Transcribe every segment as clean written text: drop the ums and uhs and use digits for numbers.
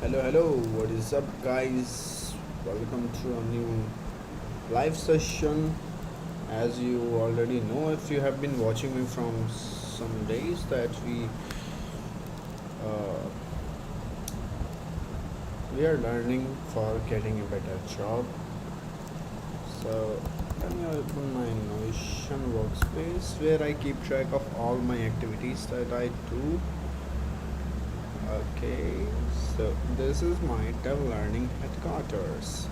Hello, what is up, guys? Welcome to a new live session. As you already know, if you have been watching me from some days, that uh, we are learning for getting a better job. So let me open my Notion workspace where I keep track of all my activities that I do. Okay, so this is my dev learning headquarters.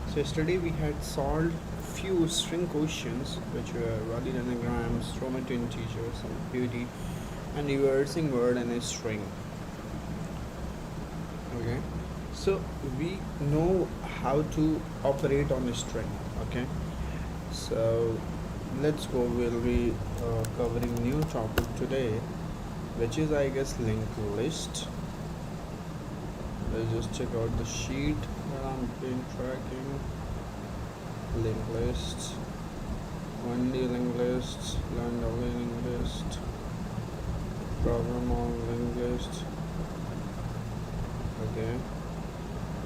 So yesterday we had solved few string questions which were valid anagrams, Roman to integers, ambiguity, and reversing word in a string. Okay, so we know how to operate on a string. Okay, so let's go. We'll be covering new topic today, which is I guess linked list. Let's just check out the sheet that I'm been tracking. Linked list, 1D linked list, learn only linked list, program on linked list. Okay,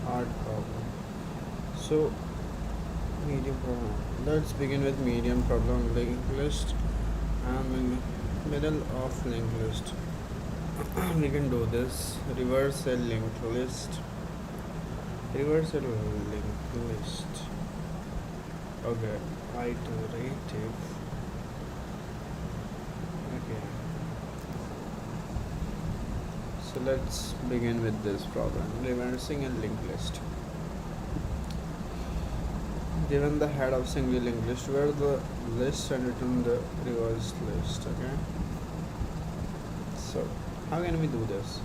hard problem. So medium problem. Let's begin with medium problem linked list. I'm in middle of linked list. We can do this. Reverse a linked list. Reverse a linked list. Okay, iterative. Okay, so let's begin with this problem. Reversing a linked list. Given the head of single linked list, where the list and return the reversed list. Okay, so how can we do this?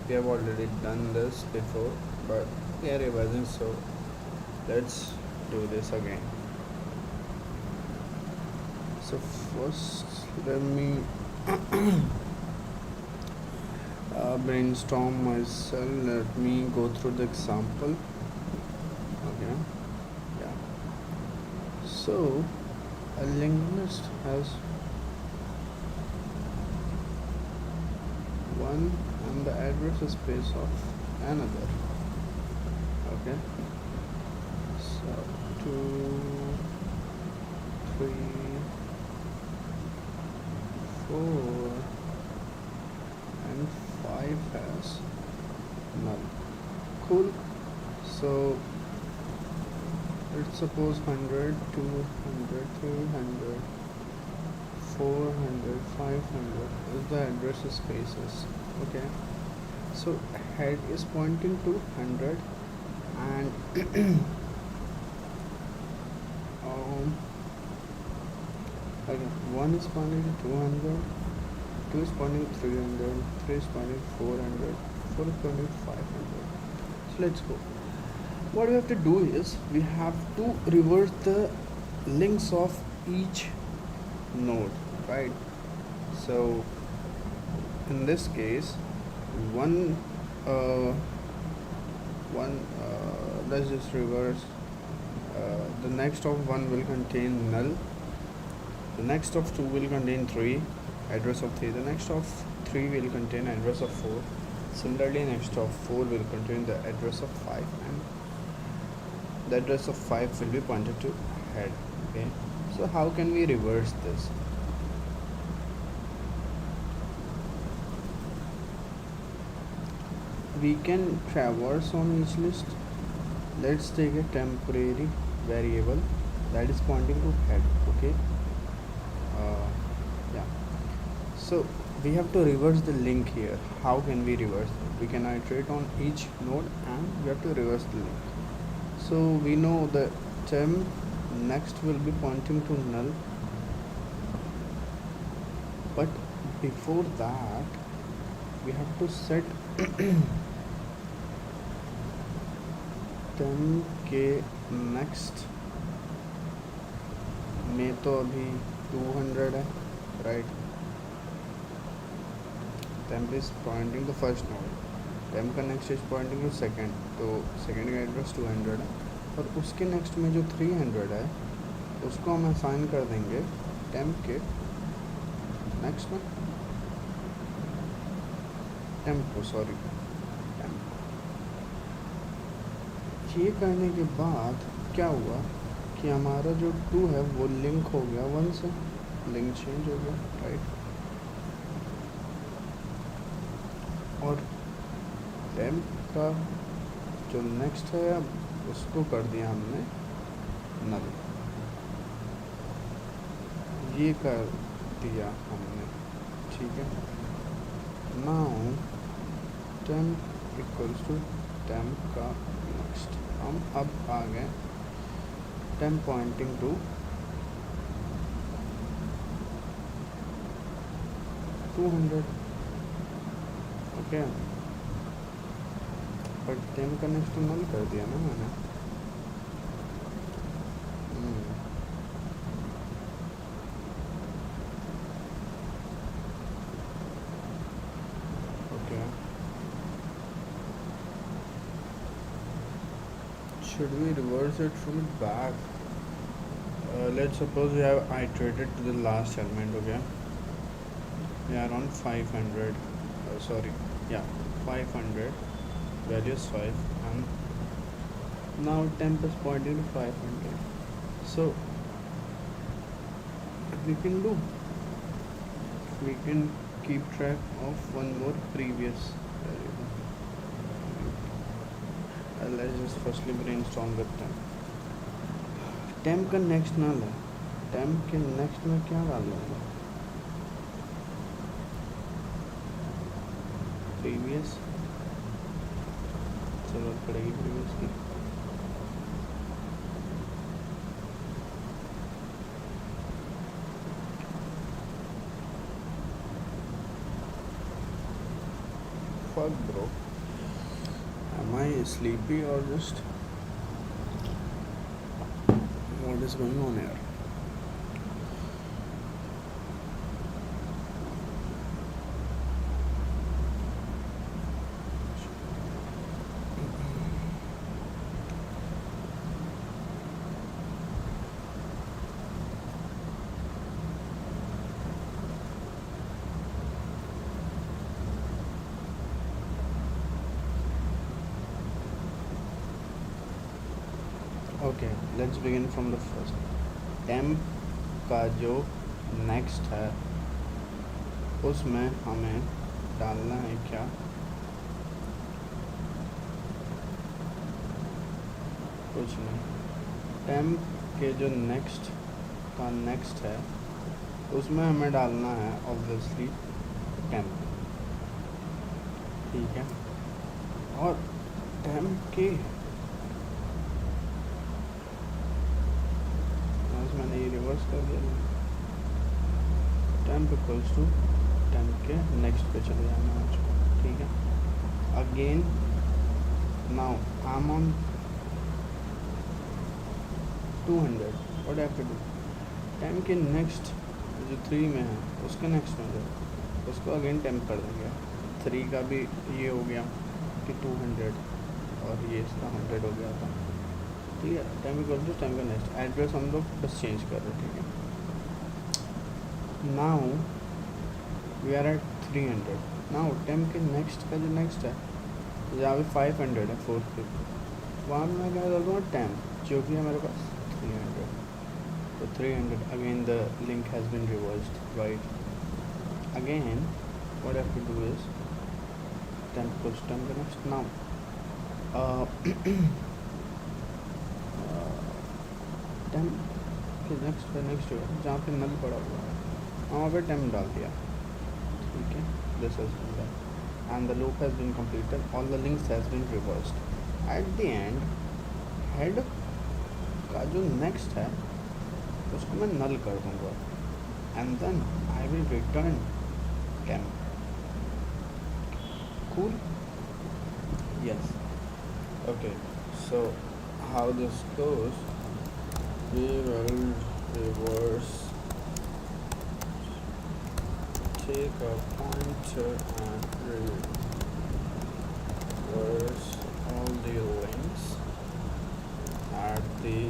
We have already done this before, but we are reversing, so let's do this again. So first let me brainstorm myself. Let me go through the example. Okay, yeah. So a linked list has one and the address space of another. Okay, so 2, 3, 4 and 5 has null. Cool. So let's suppose 100, 200, 300, 400, 500 is the address spaces. Okay, so head is pointing to 100 and okay, 1 is pointing to 200, 2 is pointing to 300, 3 is pointing to 400, 4 is pointing to 500. So let's go. What we have to do is we have to reverse the links of each node, right? So in this case, one let's just reverse. The next of 1 will contain null, the next of 2 will contain 3, address of 3, the next of 3 will contain address of 4, similarly next of 4 will contain the address of 5, and the address of 5 will be pointed to head. Okay, so how can we reverse this? We can traverse on each list. Let's take a temporary variable that is pointing to head. Okay, yeah, so we have to reverse the link here. How can we reverse it? We can iterate on each node and we have to reverse the link. So we know the term next will be pointing to null, but before that we have to set temp के next में तो अभी 200 है, right? temp is pointing to first node, temp का next is pointing to second, तो second का address 200 है, और उसके नेक्स्ट में जो 300 है उसको हम असाइन कर देंगे temp के नेक्स्ट में temp को, सॉरी temp ये करने के बाद क्या हुआ कि हमारा जो 2 है वो लिंक हो गया 1 से, लिंक चेंज हो गया, राइट। और टेम्प का जो नेक्स्ट है अब उसको कर दिया हमने नल, ये कर दिया हमने, ठीक है। Now temp equals to temp का नेक्स्ट, हम अब आ गए temp pointing to 200, okay. But temp का नेक्स्ट तो नल कर दिया ना मैंने। Okay, should we reverse it from back? Let's suppose we have iterated to the last element, okay. We are on 500, sorry, yeah, 500, value is 5, and now temp is pointing to 500. So we can do, we can keep track of one more previous variable. Let's just firstly brainstorm with temp. Temp का next नल है, temp के next में क्या डाल लूँगा, previous, जरूरत पड़ेगी previous की। Fuck bro, am I sleepy or just what is going on here? Okay, let's begin from the first. Temp का जो नेक्स्ट है उसमें हमें डालना है क्या, कुछ नहीं। टेम्प के जो नेक्स्ट का नेक्स्ट है उसमें हमें डालना है ऑब्वियसली टेम्प, ठीक है। और टेम्प के मैंने ये रिवर्स कर दिया, टेम्प इक्वल्स टू टेम्प के नेक्स्ट पे चले जाना है मुझको, ठीक है। Again now I am on 200, what I have to do, temp के नेक्स्ट जो 3 में है उसके नेक्स्ट में जो उसको अगेन टेम्प कर देंगे। 3 का भी ये हो गया कि 200 और ये इसका 100 हो गया था, ठीक है। टेम्प इक्वल टू टेम्प का नेक्स्ट, एड्रेस हम लोग बस चेंज कर रहे हैं, ठीक है। Now we are at 300, now temp के नेक्स्ट का जो नेक्स्ट है जहाँ पे 500 है, 4th पे वहाँ पे मैं क्या कर दूँगा टेम्प, जो कि है मेरे पास 300, तो 300 again the link has been reversed, right. Again what I have to do is temp equals temp का नेक्स्ट। नाउ टेम्प के नेक्स्ट पे नेक्स्ट है जहाँ पे नल पड़ा हुआ है वहाँ पे टेम्प डाल दिया, ठीक है। This has been done and the loop has been completed, all the links has been reversed. At the end head का जो नेक्स्ट है उसको मैं नल कर दूँगा and then I will return temp, cool, yes. Okay, so how this goes, we will reverse, take a pointer and reverse all the links at the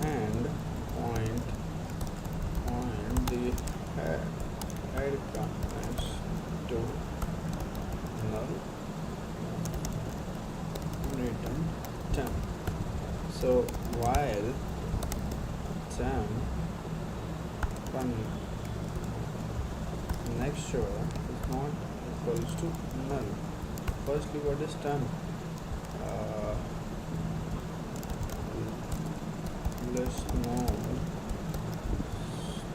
end point on the head contents to null return temp, So while temp next to is not equals to null. Firstly, what is temp? Uh, list node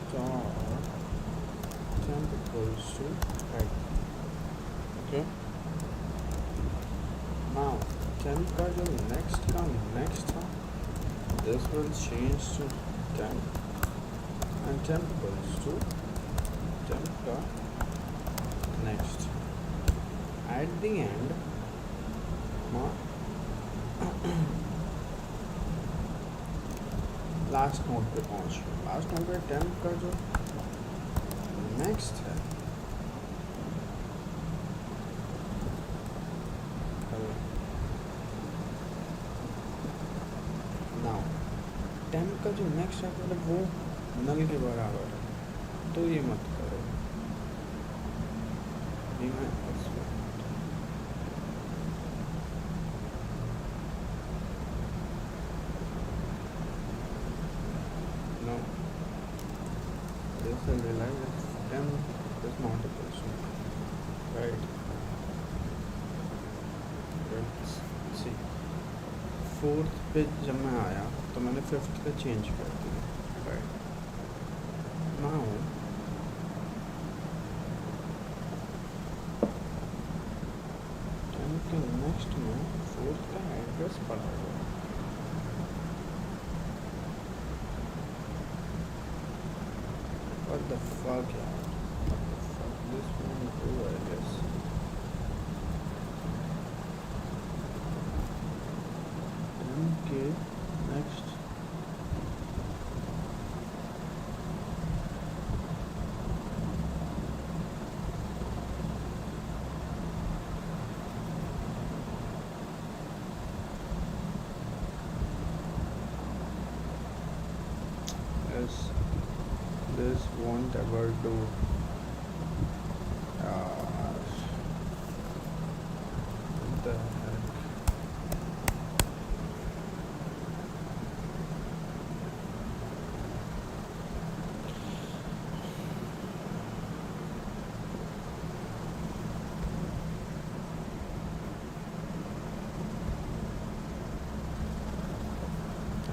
star temp equals to head. Okay. Now temp का जो next का next था, this will change to temp, and temp equals to temp का next. At the end, last note पे पहुँच गए. Last note पे temp का जो नेक्स्ट है, नाउ temp का जो नेक्स्ट है मतलब वो नल के बराबर है, तो ये मत करो. ये मैं no, this will realize that temp is not equal to, right? Let's see. Fourth पे जब मैं आया तो मैंने फिफ्थ पे चेंज कर दिया, राइट. नाउ टेंथ के नेक्स्ट में फोर्थ का एड्रेस पड़ा हुआ है. What the fuck, यार? What the fuck? This won't do, I guess. Okay, next. Yes, this won't ever do. What the heck?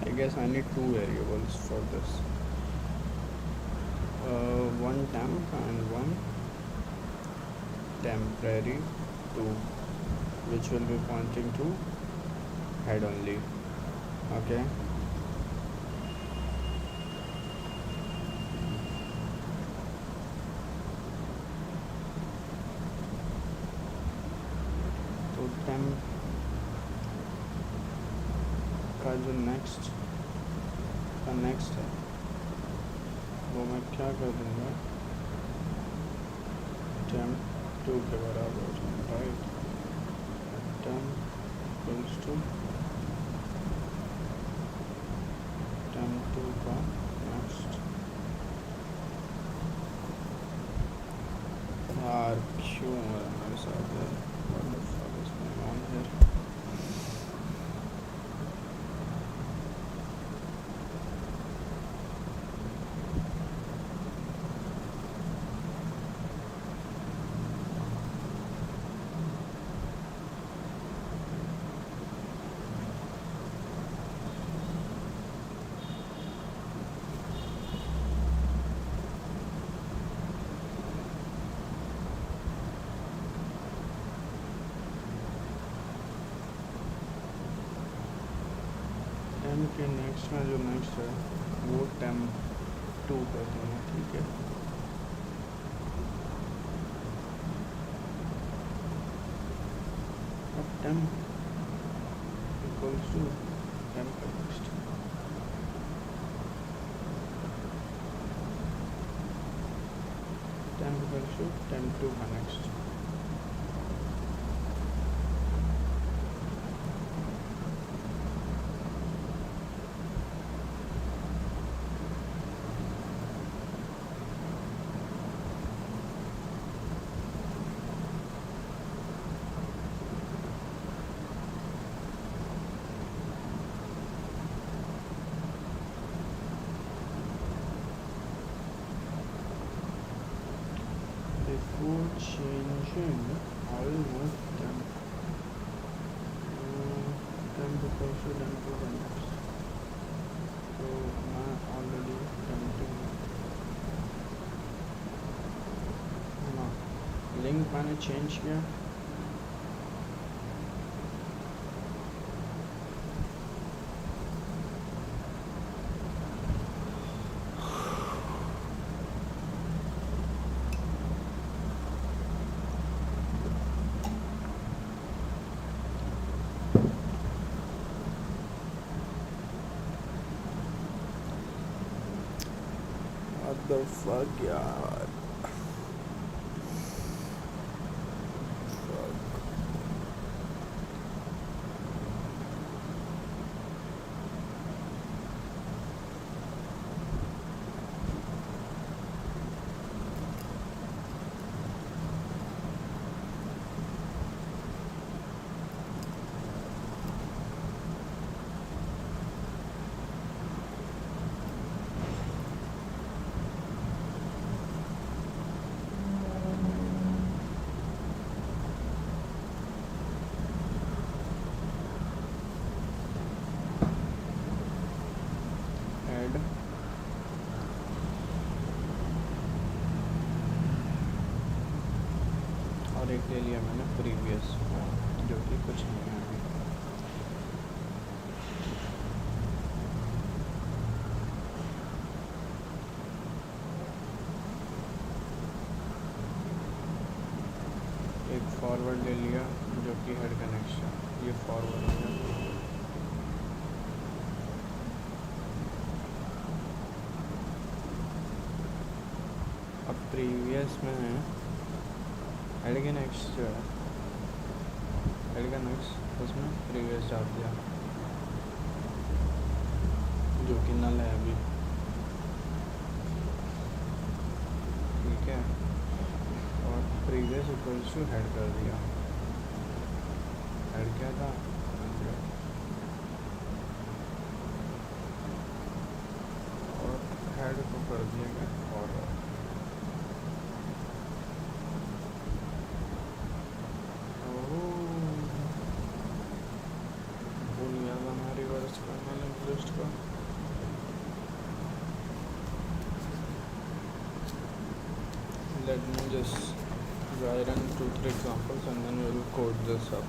I guess I need two variables for this. One temp and one temporary 2, which will be pointing to head only. Okay. तो temp का जो next है वो मैं क्या कर दूँगा, temp 2 के बराबर, right. temp equals to temp 2 का next. यार क्यों हो रहा है मेरे साथ है? What the fuck is going on here? temp के नेक्स्ट में जो नेक्स्ट है वो temp 2 कर दूँगा, ठीक है. अब temp equals to temp का next. temp equals to temp 2 का next. I will move them. Temp equals to temp to vendors. So मैं already tempting ना लिंक मैंने चेंज किया. What the fuck यार. और एक ले लिया मैंने प्रीवियस, जो कि कुछ नहीं है अभी. एक फॉरवर्ड ले लिया जो कि हेड कनेक्शन, ये फॉरवर्ड हो गया. अब प्रीवियस में है हेड का नेक्स्ट जो है, हेड का नेक्स्ट उसमें प्रीवियस डाल दिया जो कि नल है अभी. ठीक है. और प्रीवियस इक्वल्स टू हेड कर दिया. हेड क्या था, और हेड को कर दिया गया forward. Let me just write in 2-3 examples and then we will code this up.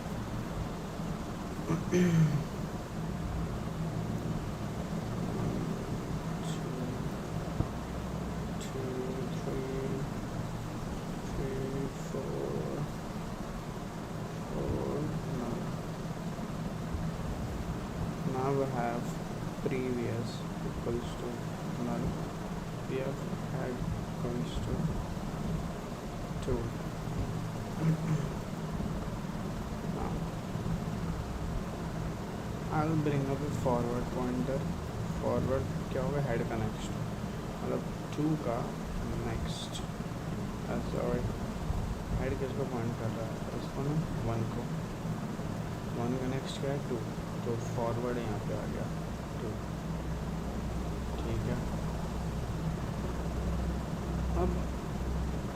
Now we have previous equals to null. We have head equals to 2. Now I'll bring up a forward pointer. Forward क्या होगा, head का next, मतलब 2 का next. Sorry, head किसको point कर रहा है, इसको ना 1 को. 1 का नेक्स्ट क्या है 2, तो फॉरवर्ड यहाँ पे आ गया 2. ठीक है. अब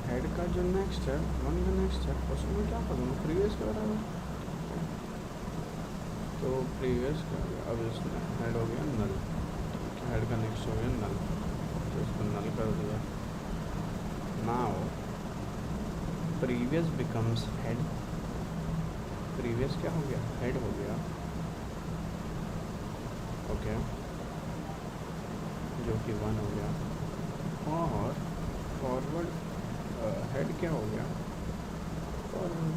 हेड का जो नेक्स्ट है 1 का नेक्स्ट है, उसमें मैं क्या करूँगा, प्रीवियस का बराबर. तो प्रीवियस का अब इसमें हेड हो गया नल. हेड का नेक्स्ट हो गया नल, तो इसको नल कर दिया. Now previous becomes head. Previous क्या हो गया, हेड हो गया. ओके, जो कि 1 हो गया. और फॉरवर्ड हेड क्या हो गया, फॉरवर्ड.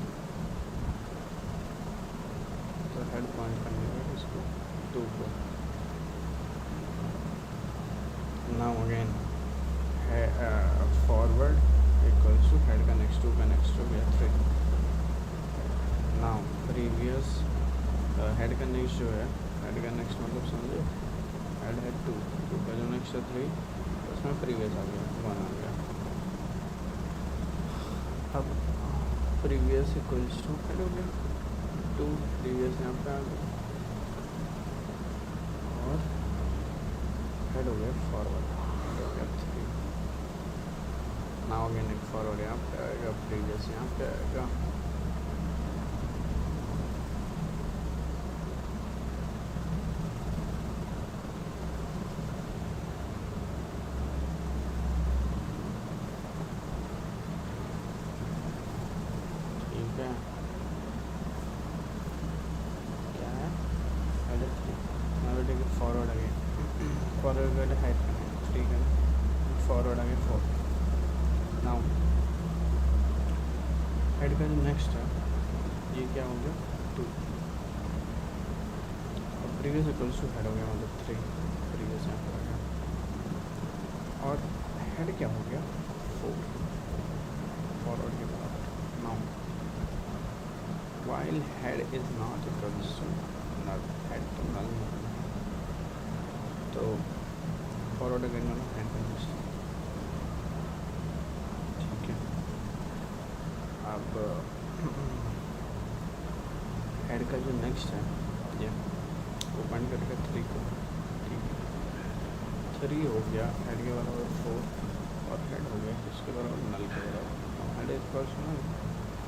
तो हेड पॉइंट करने का इसको 2 को. Now again forward equals to head का नेक्स्ट 2 का नेक्स्ट हो गया 3. नाउ प्रीवियस हेड का नेक्स्ट जो है, हेड का नेक्स्ट मतलब समझे, हेड है 2, 2 का जो नेक्स्ट है 3, उसमें प्रीवियस आ गया 1 आ गया. अब प्रीवियस इक्वल्स टू हेड हो गया 2, प्रीवियस यहाँ पे आ गया, और हेड हो गया फॉरवर्ड, हेड हो गया 3. नाउ अगेन एक फॉरवर्ड यहाँ पे आएगा, प्रीवियस यहाँ पे आएगा। ठीक है, क्या है edit three, now take it forward again, forward करके हाइड करना है, ठीक है, फॉरवर्ड अगेन 4। नाउ हेड का जो नेक्स्ट है ये क्या हो गया 2, और प्रीवियस इक्वल्स टू हेड हो गया, मतलब 3, प्रीवियस यहाँ पर आ गया, और हेड क्या हो गया 4 फॉरवर्ड के बराबर। Now while head is not equals to null, head तो null नहीं है, तो फॉरवर्ड अगेन करना हेड का नेक्स्ट, ठीक है। अब हेड का जो नेक्स्ट है ये ओपन करके 3 को, ठीक है, 3 हो गया हेड के बराबर 4, और हेड हो गया इसके बराबर नल के बराबर, हेड इक्वल्स नल,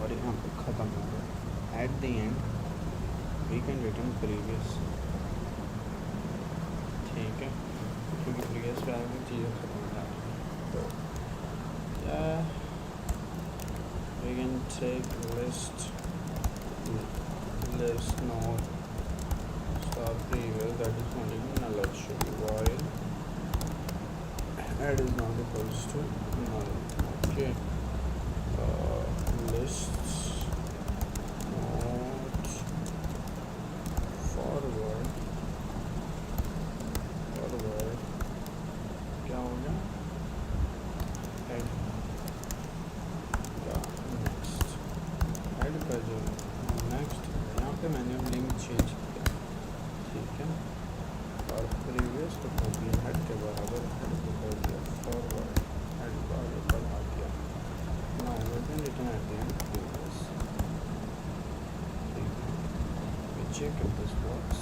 और यहाँ पे ख़त्म हो गया। At the end we can return previous, ठीक है, क्योंकि प्रीवियस पे आगे चीज़ें ख़त्म हो जाती हैं। तो क्या we can take list node star previous that is pointing to null, it should be while add is not equals to null, okay, lists not forward क्या हो गया हेड का नेक्स्ट, हेड का जो नेक्स्ट यहाँ पे मैंने लिंक चेंज किया, ठीक है, और प्रीवियस को कर दिया हेड के बराबर, हेड को कर दिया फॉरवर्ड, हेड को आगे बढ़ा दिया। Now we can return at the end previous, ठीक है, we check if this works.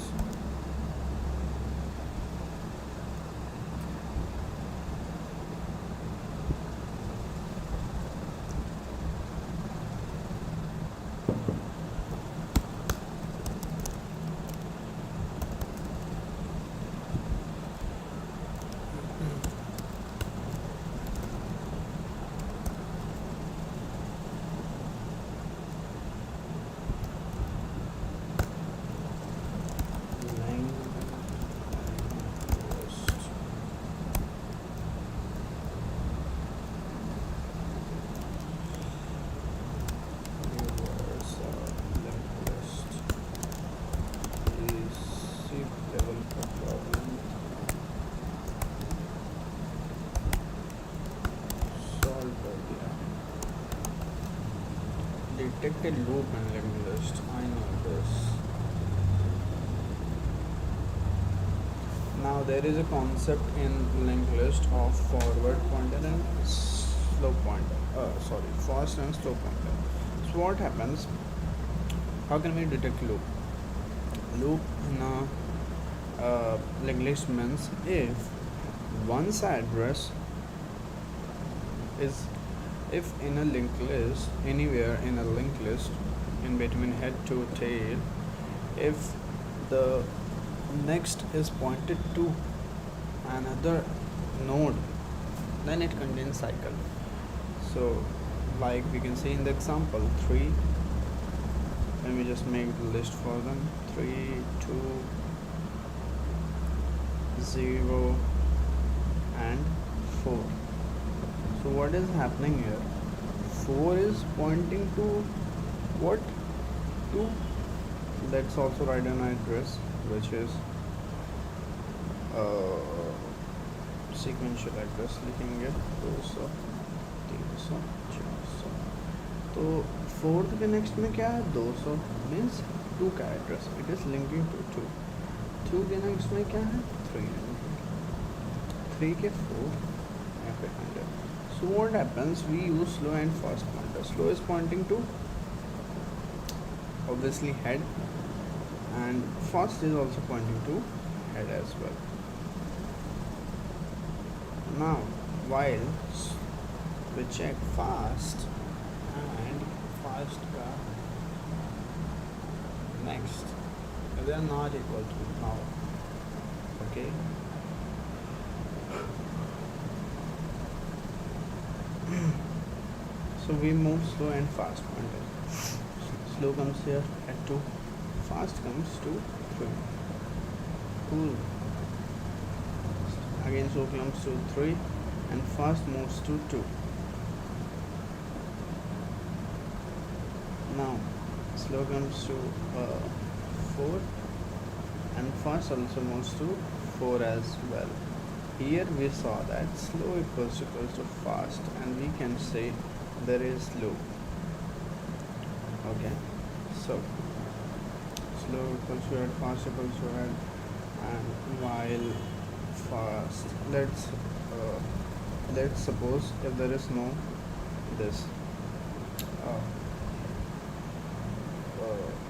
Detect a loop in linked list. I know this. Now there is a concept in linked list of forward pointer and slow pointer. Fast and slow pointer. So what happens? How can we detect loop? Loop in a linked list means if one's address is, if in a linked list, anywhere in a linked list in between head to tail, if the next is pointed to another node, then it contains cycle. So like we can see in the example 3, when we just make the list for them, 3 2 0 and 4. So what is happening here? 4 is pointing to what? To, let's also write an address which is sequential address, लिखेंगे 200 300 400, तो 4th के next में क्या है 200, means 2 का address, it is linking to 2 के next में क्या है 3 के 4 यहाँ पे 100. So what happens? We use slow and fast pointer. Slow is pointing to obviously head, and fast is also pointing to head as well. Now while we check fast and fast next. They are not equal to now. Okay. So we move slow and fast pointer. Slow comes here at 2, fast comes to 3. Cool. Again slow comes to 3 and fast moves to 2. Now slow comes to 4 and fast also moves to 4 as well. Here we saw that slow equals to fast, and we can say there is loop. Okay, so slow equals to add, fast equals to add, and while fast, let's suppose if there is no this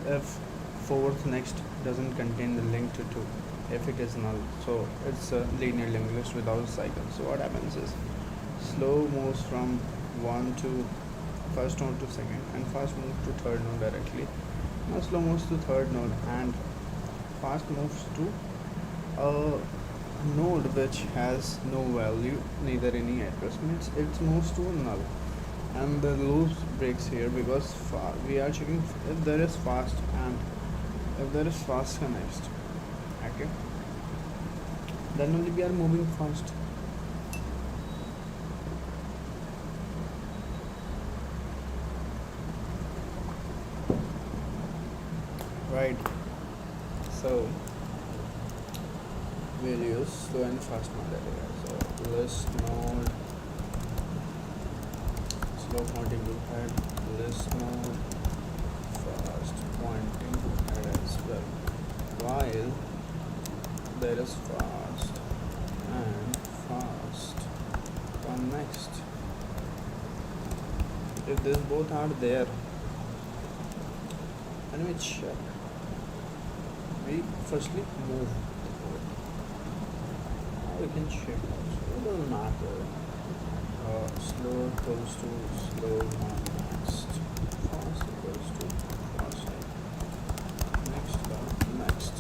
if fourth next doesn't contain the link to 2, if it is null, so it's a linear linked list without a cycle. So what happens is slow moves from 1 to first node to second, and fast moves to third node directly. Now slow moves to third node and fast moves to a node which has no value, neither any address, means it moves to a null, and the loop breaks here because we are checking if there is fast and if there is fast next. Okay, then only we are moving fast. Right, so we'll use slow and fast mode here. So list node, slow pointing to head, list node, fast pointing to head as well, while there is fast and fast come next. If these both are there, then we check. We firstly move the board. Now we can check also. It doesn't matter. Slow equals to slow next. Fast equals to fast next.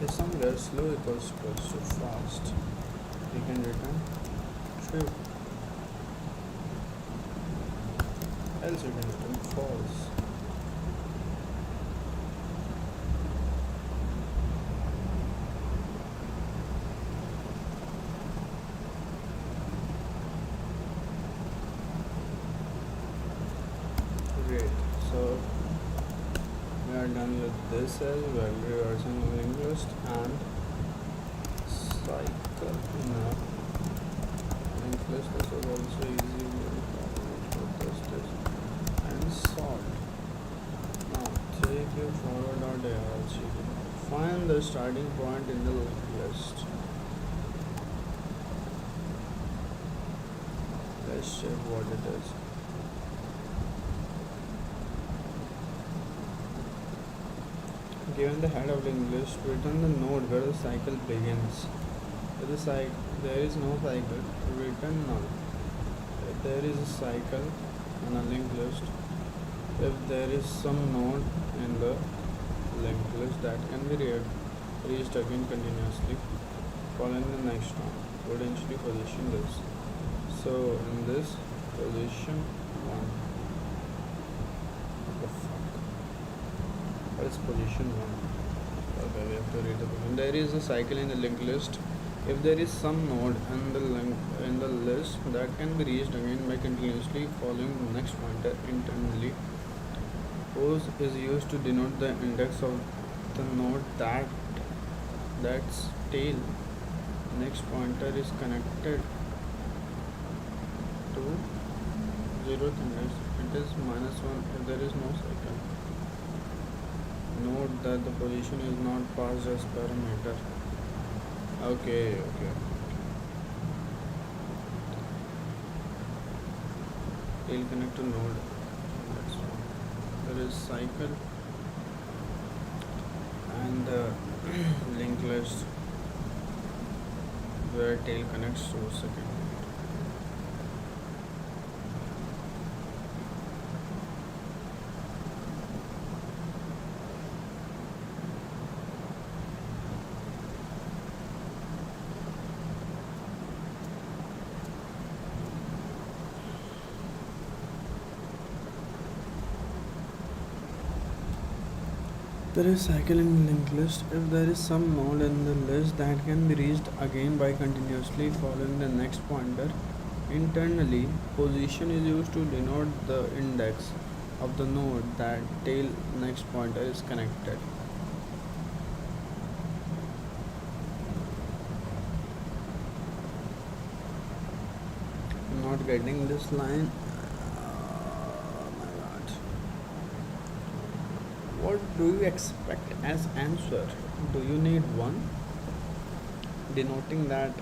If somewhere slow equals to fast, we can return true. Else we can return false. Great. So we are done with this cell, while reversing the linked list and cycle. Now linked list, this was also easy. And sort. Now take your forward.arg. Find the starting point in the linked list. Let's check what it is. Given the head of linked list, return the node where the cycle begins. If there is no cycle, return null. If there is a cycle on a linked list, if there is some node in the linked list that can be reached again continuously following the next one, potentially position this. So in this position 1, what the fuck? What is position 1? Okay, we have to read the position. There is a cycle in the linked list. If there is some node in the list that can be reached again by continuously following the next pointer internally, pose is used to denote the index of the node that's tail next pointer is connected to 0th index. It is -1 if there is no cycle. Note that the position is not passed as parameter. Okay. Tail connect to node. That's wrong. There is cycle and the linked list where tail connects to second. There is cycle in linked list. If there is some node in the list that can be reached again by continuously following the next pointer, internally position is used to denote the index of the node that tail next pointer is connected. I'm not getting this line. Oh my god. What do you expect as answer? Do you need one? Denoting that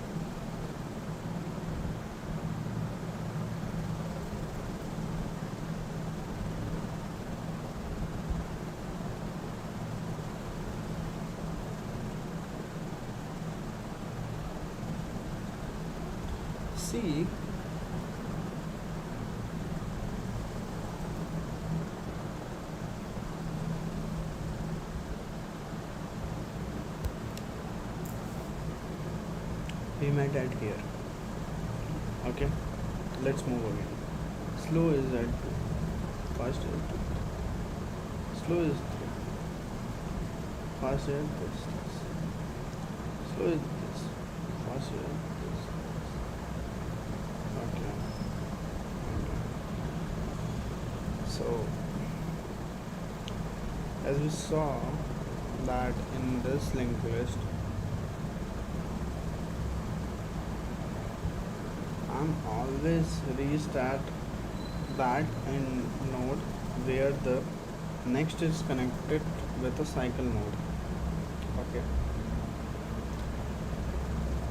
C we met at here. Okay, let's move again. Slow is at 2, fast is 2, slow is 3, fast is this, slow is this, fast is this. Okay, okay. So as we saw that in this linked list, I'm always restart that in node where the next is connected with a cycle node. Okay,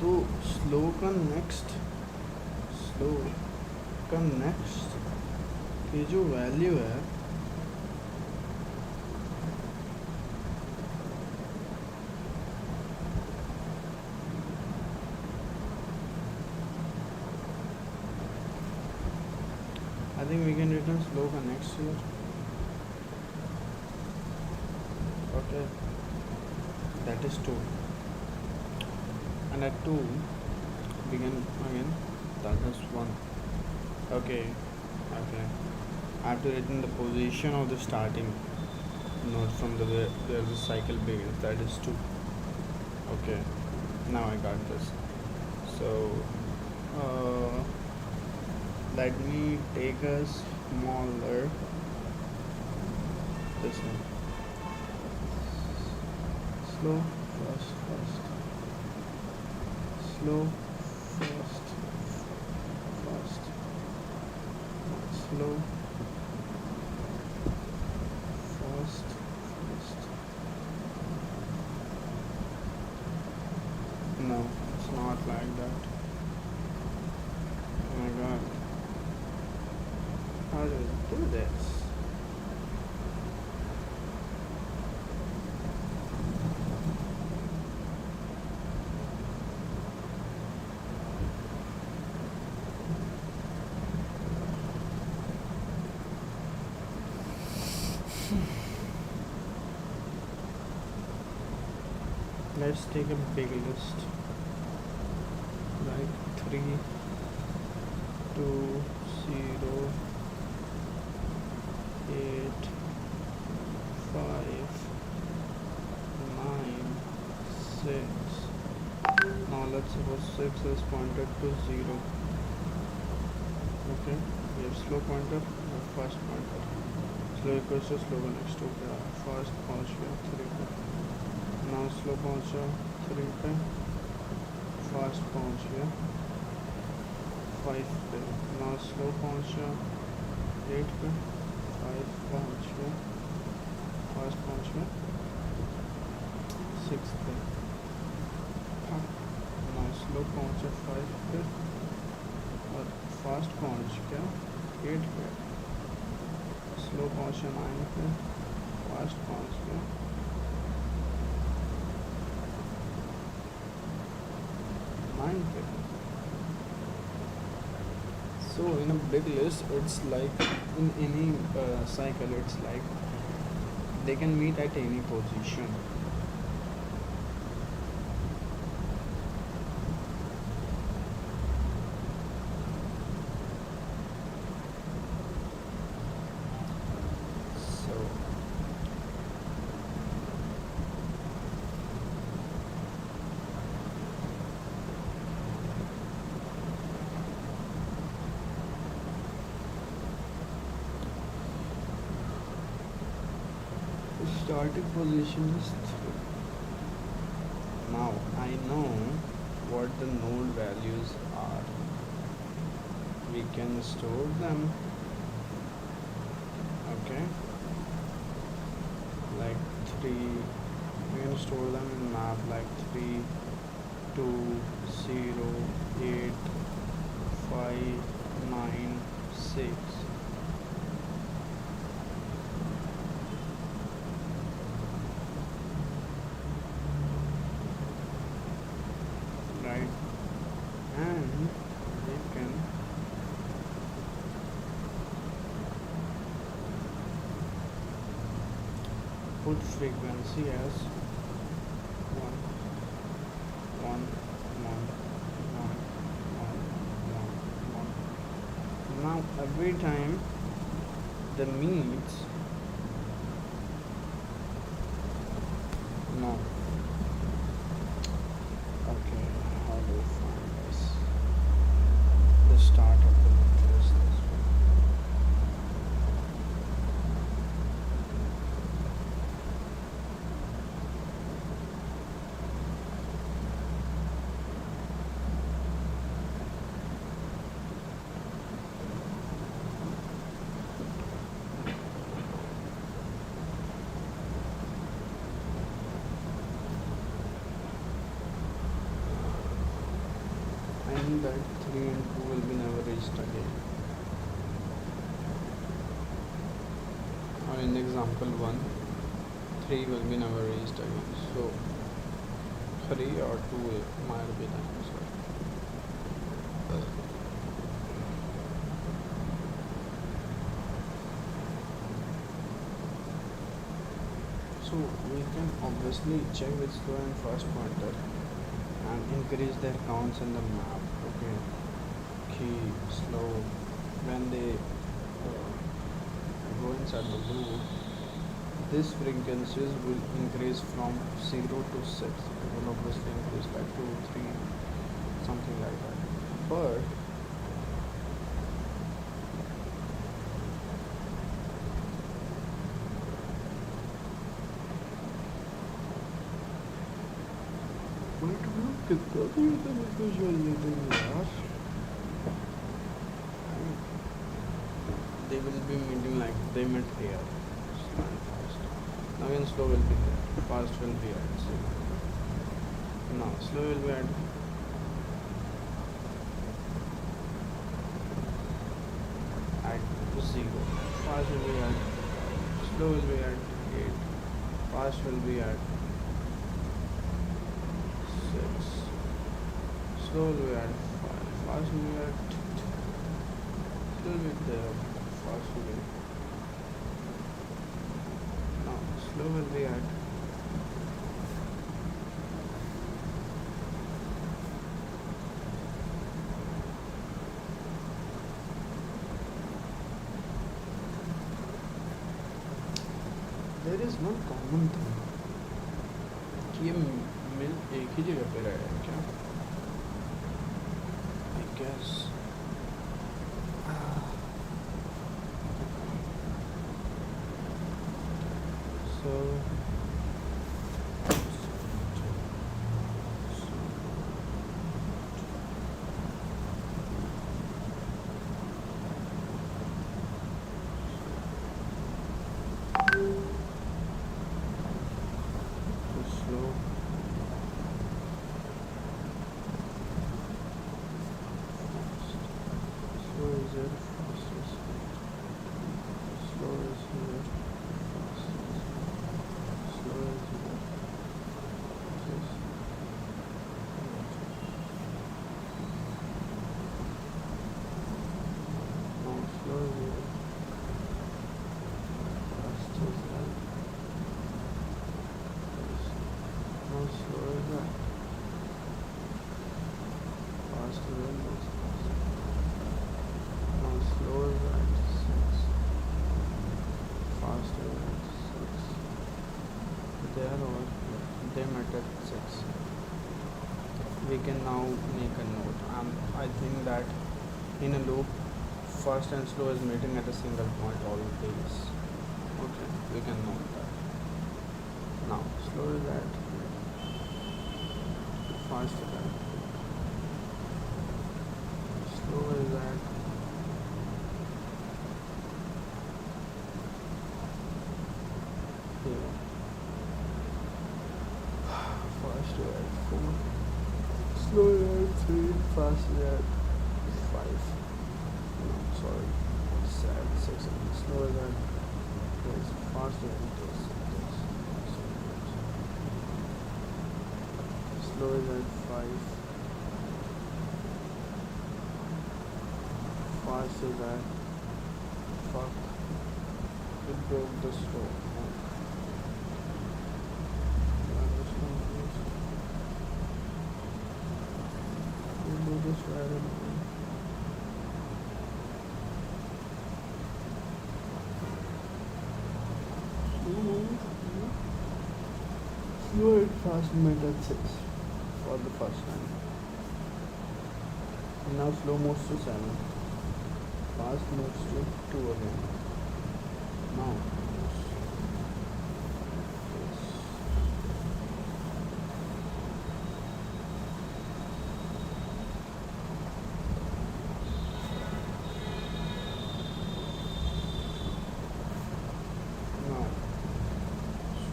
तो slow का next की जो value है I think we can return slow का next here. Okay, that is 2, and at 2 begin again, that is 1. Okay, okay, I have to return the position of the starting node from the where the cycle begins, that is 2. Okay, now I got this. So let me take a smaller this one. Slow fast slow fast slow fast no, it's not like that. Oh my god, how do you do this? Let's take a big list like 3, 2, 0, 8, 5, 9, 6. Now let's suppose 6 is pointed to 0. Okay, we have slow pointer, we have fast pointer. Slow equals to slow next to fast पहुंच गया 3 पे. Now slow पहुंचा 3 पे, fast पहुंच गया 5 पे. Now slow पहुंचा 8 पे, 5 पहुंच गया, fast पहुंच गया 6 पे. Now slow पहुंचा 5 पे और fast पहुंच गया 8 पे. Slow पहुंचा 9 पे, fast पहुंच गया 9 पे. So in a big list, it's like in any cycle, it's like they can meet at any position. So Starting position is 3. Now I know what the node values are. We can store them. Okay, like 3. We can store them in map like 3, 2, 0, 8, 5, 9, 6. Right, and we can put frequency as 1, 1, 1, 1, 1, 1, 1. Now every time the meets, no, okay, how do we find this? The start of the method is this one. I knew that 3 and 2 will be never reached again. Or in example 1, 3 will be never reached again. So 3 or 2 might be the answer. So we can obviously check with slow and fast pointer and increase their counts in the map. Okay, key slow when they go inside the loop, these frequencies will increase from 0 to 6. It will obviously increase like 2, 3, something like that. But कितना भी यार, they will be meeting like they met here. Slow and fast. Now again slow will be there, fast will be at 0. Now slow will be at 0. Fast will be at, slow will be at 8. Fast will be at 6. Slow will be at 5. Fast will be at, slow will be there. Fast will be. Now slow will be at, there is one common thing कि ये मिल एक ही जगह पे रहा है क्या? I guess so slow. Slow is here, fast is here. Slow is here, fast is here. Slow is here. This. Now slow is here. Fast is there. This. Now slow is there. Fast is there. This. Now slow is at 6. Fast is at 6. They are all they met at 6. We can now make a note. I think that in a loop, fast and slow is meeting at a single point always. Okay, we can note that. Slow is that? Fast is that? Slow is that? Yeah. Fast is that 4. Slow is that 3. Fast is that 5. No, sorry. Sad 6. Slow is that this. Fast is that this. Slow is at 5. Fast is at fuck. It broke the slow. We'll do this randomly. Slow and fast made at 6. For the first time. And now slow moves to 7. Fast moves to 2 again. Now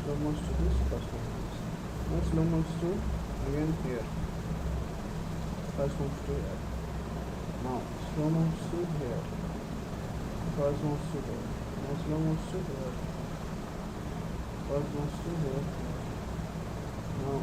slow moves to this first one. Now slow moves to again here. First moves to here. Now slow moves to here. First moves to here. Now slow moves to here. First moves to here. Now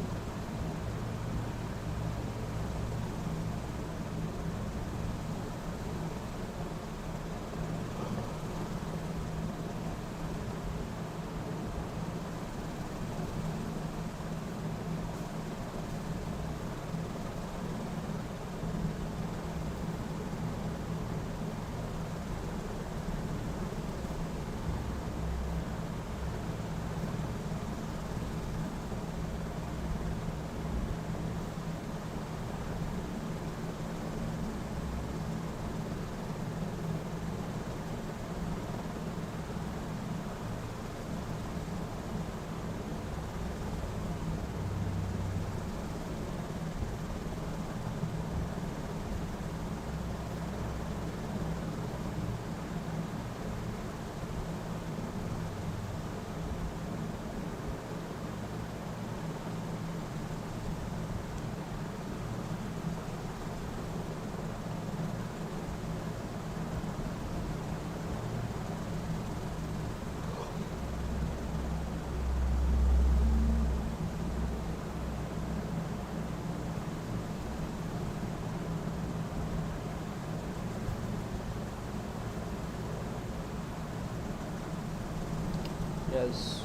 yes,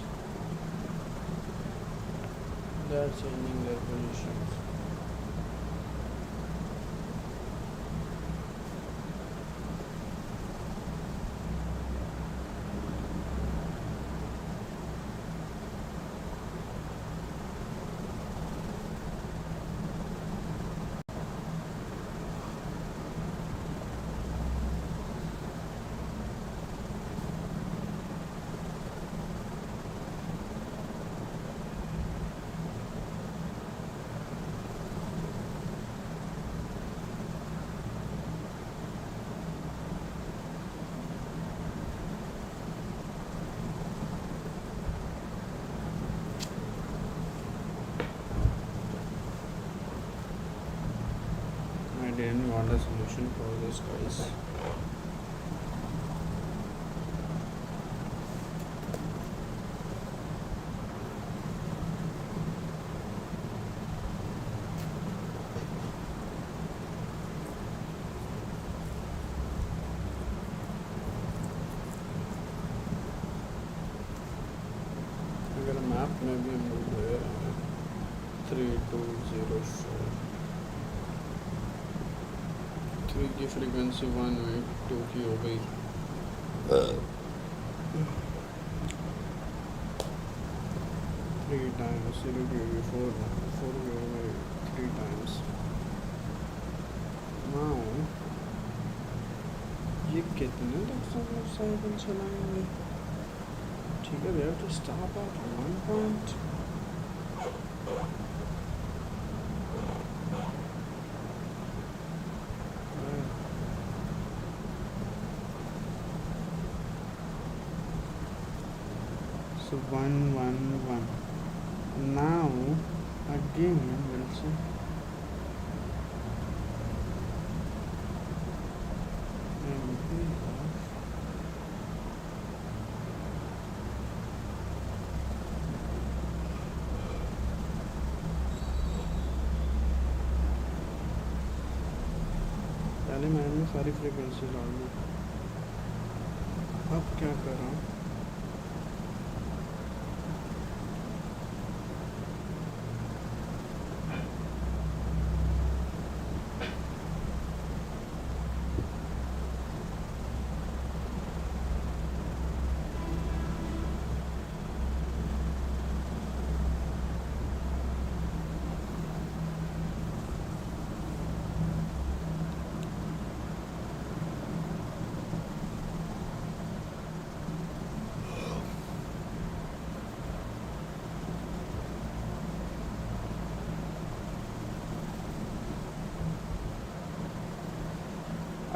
they are changing their positions. I didn't want a solution for this, guys. I got a map, maybe I'm over there. 3204. 3 की frequency 182 की हो गई. 3 times 0 की हो गई 4 की हो गई 3 times. Now ये कितने तक सब लोग साइकिल चलाएंगे? ठीक है, we have to stop at 1 point. So 111. Now again we'll see MP of पहले मैंने सारी फ्रीक्वेंसी डाल दी। अब क्या कर रहा हूँ,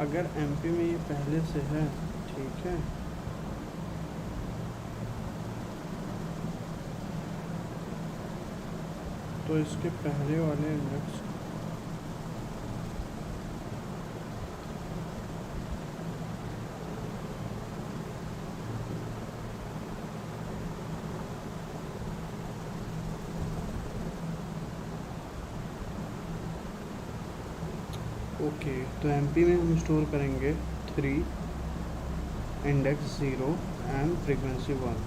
अगर एमपी में ये पहले से है, ठीक है, तो इसके पहले वाले इंडेक्स ओके। तो एमपी में हम स्टोर करेंगे 3 index 0 and frequency 1,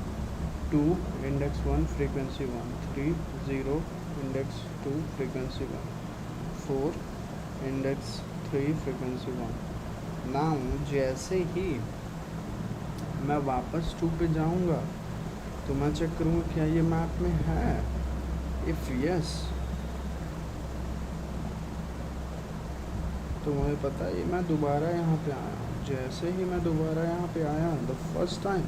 2 index 1 frequency 1, 3 0 index 2 frequency 1, 4 index 3 frequency 1। Now जैसे ही मैं वापस 2 पे जाऊंगा तो मैं चेक करूँगा क्या ये मैप में है। इफ़ यस तो मुझे पता है मैं दोबारा यहाँ पे आया हूँ। जैसे ही मैं दोबारा यहाँ पे आया the first time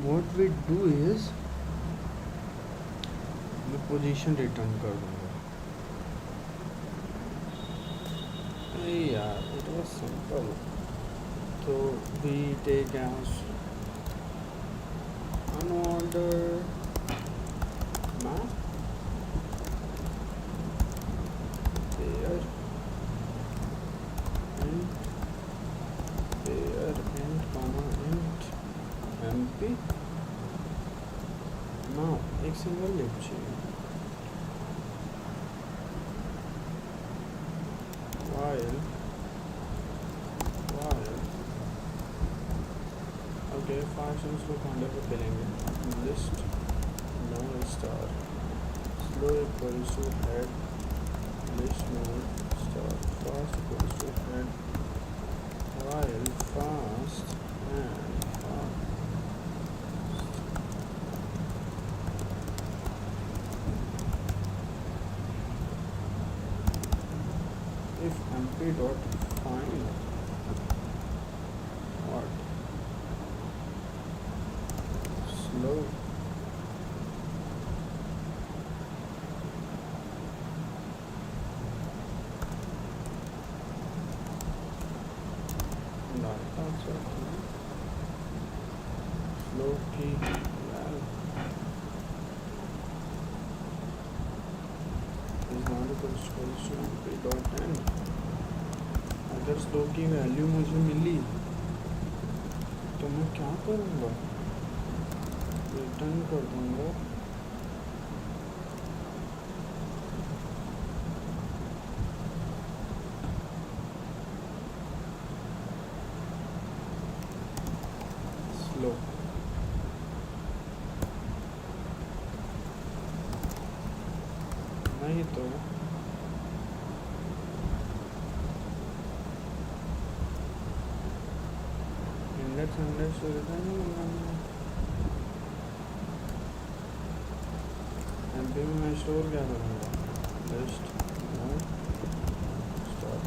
what we do is मैं पोजीशन रिटर्न कर दूँगा। अरे यार इट वाज सिंपल। तो we take as unordered map pair and comma int mp। now एक सिंगल लिप चाहिए while ओके फंक्शंस को कांडे पे मिलेंगे list node star slow equals to head list node star fast equals to head while fast and fast if mp dot find what slow slow की अगर slow की वैल्यू मुझे मिली तो मैं क्या करूँगा, रिटर्न कर दूँगा स्लो। नहीं तो इंडेक्स एमपी में मैं स्टोर क्या करूँगा, लिस्ट स्टार्ट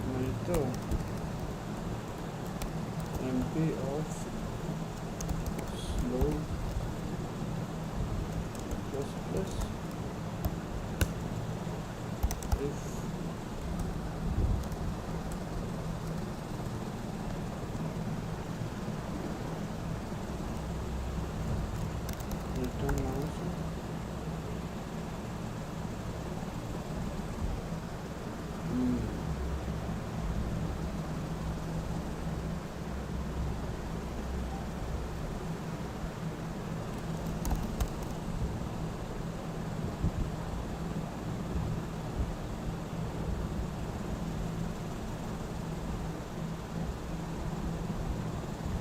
नहीं तो copy of slow plus plus if return also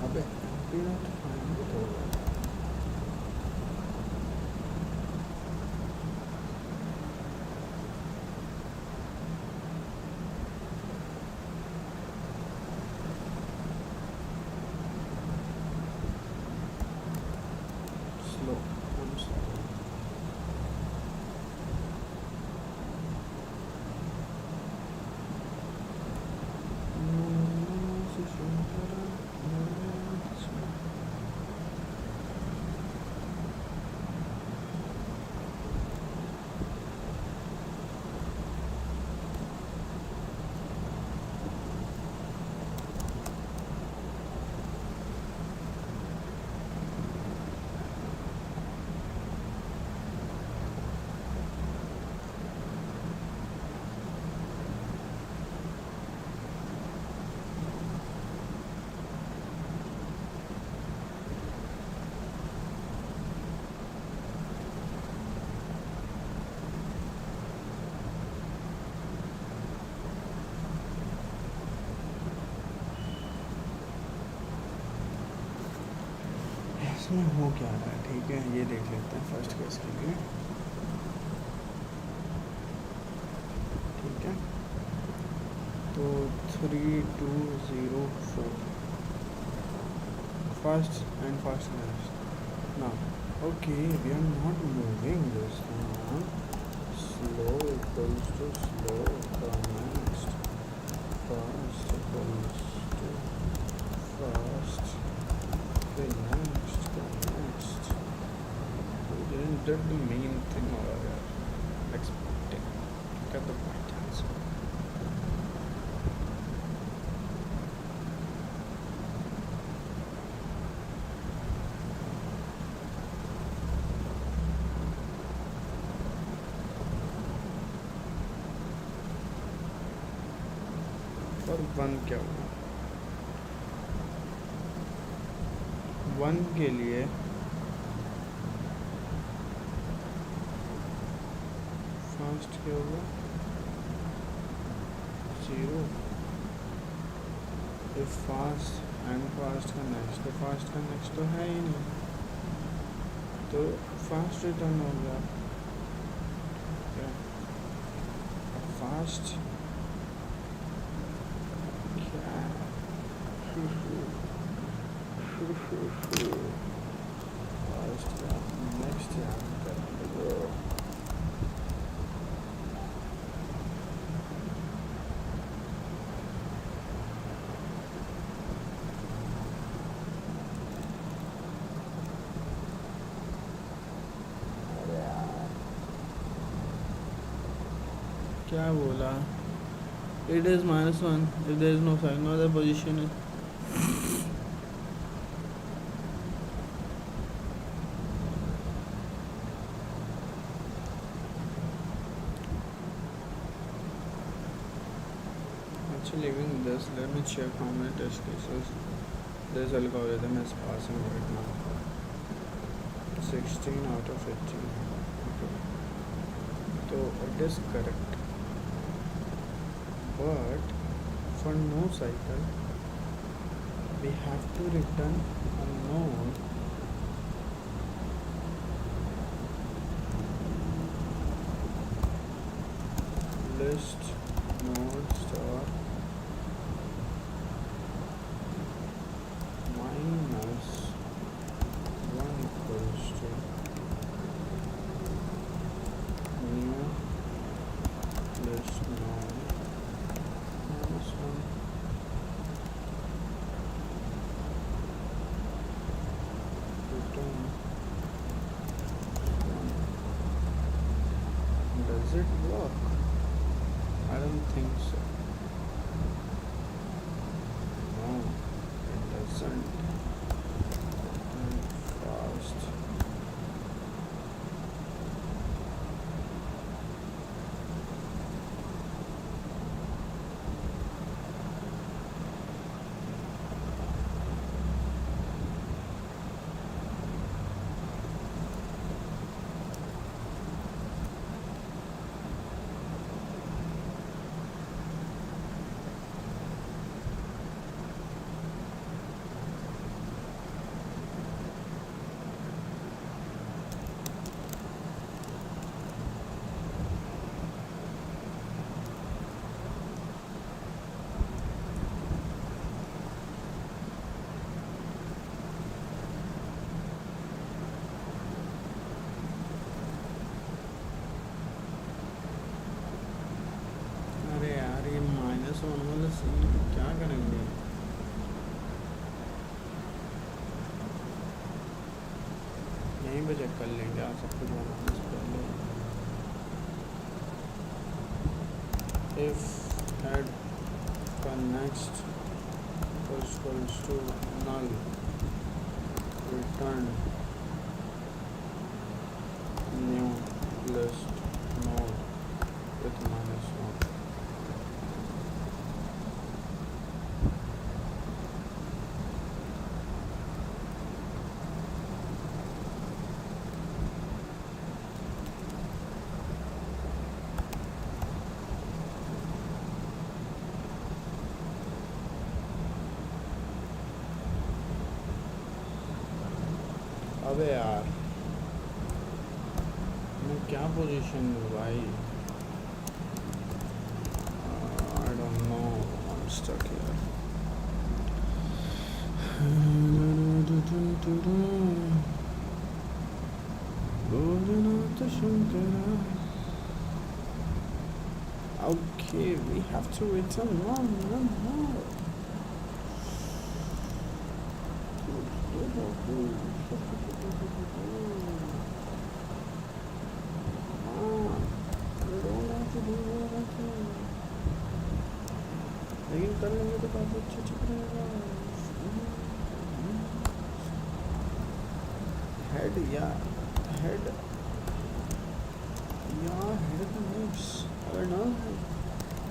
अबे MP not find it होगा slow I'm sorry इसमें हो क्या रहा है ठीक है ये देख लेते हैं फर्स्ट केस के लिए ठीक है तो 3204 first and fast next now okay we are not moving this now slow equals to slow the next fast equals to fast the next we didn't did the main thing over there expecting get the point answer और one क्या हुआ one के लिए fast क्या होगा 0 if fast and fast का next तो fast का नेक्स्ट तो है ही नहीं तो फास्ट रिटर्न हो गया क्या फास्ट क्या फास्ट का नेक्स्ट यहाँ करेंगे क्या बोला it is -1 if there is no sign no other position is actually leaving this let me check how many test cases this algorithm is passing right now 16 out of 18 okay so it is correct but for no cycle we have to return a node list node star minus 1 equals to new list node minus 1 पे check कर लेंगे आप सब कुछ बनाने से पहले. If head का next equals to null, return new list node with -1. अबे यार मैं क्या पोजीशन में भाई. I don't know. I'm stuck here. Okay, we have to return one. लेकिन कर लेंगे तो काफ़ी अच्छा चल रहेगा. हेड या हेड का नेक्स अगर ना है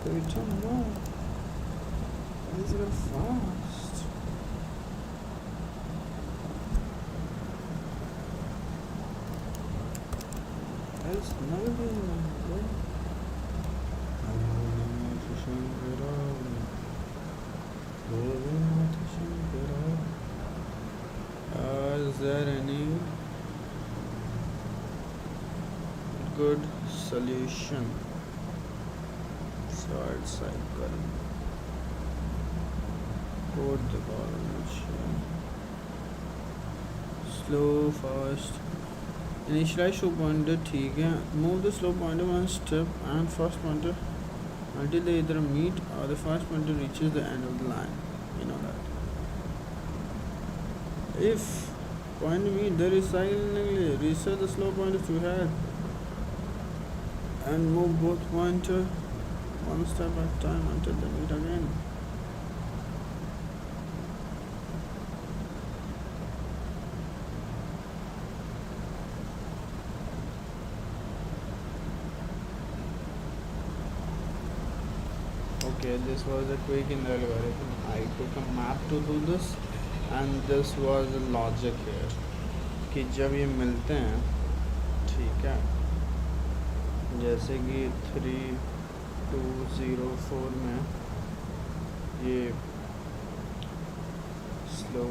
तो return no is very fast. else never be is there any good solution? Short cycle code the slow fast initialize slow pointer. ठीक है. Move the slow pointer one step and fast pointer until they either meet or the fast pointer reaches the end of the line. You know that. If point meet, they silently reset the slow pointer to head and move both pointer one step at a time until they meet again. Okay, this was a quick in the algorithm. I took a map to do this and this was the logic here कि जब ये मिलते हैं, ठीक है, जैसे कि 3204 में ये स्लो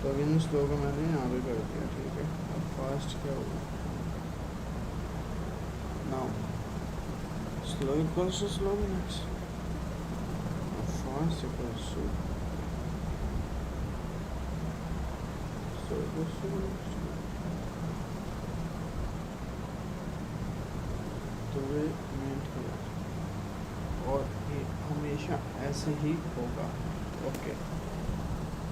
तो अब इन स्लो को मैंने यहाँ पे कर दिया. ठीक है. अब फास्ट क्या होगा. Now slow equals to slow minutes. Fast equals to slow equals to minutes. तो वे मिनट किया और ये हमेशा ऐसे ही होगा. ओके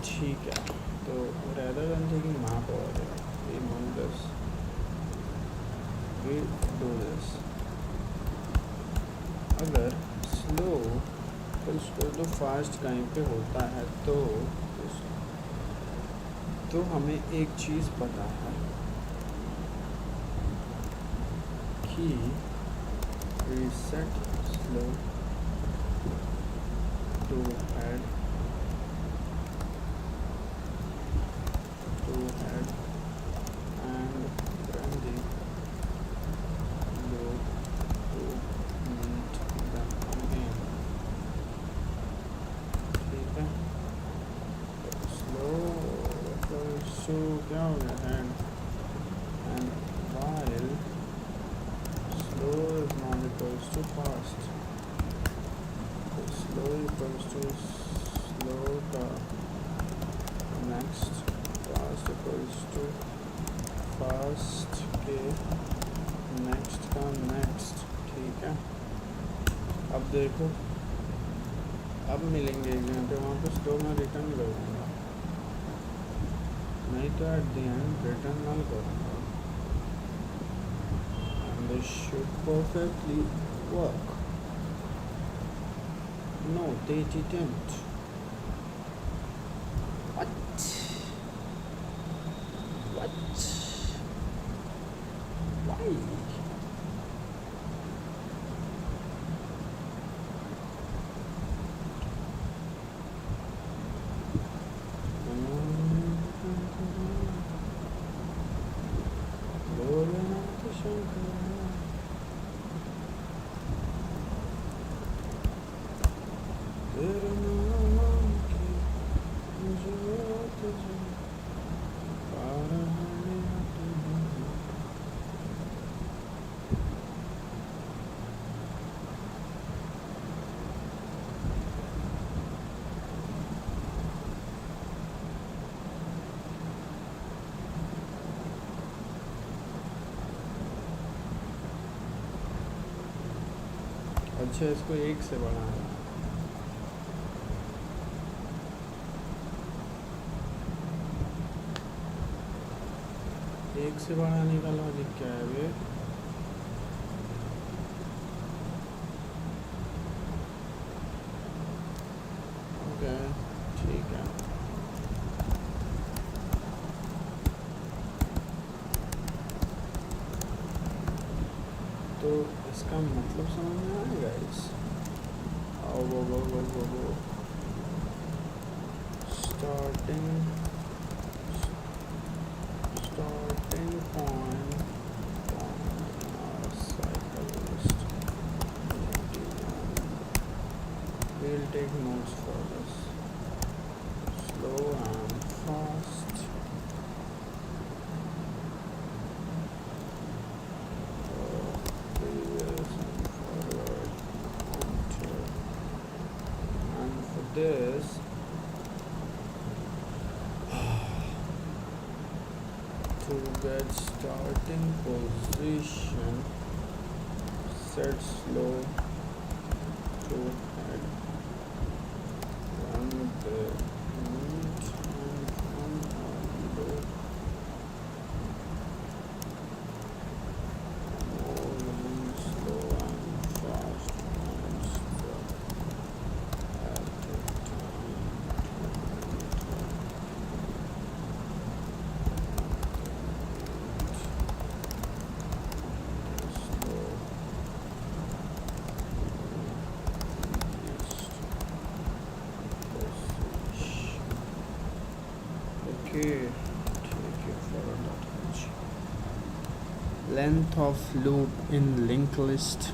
ठीक है. तो rather than taking map over there, we move this, we do this. अगर slow तो फास्ट कहीं पे होता है तो हमें एक चीज़ पता है कि reset slow to head and brandy load to meet them again. ठीक है. slow so क्या हो गया hand and while slow is not equals to fast, so slow equals to slow का next fast equals to fast के next का next. ठीक है, अब देखो, अब मिलेंगे एक जगह पे, वहाँ पे स्टोर में रिटर्न कर दूँगा, नहीं तो at the end return null करूँगा, and this should perfectly work. No they didn't. What what why? अच्छा, इसको एक से बढ़ाना है। एक से बढ़ाने का लॉजिक क्या है वे? ओके, ठीक है। तो इसका मतलब समझ में आएगा इस starting point cycle list. We'll take notes for this. Slow and fast. Previous and forward. Counter. And for this, to get starting position, set slow to head, run the meet and unload, moving slow and fast and stop at the time. Okay, take it forward that much. Length of loop in linked list.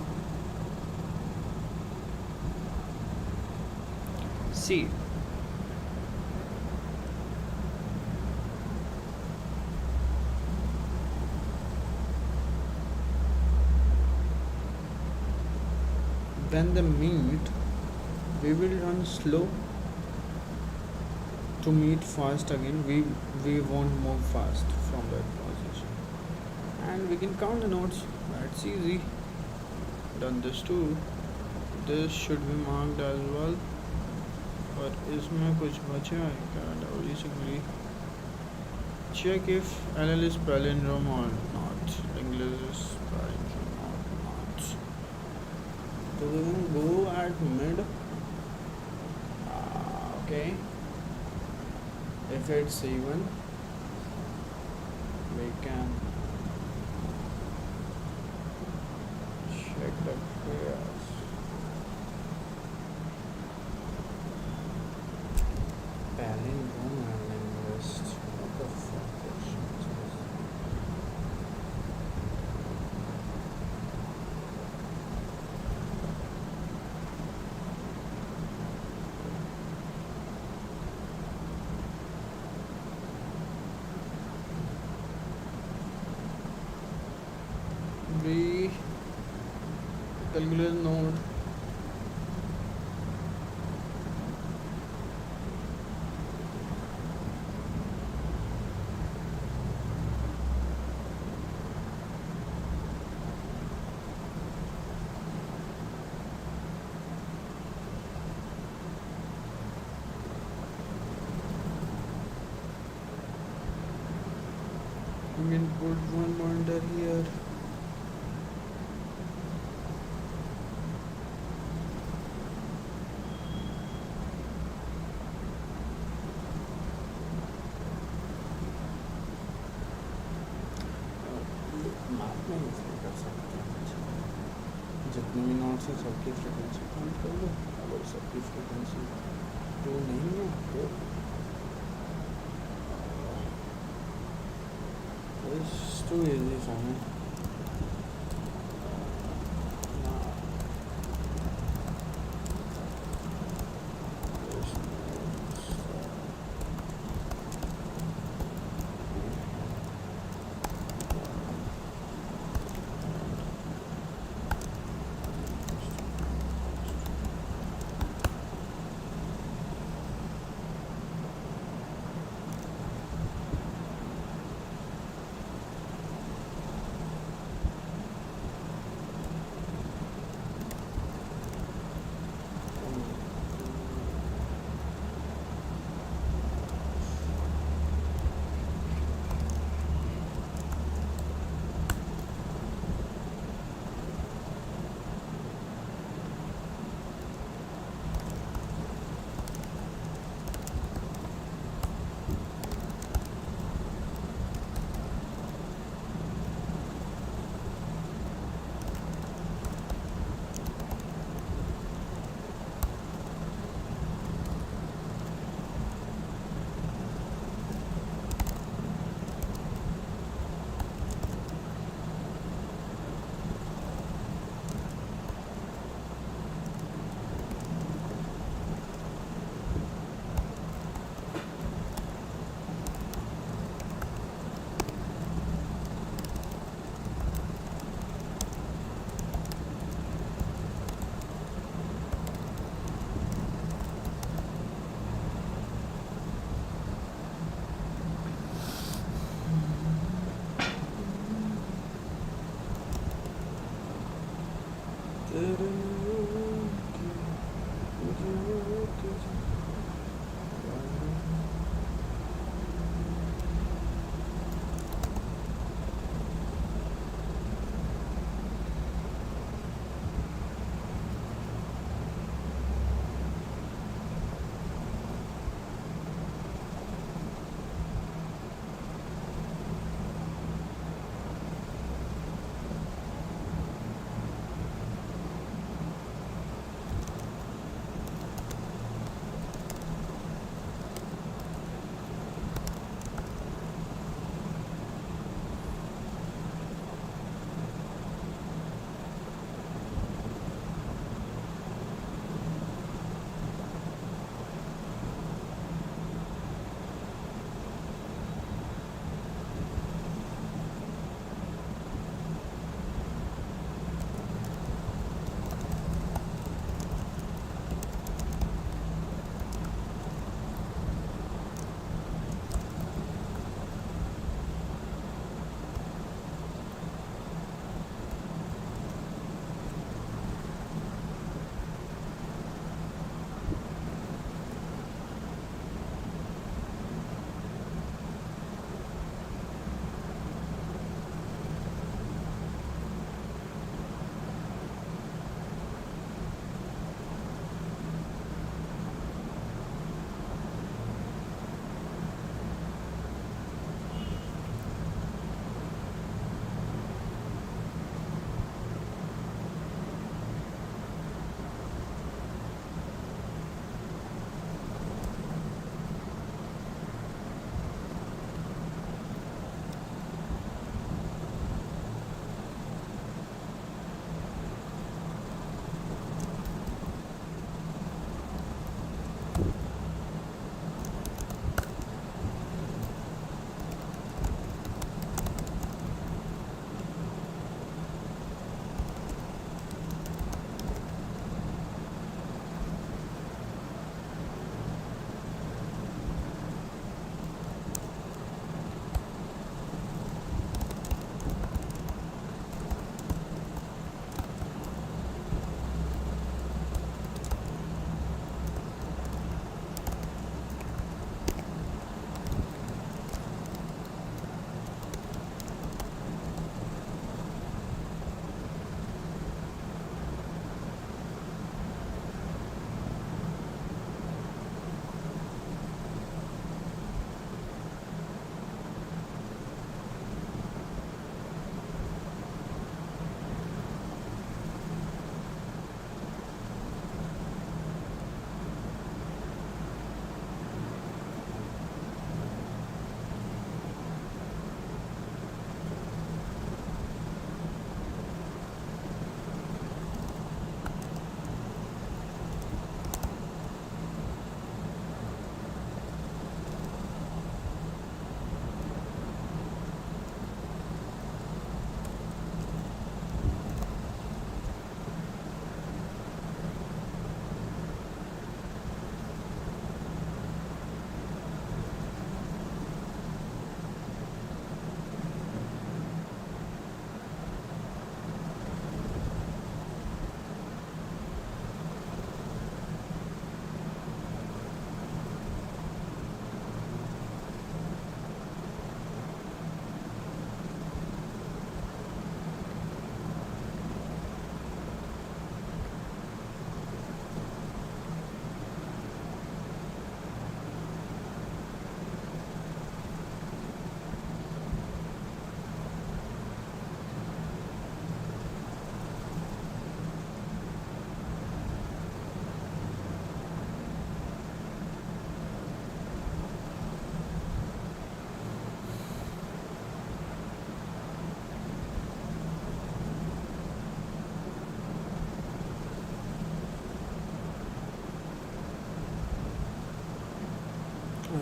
See, when they meet, we will run slow to meet fast again. We won't move fast from that position, and we can count the nodes. That's easy. Done this too. This should be marked as well, but इसमें कुछ बचा है क्या? Simply check if LL is palindrome or not. English is palindrome or not. So we can go at mid. Okay. If it's even, we can check the pairs. Palindrome and linguist. What the fuck is this? We calculate node. You can put one monitor here. Map में इसलिए कर सकते हैं जितने भी notes हैं सबकी frequency count कर लो। अगर सबकी फ्रिक्वेंसी टू नहीं है तो it's too easy for me.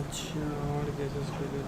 अच्छा और कैसे story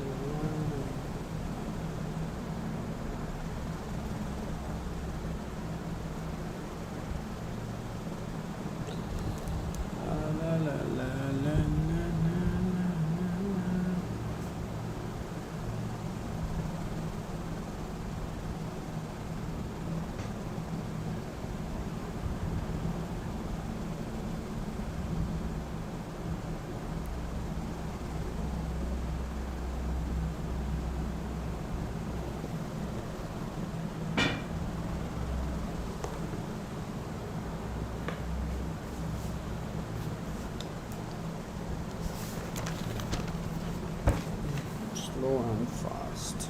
slow and fast.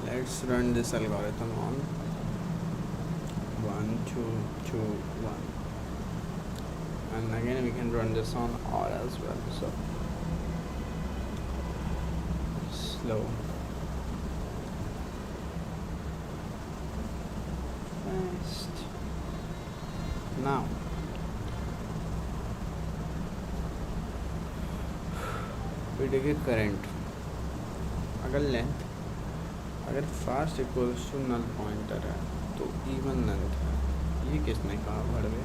Let's run this algorithm on 1 2 2 1, and again we can run this on R as well. So slow, fast. Now we take a current. अगर length अगर fast equals to null pointer है तो even length है. ये किसने कहा? भड़वे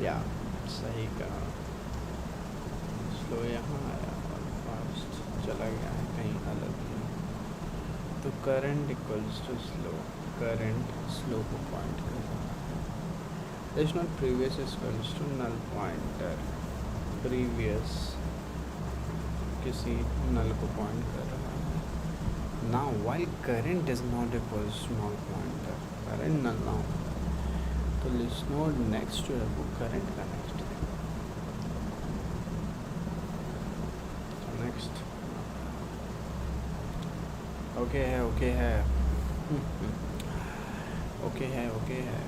या सही कहा. स्लो यहाँ आया और फास्ट चला गया है कहीं अलग ही. तो current equals to slow. Current slow को पॉइंट कर रहा है. It's not previous equals to null pointer. Previous किसी नल को पॉइंट कर रहा है. Now while current is not equals to null pointer. Current null now तो लिस्ट नोड नेक्स्ट जो है वो करंट का नेक्स्ट है. नेक्स्ट ओके है ओके है ओके है ओके है.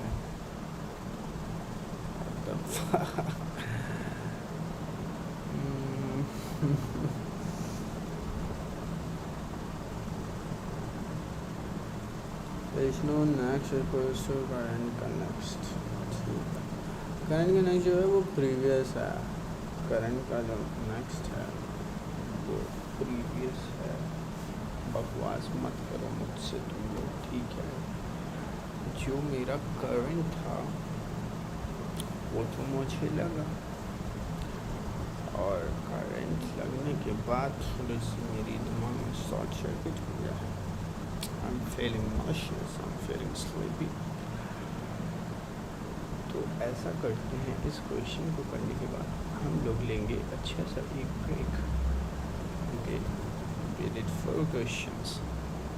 There's no next equals to current का next. करंट का नेक्स्ट जो है वो प्रीवियस है. करंट का जो नेक्स्ट है वो प्रीवियस है. बकवास मत करो मुझसे तुम लोग, ठीक है. जो मेरा करंट था वो तो मुझे लगा, और करंट लगने के बाद थोड़ी सी मेरी दिमाग में शॉर्ट सर्किट हो गया है. I'm feeling nauseous, I'm feeling sleepy. तो ऐसा करते हैं, इस क्वेश्चन को करने के बाद हम लोग लेंगे अच्छा सा एक break. Okay, we did 4 questions.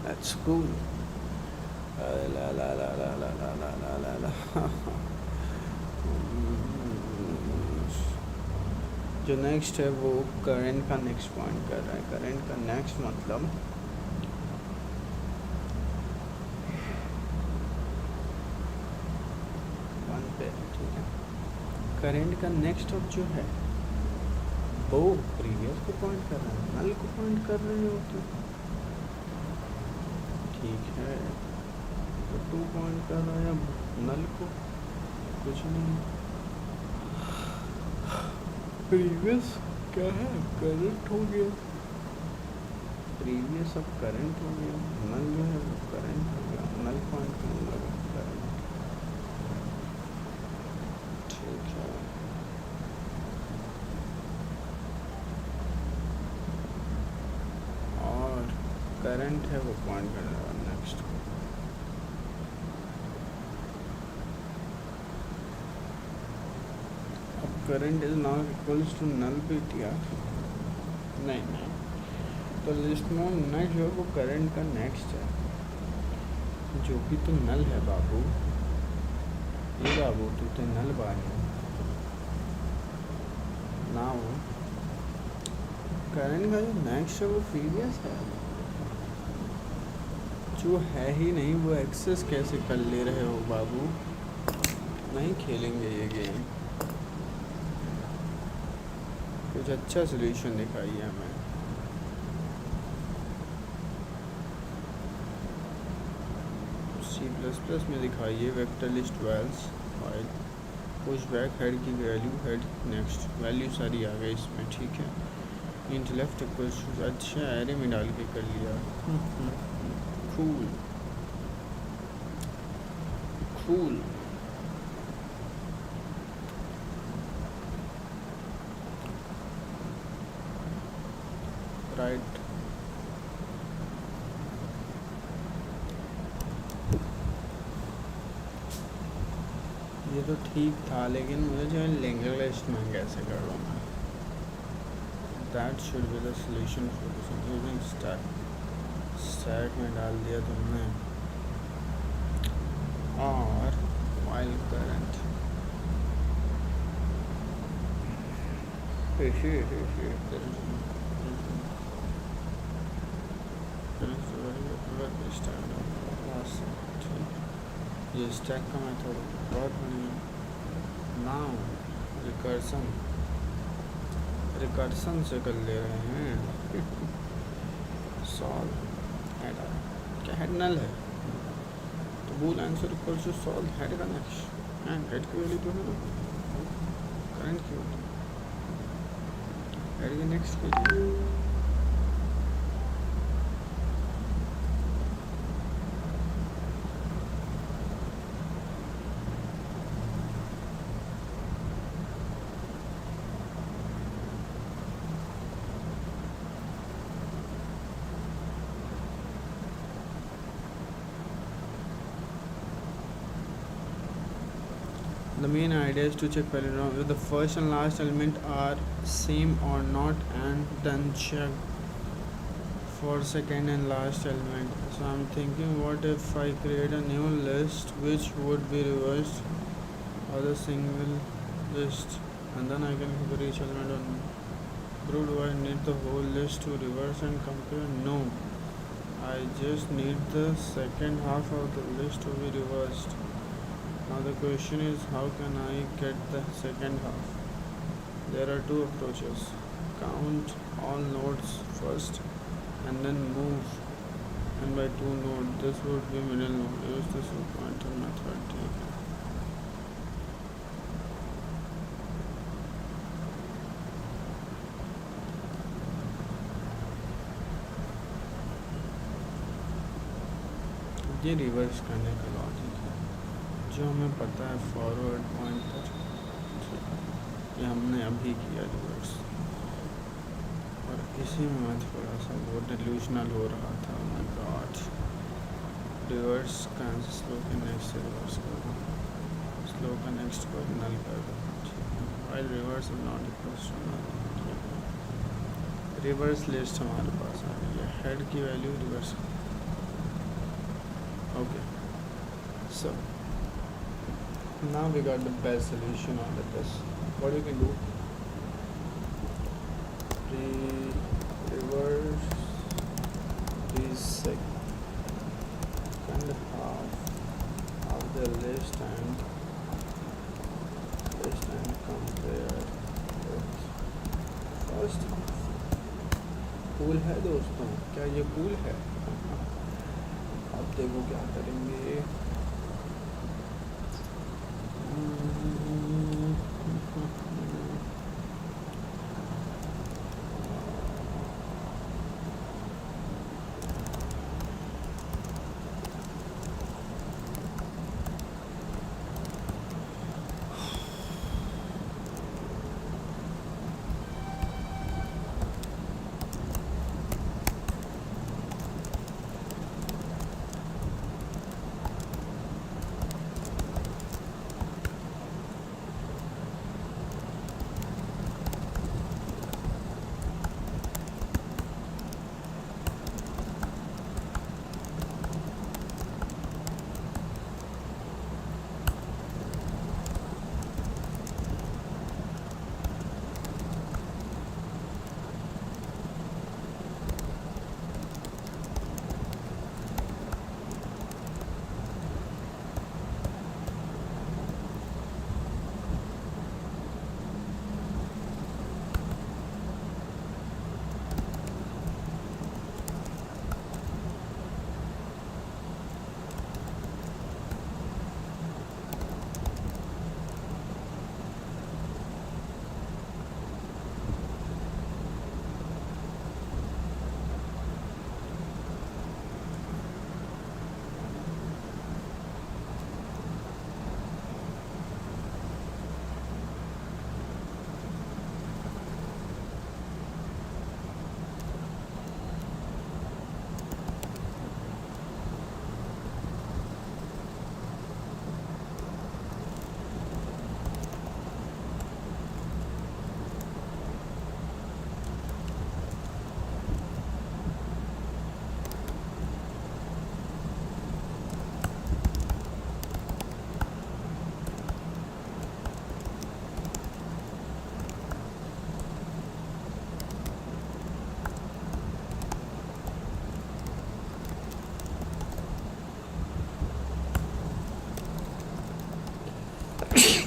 That's cool. La la la la la la la la la la. जो नेक्स्ट है वो करंट का नेक्स्ट पॉइंट कर रहा है. करंट का नेक्स्ट मतलब करंट का नेक्स्ट ऑफ जो है वो प्रीवियस को पॉइंट कर रहा है, नल को पॉइंट कर रहे हो तो ठीक है. तो 2 पॉइंट कर रहा है नल को, कुछ नहीं. प्रीवियस क्या है? करंट हो गया. प्रीवियस अब करंट हो गया. नल जो है वो करंट हो गया. नल पॉइंट करने लगा करंट. ठीक है. और करंट है वो पॉइंट करने लगा नेक्स्ट को. अब current is not equals to null ptr. नहीं, तो लिस्ट में नेक्स्ट जो है वो करंट का नेक्स्ट है, जो भी तो नल है बाबू. ये बाबू तू तो नल बानी ना हो. करंट का जो नेक्स्ट है वो प्रीवियस है. जो है ही नहीं वो एक्सेस कैसे कर ले रहे हो बाबू. नहीं खेलेंगे ये गेम. कुछ अच्छा सोल्यूशन दिखाइए हमें. C++ में दिखाइए vector list vals while push back head की वैल्यू हेड नेक्स्ट वैल्यू सारी आ गई इसमें, ठीक है। इंट लेफ्ट इक्वल्स अच्छा एरे में डाल के कर लिया। Cool cool. राइट ये तो ठीक था, लेकिन मुझे जो है लिंक लिस्ट में कैसे कर लूँगा। That should be the solution for this including stack में डाल दिया तुमने। और वाइल करंट ये स्टैक का मेथड बहुत बढ़िया। नाउ रिकर्सन से कर ले रहे हैं। सॉल्व हेड क्या हेड नल है तो bool answer equals to solve head का नेक्स्ट एंड हेड की वैल्यू तो है ना करंट की वैल्यू हेड के नेक्स्ट के लिए। The main idea is to check palindrome if the first and last element are same or not, and then check for second and last element. So I'm thinking, what if I create a new list which would be reversed or the single list, and then I can compare each element on. Bro, do I need the whole list to reverse and compare? No, I just need the second half of the list to be reversed. Now the question is, how can I get the second half? There are two approaches. Count all nodes first and then move and by two nodes. This would be middle node. Use this pointer method. ये reverse करने का logic है जो हमें पता है forward pointer, ये हमने अभी किया रिवर्स, और इसी में मैं थोड़ा सा वो डिल्यूशनल हो रहा था। माय गॉड, रिवर्स का स्लो के नेक्स्ट से रिवर्स कर दो, स्लो का नेक्स्ट को नल कर दो, while reverse is not equals to null. Reverse list हमारे पास आ गई है, हेड की value reverse. Okay, so now we got the best solution on this. What you can do, reverse the second half of the list and compare with first half. Cool है दोस्तों, क्या ये कूल है? अब देखो क्या करेंगे।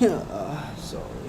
Sorry.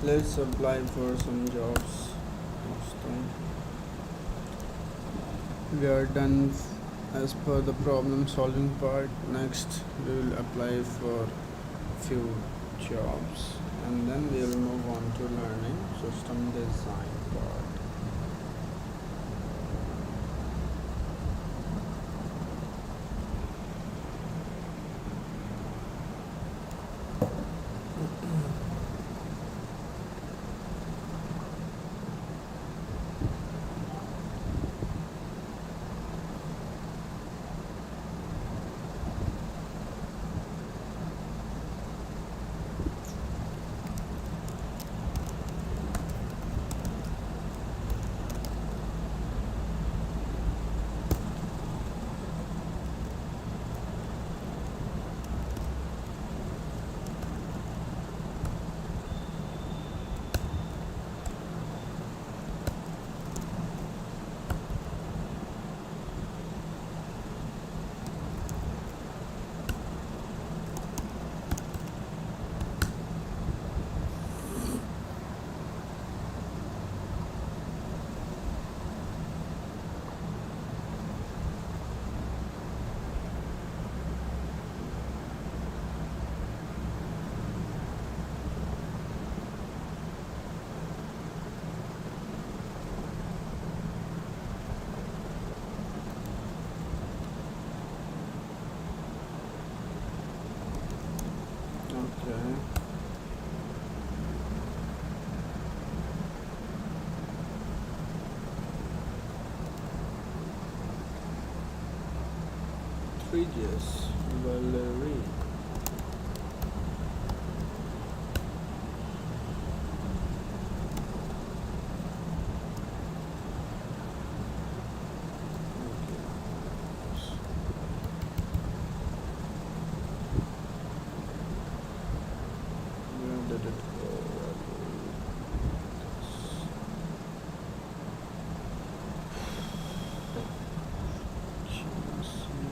Let's apply for some jobs. We are done as per the problem solving part. Next we will apply for few jobs and then we will move on to learning system design part. Okay. Three Gs. Valerie. Where did it go? Let's see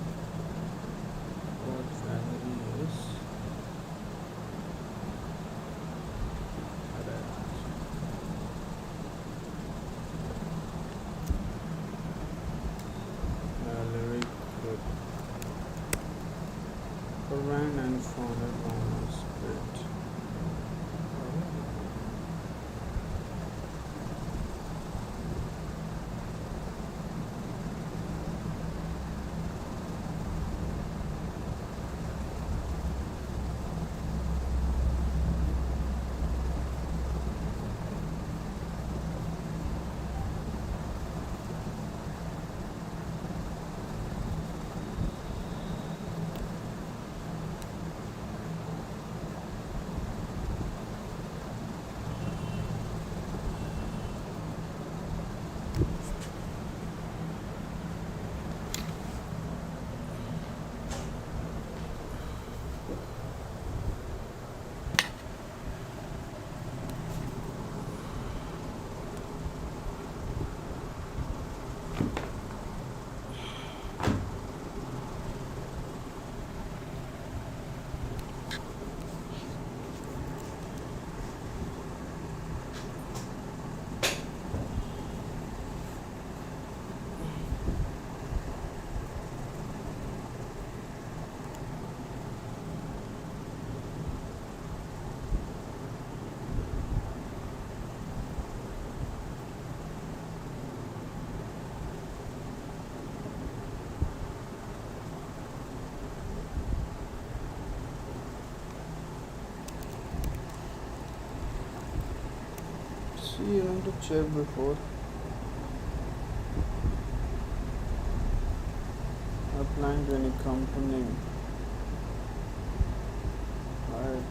what Valerie is. Valerie could ran and founded on Spirit. See, you want to check before applying to any company. Right.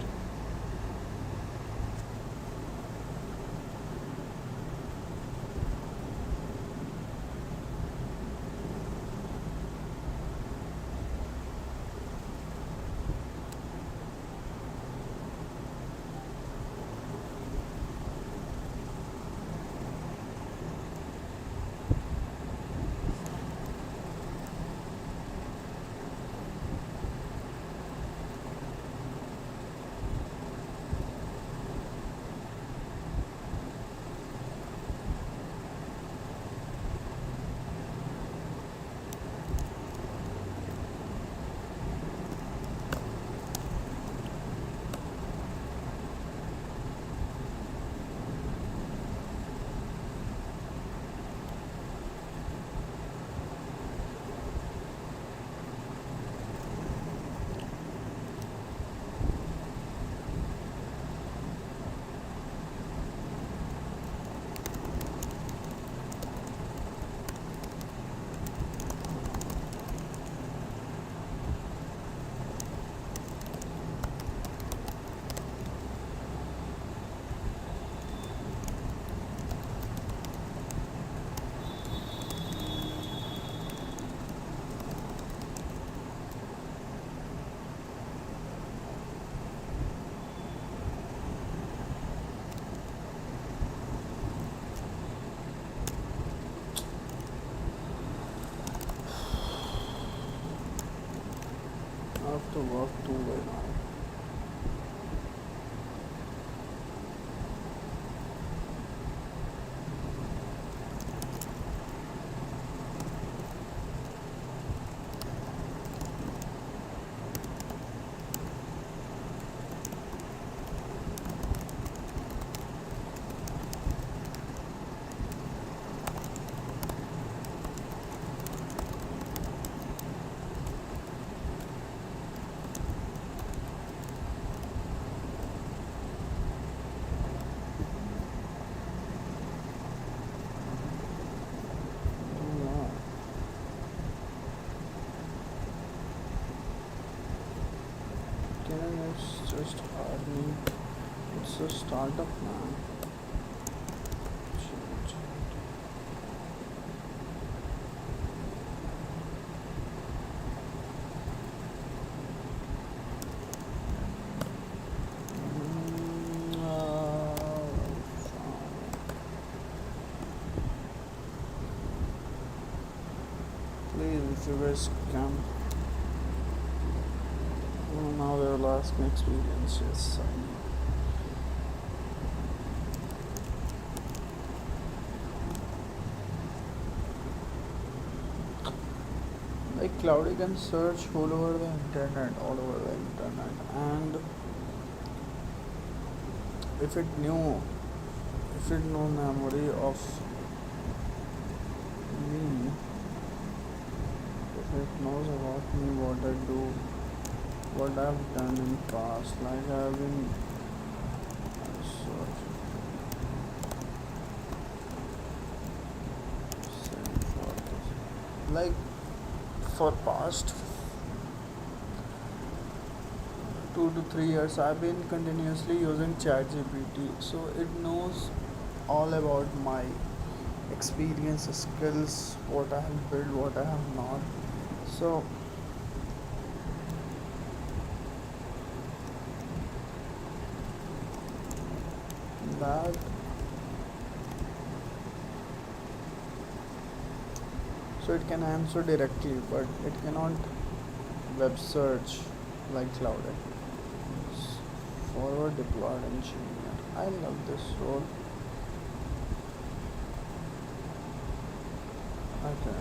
to work two-way now. Yeah. Can it's just hardly. It's a startup, man. Shit. Please, if you guys can, now they will ask me experience. Yes, I know. Like cloud, you can search all over the internet, and if it knew, if it know memory of me, if it knows about me, what I do, what I've done in past, like I've been search same for this, like for past 2 to 3 years I've been continuously using ChatGPT, so it knows all about my experience, skills, what I have built, what I have not. So that so it can answer directly, but it cannot web search like Cloud. Forward deployed engineer. I love this role. Okay.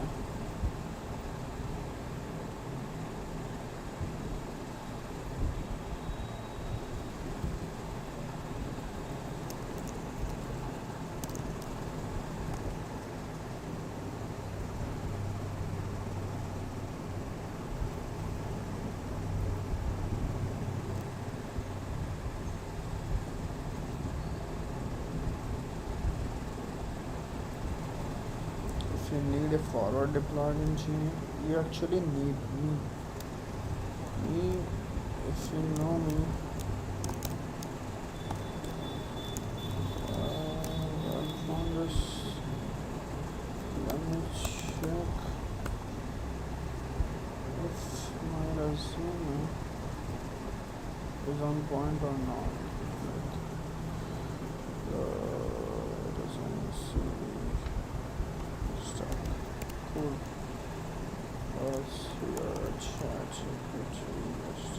If you need a forward deployed engineer, you actually need me. Me, if you know me, on this, let me check if my resume is on point or not. Resume CV stuff. Cool. Let's see chat GPT list.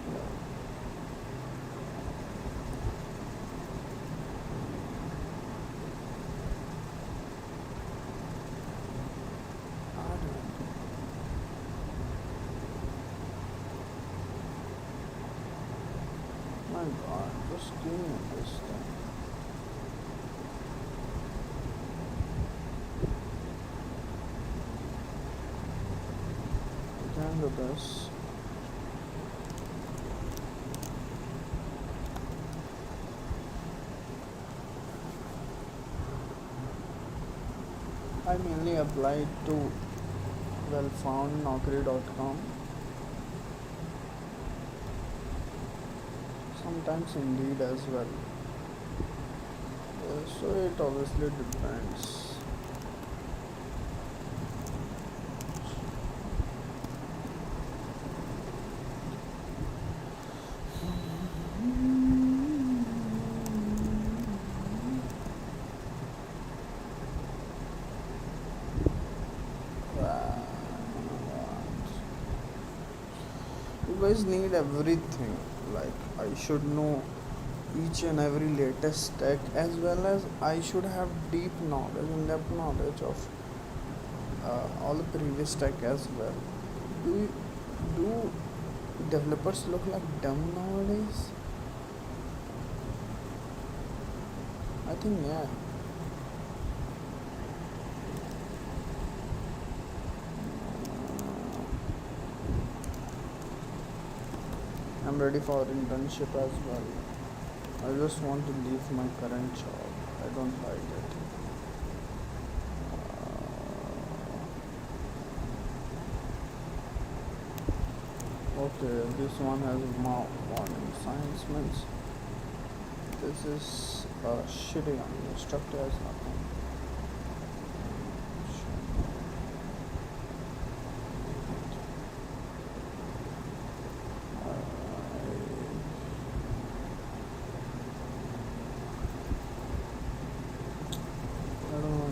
Yeah. I don't My God, just give me this thing. You can do this. I mainly applied to wellfoundnaukri.com. Sometimes Indeed as well. So it obviously depends. You guys need everything. Like I should know each and every latest tech, as well as I should have deep knowledge and depth knowledge of all the previous tech as well. Do developers look like dumb nowadays? I think yeah. I'm ready for internship as well. I just want to leave my current job. I don't like it. Okay, this one has warning science means this is shitty on the instructor has nothing. I don't know.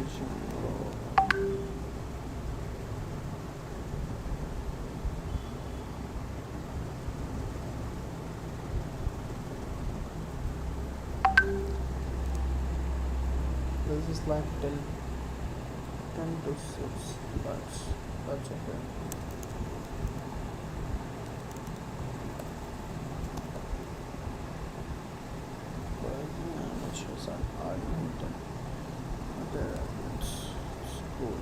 This is like till 10 to 6. That's okay. But yeah, which is an argument. Okay, it's cool.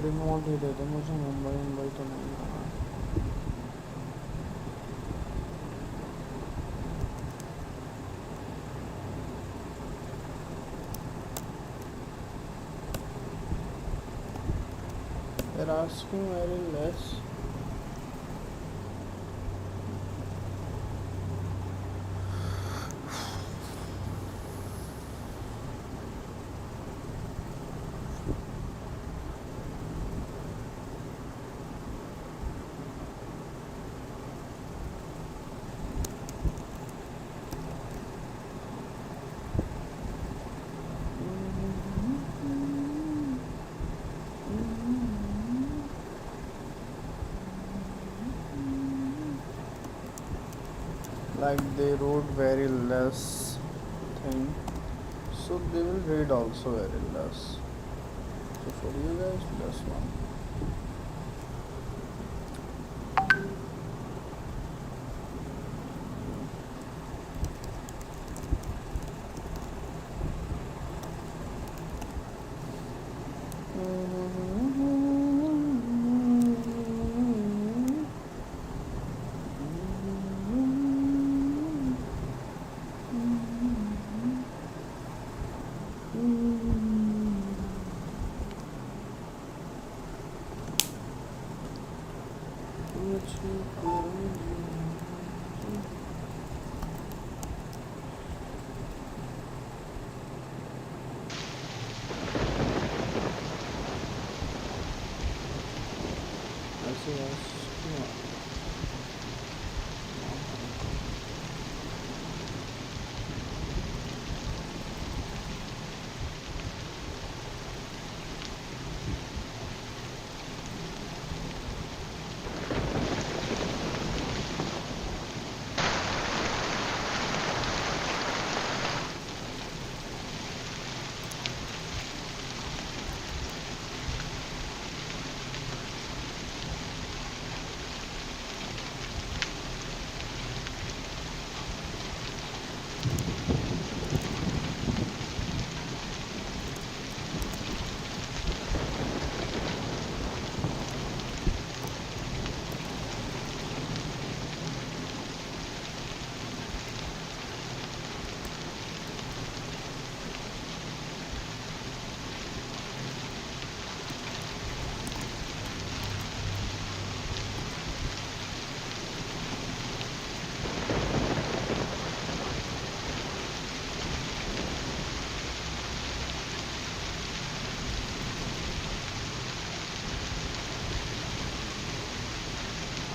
Remote ही देते मुझे मुंबई तो नहीं आना they're asking very less like they wrote very less thing so they will read also very less so for you guys plus one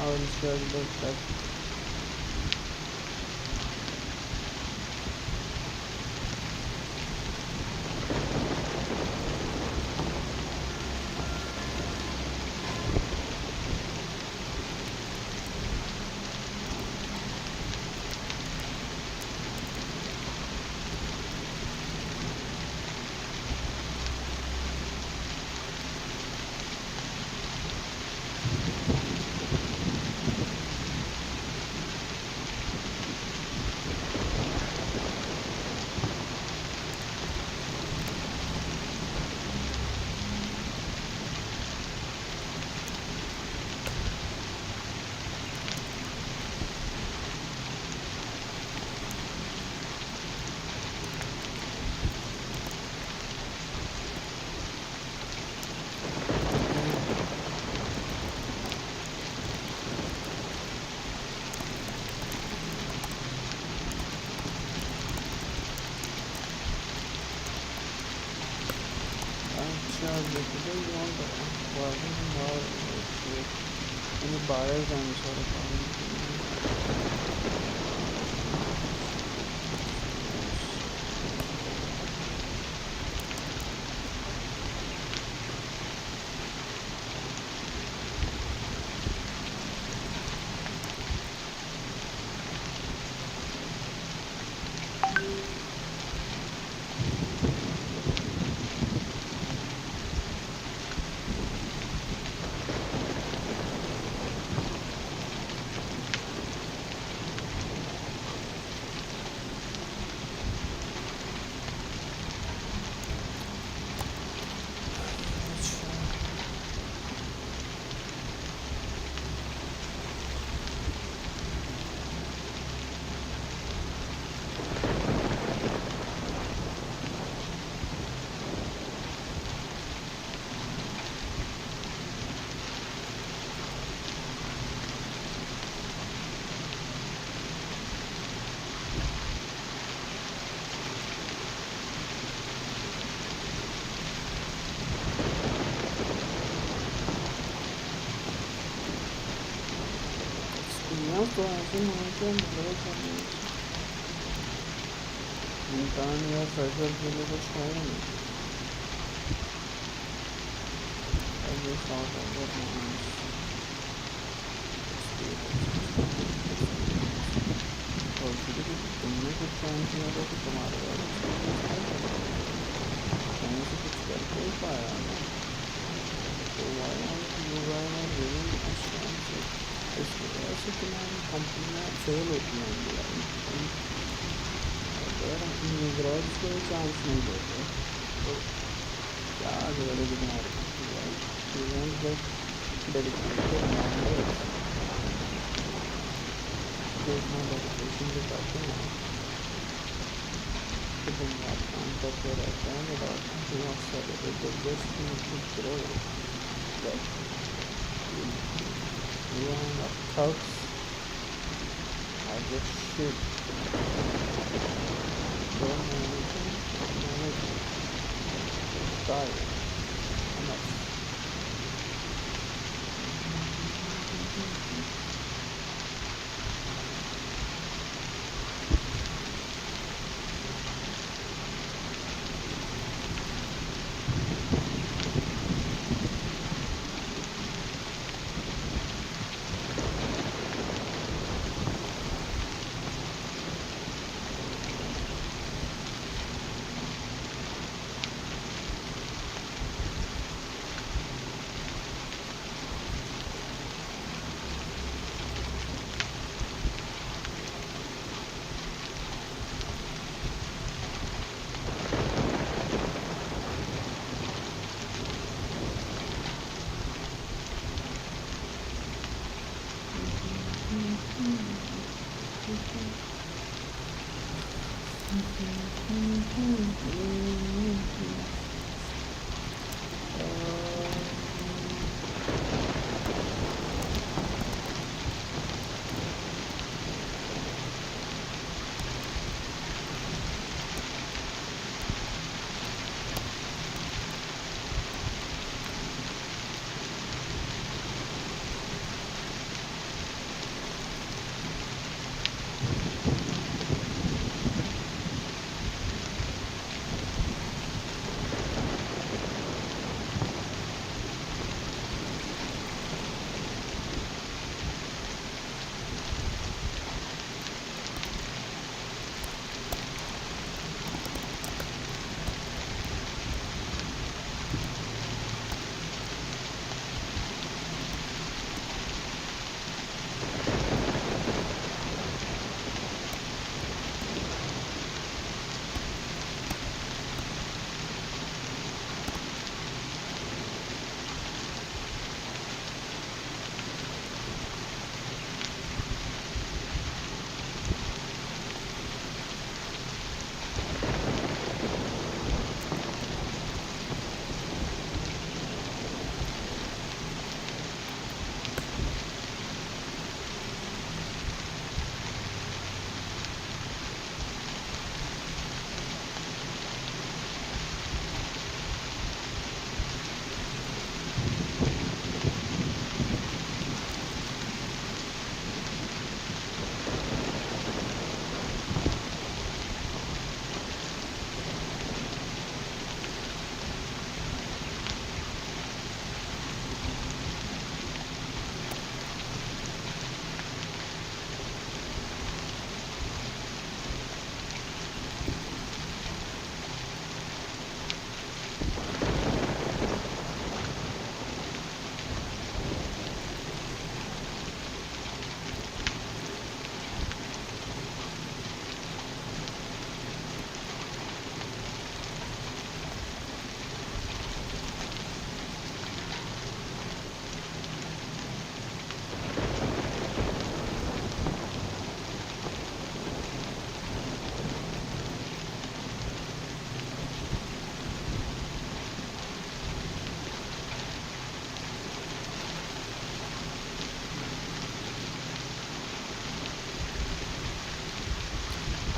I will share the that. Charge it. Do you want to any buyers and sort of experience तो ऐसे होने के मतलब इंसान या fresher के लिए कुछ है नहीं ऐसे सॉर्ट ऑफ और फिर तुमने कुछ काम किया तो तुम्हारे कहीं से कुछ कर नहीं पाया ना तो why aren't you guys are giving a chance इस वजह से तुम्हारी कंपनियाँ फेल होती हैं अगर इमिग्रेंट्स को चांस नहीं देते तो क्या करेगी तुम्हारी इवेंट लाइक डेडिकेटेड मेंबर्स जो इतना डेडिकेशन दिखाते हैं कि दिन रात काम करते रहते हैं बट बहुत सारे just grow like young thugs are just shit. Don't know anything, manage it. Die. Enough.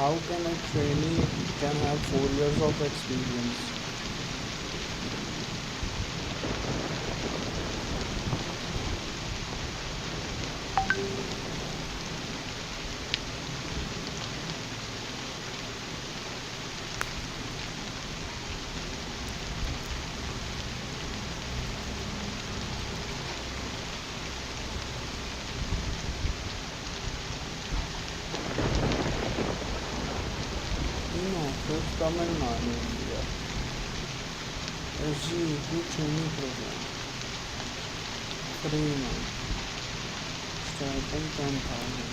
How can a trainee can have 4 years of experience? No, first Tamil Nadu, India. SG training program. 3 months. Starting 10,000.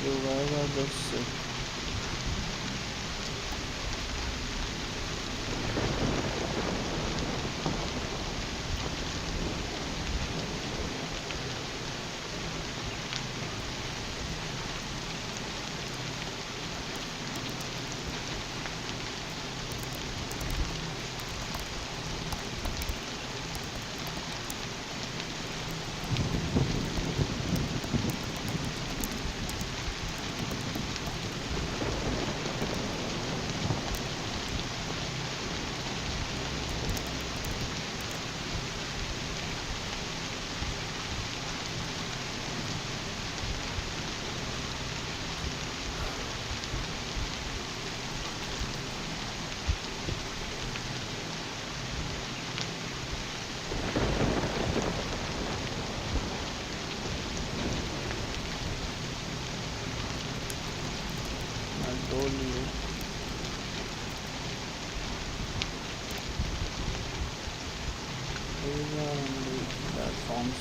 You guys are just sick. I told you. These are only platforms.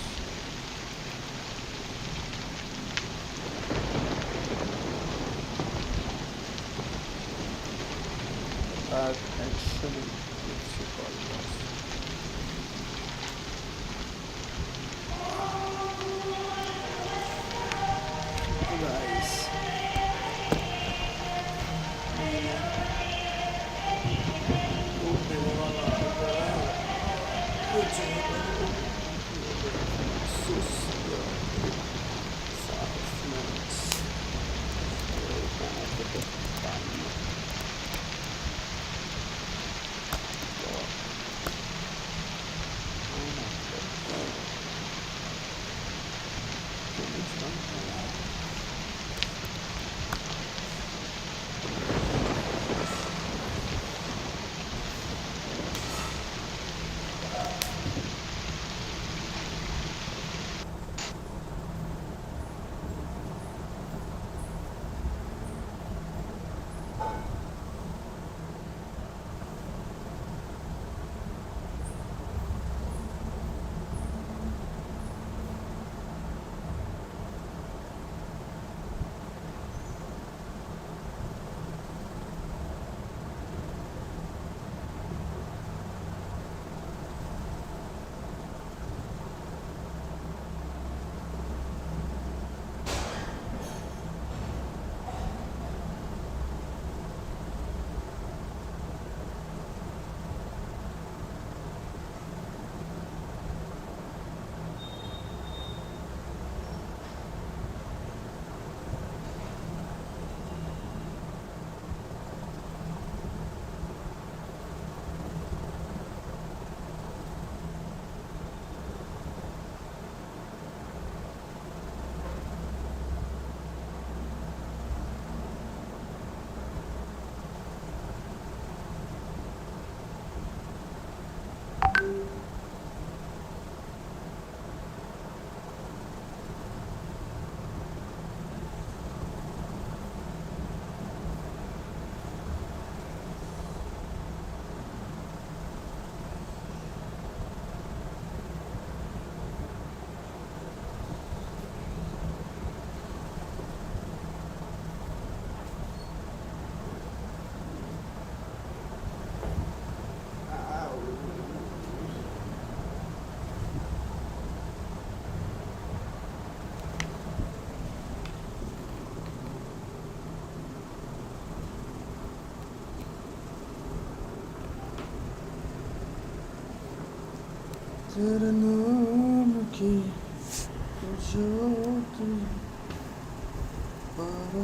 That actually gives you call. Guys, तेरे नाम की ज्योति पर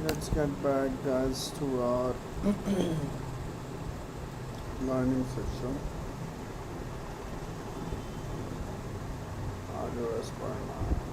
Let's get back, guys, to our learning section. Address per line.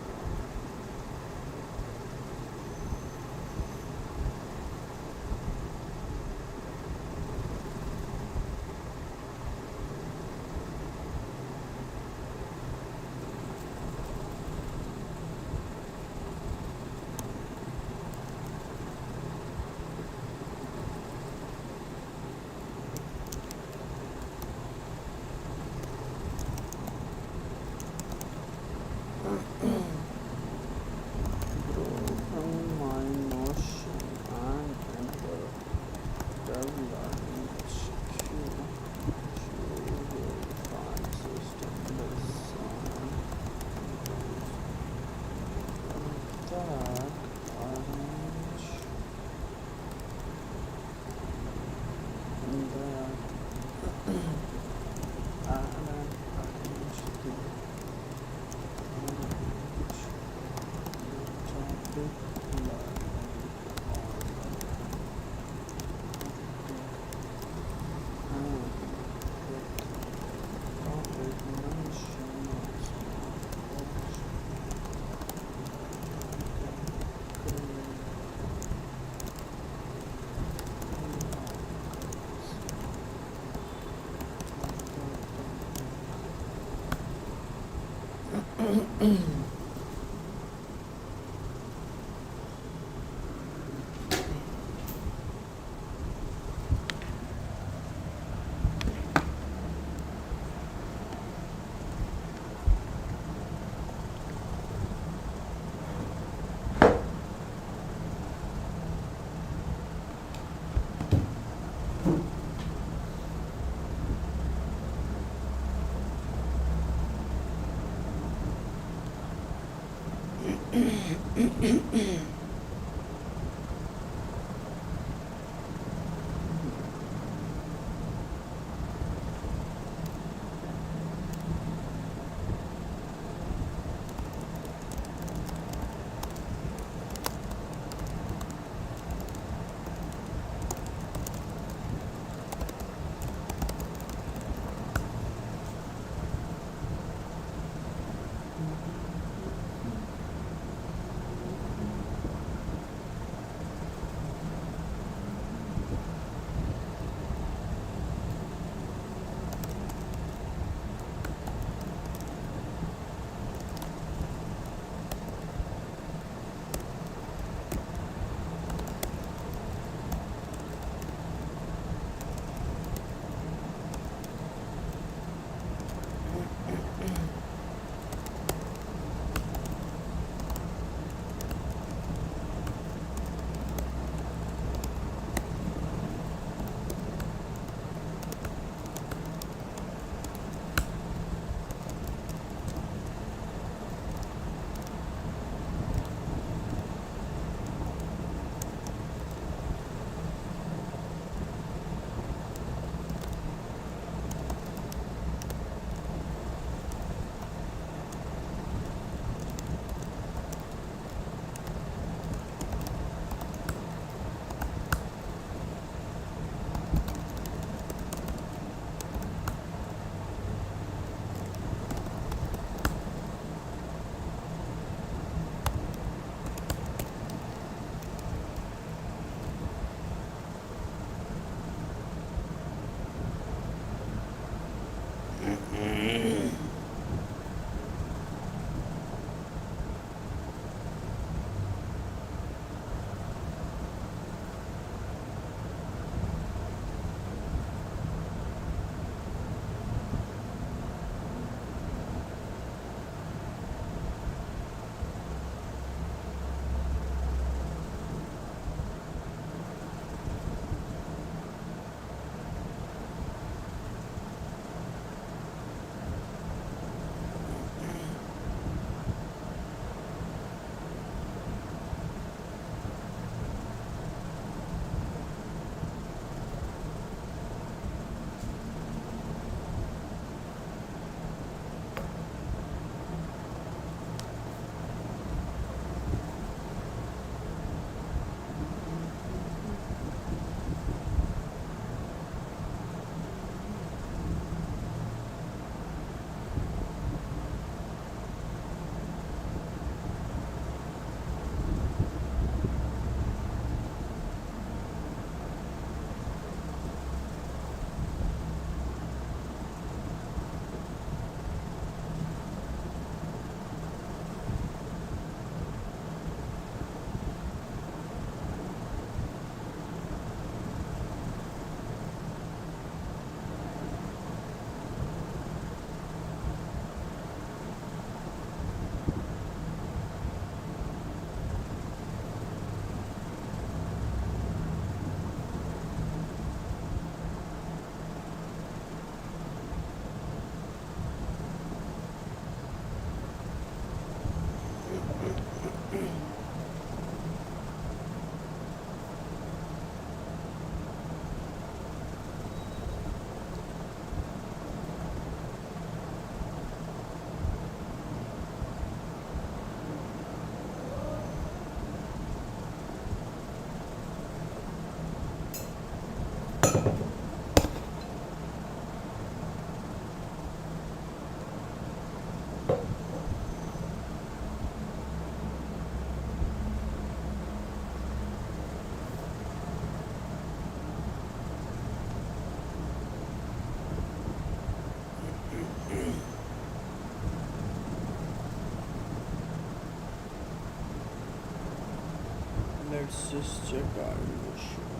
Let's just check our emotion.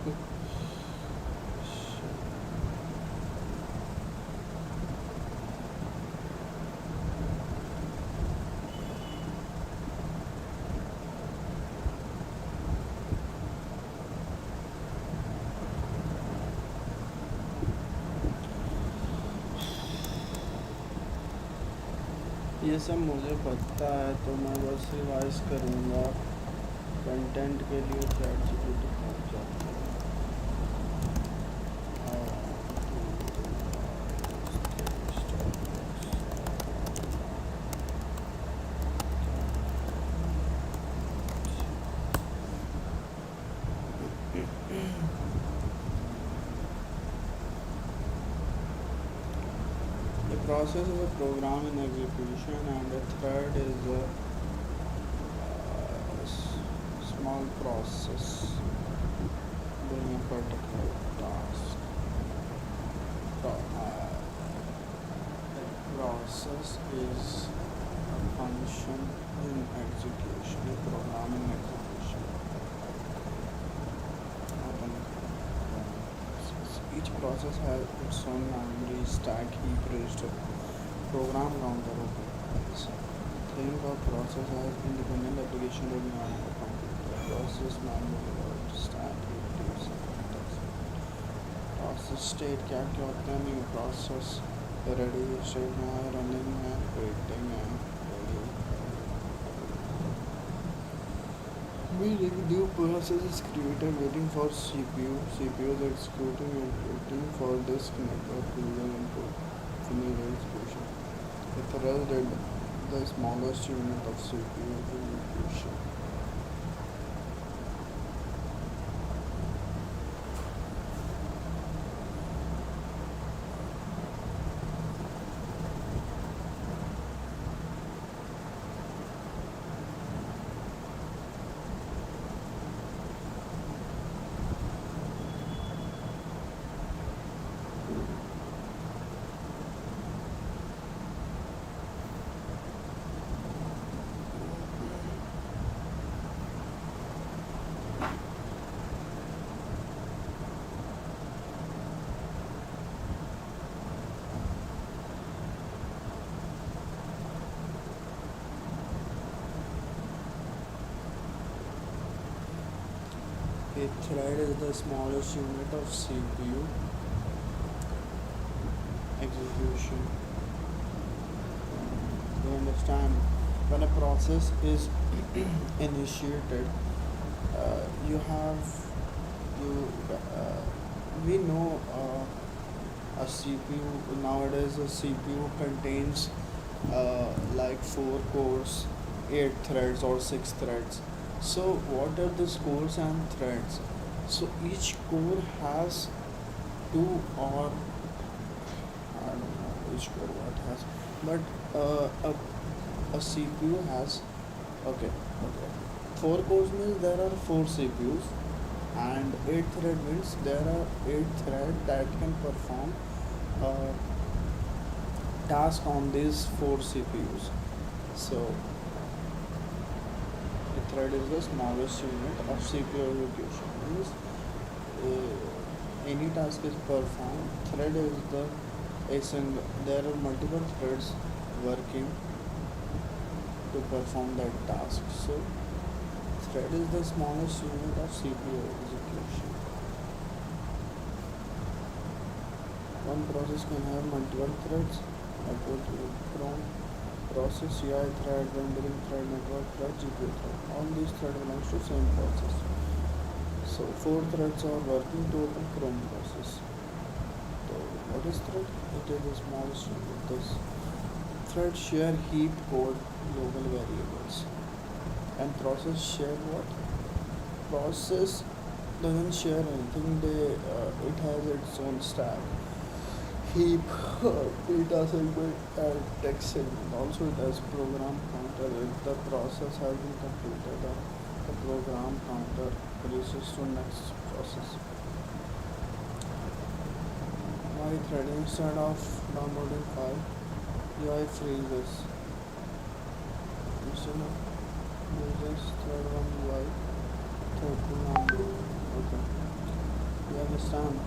ये सब मुझे पता है, तो मैं बस रिवाइज करूँगा। कंटेंट के लिए चैट जीपीटी पहुँच जाती है। The process is a program in execution, and a thread is a small process doing a particular task. A process is a function in execution, a program in execution. Not an process. Each process has its own memory, stack, heap, register, program counter. Okay. Think of process as independent application running on a computer. Process memory, word, stack, heap, DSA, context. Process state क्या क्या होते हैं? नहीं, process ready state में है, running है, waiting है, ready. Meaning new process is created waiting for CPU. CPU is executing and waiting for disk network user input. Final execution. The thread is the smallest unit of CPU execution. A thread is the smallest unit of CPU execution. You understand? When a process is initiated, you have you we know a CPU nowadays. A CPU contains like 4 cores, 8 threads, or 6 threads. So what are these cores and threads? So each core has two, or I don't know which core what has, but a CPU has, okay, 4 cores means there are 4 CPUs, and 8 thread means there are 8 threads that can perform uh, task on these 4 CPUs. So a thread is the smallest unit of CPU execution. Means any task is performed. Thread is the there are multiple threads working to perform that task. So thread is the smallest unit of CPU execution. One process can have multiple threads. I go to Chrome. Process, UI thread, rendering thread, network thread, GPU thread. All these threads belongs to same process. So 4 threads are working to open Chrome process. So what is thread? It is the smallest unit. This thread share heap code global variables. And process share what? Process doesn't share anything. It has its own stack, heap, data segment, and text segment. Also, it has program counter. If the process has been completed, the program counter reaches to next process. Why threading instead of downloading file? UI freezes. Instead of users thread one UI, thread to download. Okay. understand,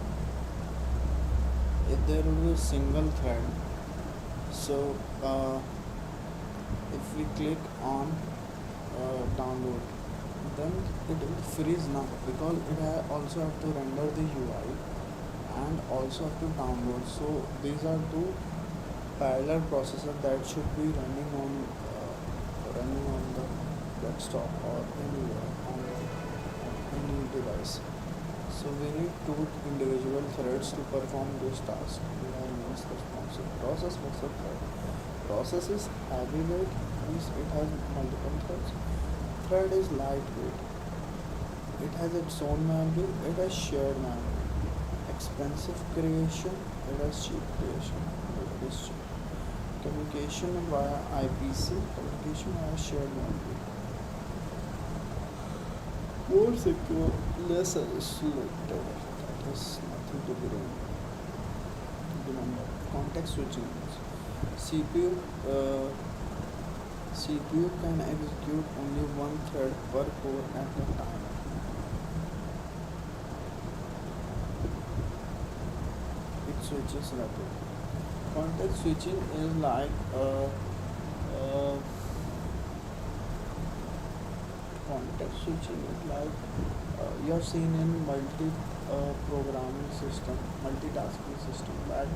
if there will be a single thread, so if we click on download, then it will freeze now because it also have to render the UI and also have to download. So these are two parallel processors that should be running on the desktop or anywhere on any device. So we need two individual threads to perform this task. We are most responsive. Process what's a thread? Process is heavyweight, means it has multiple threads. Thread is lightweight. It has its own memory. It has shared memory. Expensive creation. It has cheap creation. It is cheap. Communication via IPC. Communication via shared memory. More secure, less isolated. That is nothing to be remember. Context switching. CPU uh, CPU can execute only one thread per core at a time. It switches rapidly. Context switching is like uh, context switching is like you have seen in multi programming system, multitasking system, that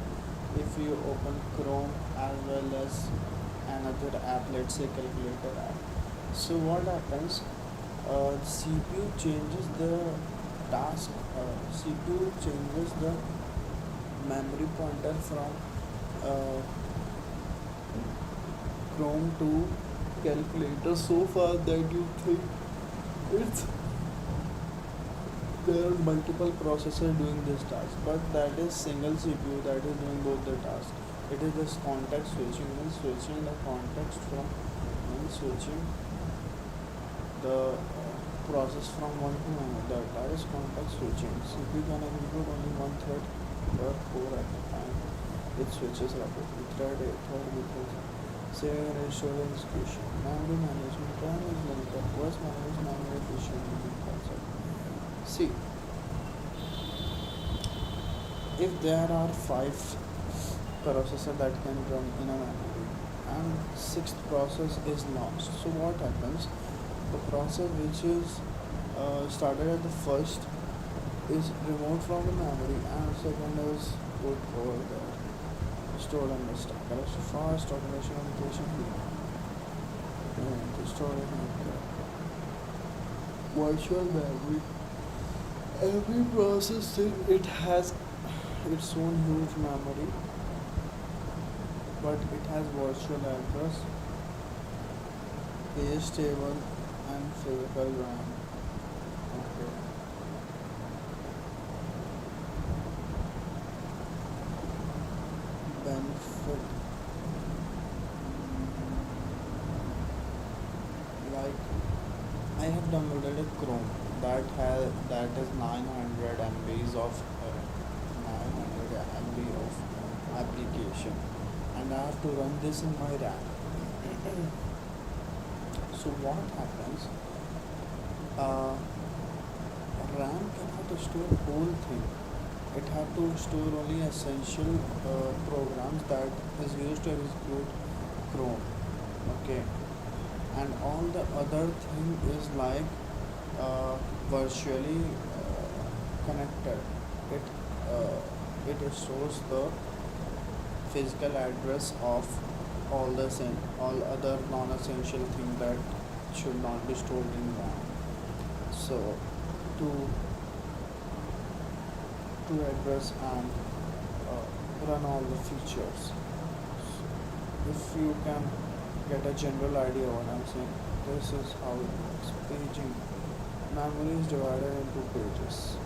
if you open Chrome as well as another app, let's say calculator app, so what happens, CPU changes the task, CPU changes the memory pointer from uh, Chrome to calculator so far that you think it's there are multiple processors doing this task, but that is single CPU that is doing both the tasks. It is this context switching, means switching the context from, means switching the process from one to another. That is context switching. CPU can execute only one thread per core at a time. It switches rapidly. Thread A, thread B, thread C. Saving and restoring execution. Memory management. RAM is limited. Voice management, memory efficiency concept. See, if there are 5 processors that can run in a memory and sixth process is lost, so what happens? The process which is started at the first is removed from the memory and second is put over there, stored on the stack. That's fast automation application and storage virtual memory. Every processor it has its own huge memory, but it has virtual address, page table, and physical RAM. Okay. Benefit, like I have downloaded a Chrome that is 900 MBs of 900 MB of application, and I have to run this in my RAM. So what happens? Uh, RAM cannot store whole thing. It have to store only essential programs that is used to execute Chrome. Okay, and all the other thing is like virtually connected. It it stores the physical address of all other non-essential thing that should not be stored in RAM. So to address and run all the features. So if you can get a general idea what I'm saying, this is how it works. Paging. Memory is divided into pages.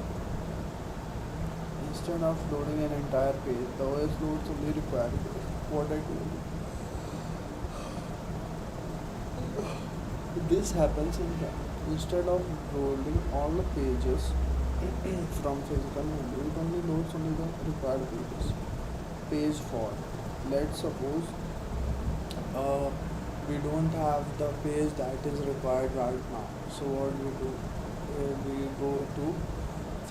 Instead of loading an entire page, the OS loads only required page. What I told you. This happens in RAM. Instead of loading all the pages from physical memory, it only loads only the required pages. Page fault. Let's suppose we don't have the page that is required right now. So what we do? We go to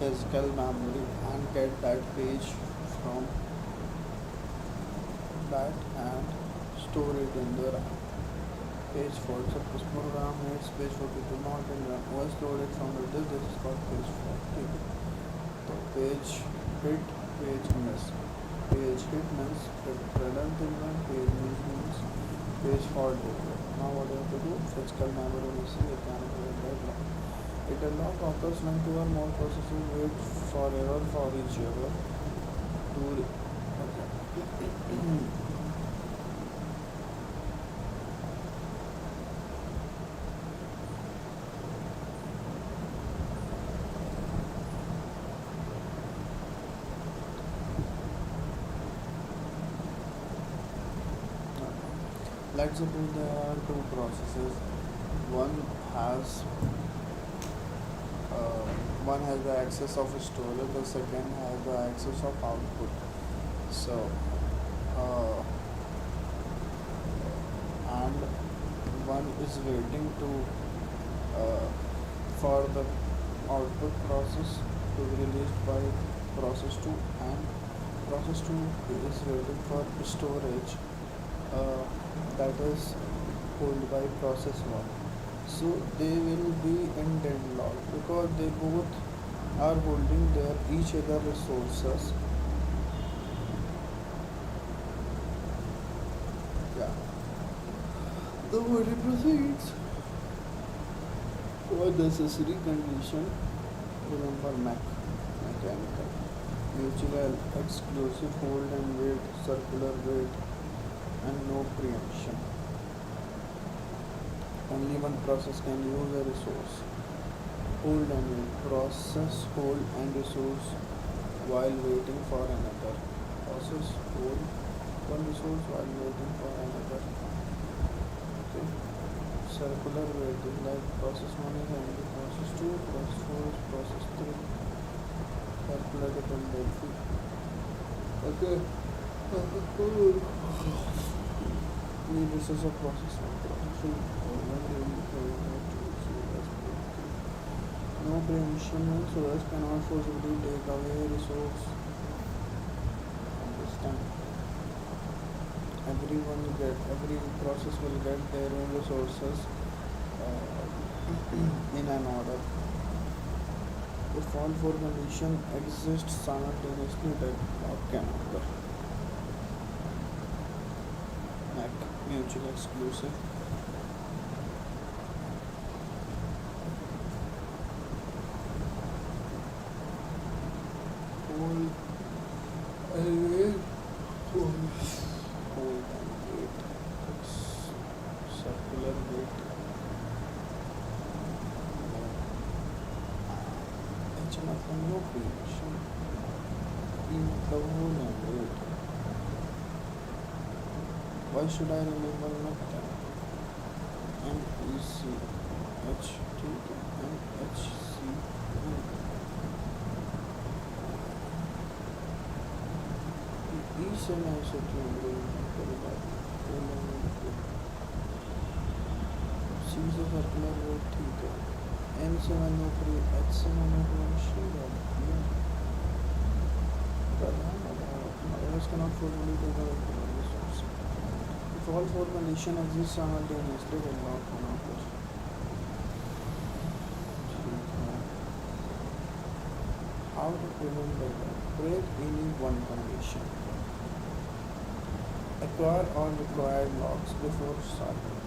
physical memory and get that page from that and store it in the RAM. Page fault. Suppose program needs page 42 not in RAM. Was loaded from the disk. This is called page fault. So page hit, page miss. Page hit means present in RAM. Page miss means page fault over. Now what you have to do? Physical memory missing. You can create deadlock. A deadlock occurs when two or more processes wait for error for each error to let's suppose there are two processes. One has one has the access of storage, the second has the access of output. So and one is waiting to for the output process to be released by process 2, and process 2 is waiting for storage that is held by process 1. So they will be in deadlock because they both are holding their each other resources. Yeah. The body proceeds. What necessary condition? Remember mechanical, mutual, exclusive, hold and wait, circular wait, and no preemption. Only one process can use a resource. Hold and wait. Process hold and resource while waiting for another. Process hold one resource while waiting for another. Okay. Circular waiting, like process 1 is empty, process 2, process 4 is process 3. Circular dependency. Okay. Need resource of process 1, process 2, no preemption means OS cannot forcibly take away a resource. Understand? Every process will get their own resources in an order. If all four conditions exist simultaneously, deadlock can occur. Mutual exclusive. Hold and wait. Hold and wait. Circular wait. HMF no preemption. Hold and wait. Why should I remember nothing? MEC, HT, and HC. E7 ICT C is a circular word theta. N7 no free, H7 no preemption. Others cannot formally take a resource. If all four conditions exist simultaneously, deadlock can occur. How to prevent deadlock? Break any one condition. Acquire all required logs before starting.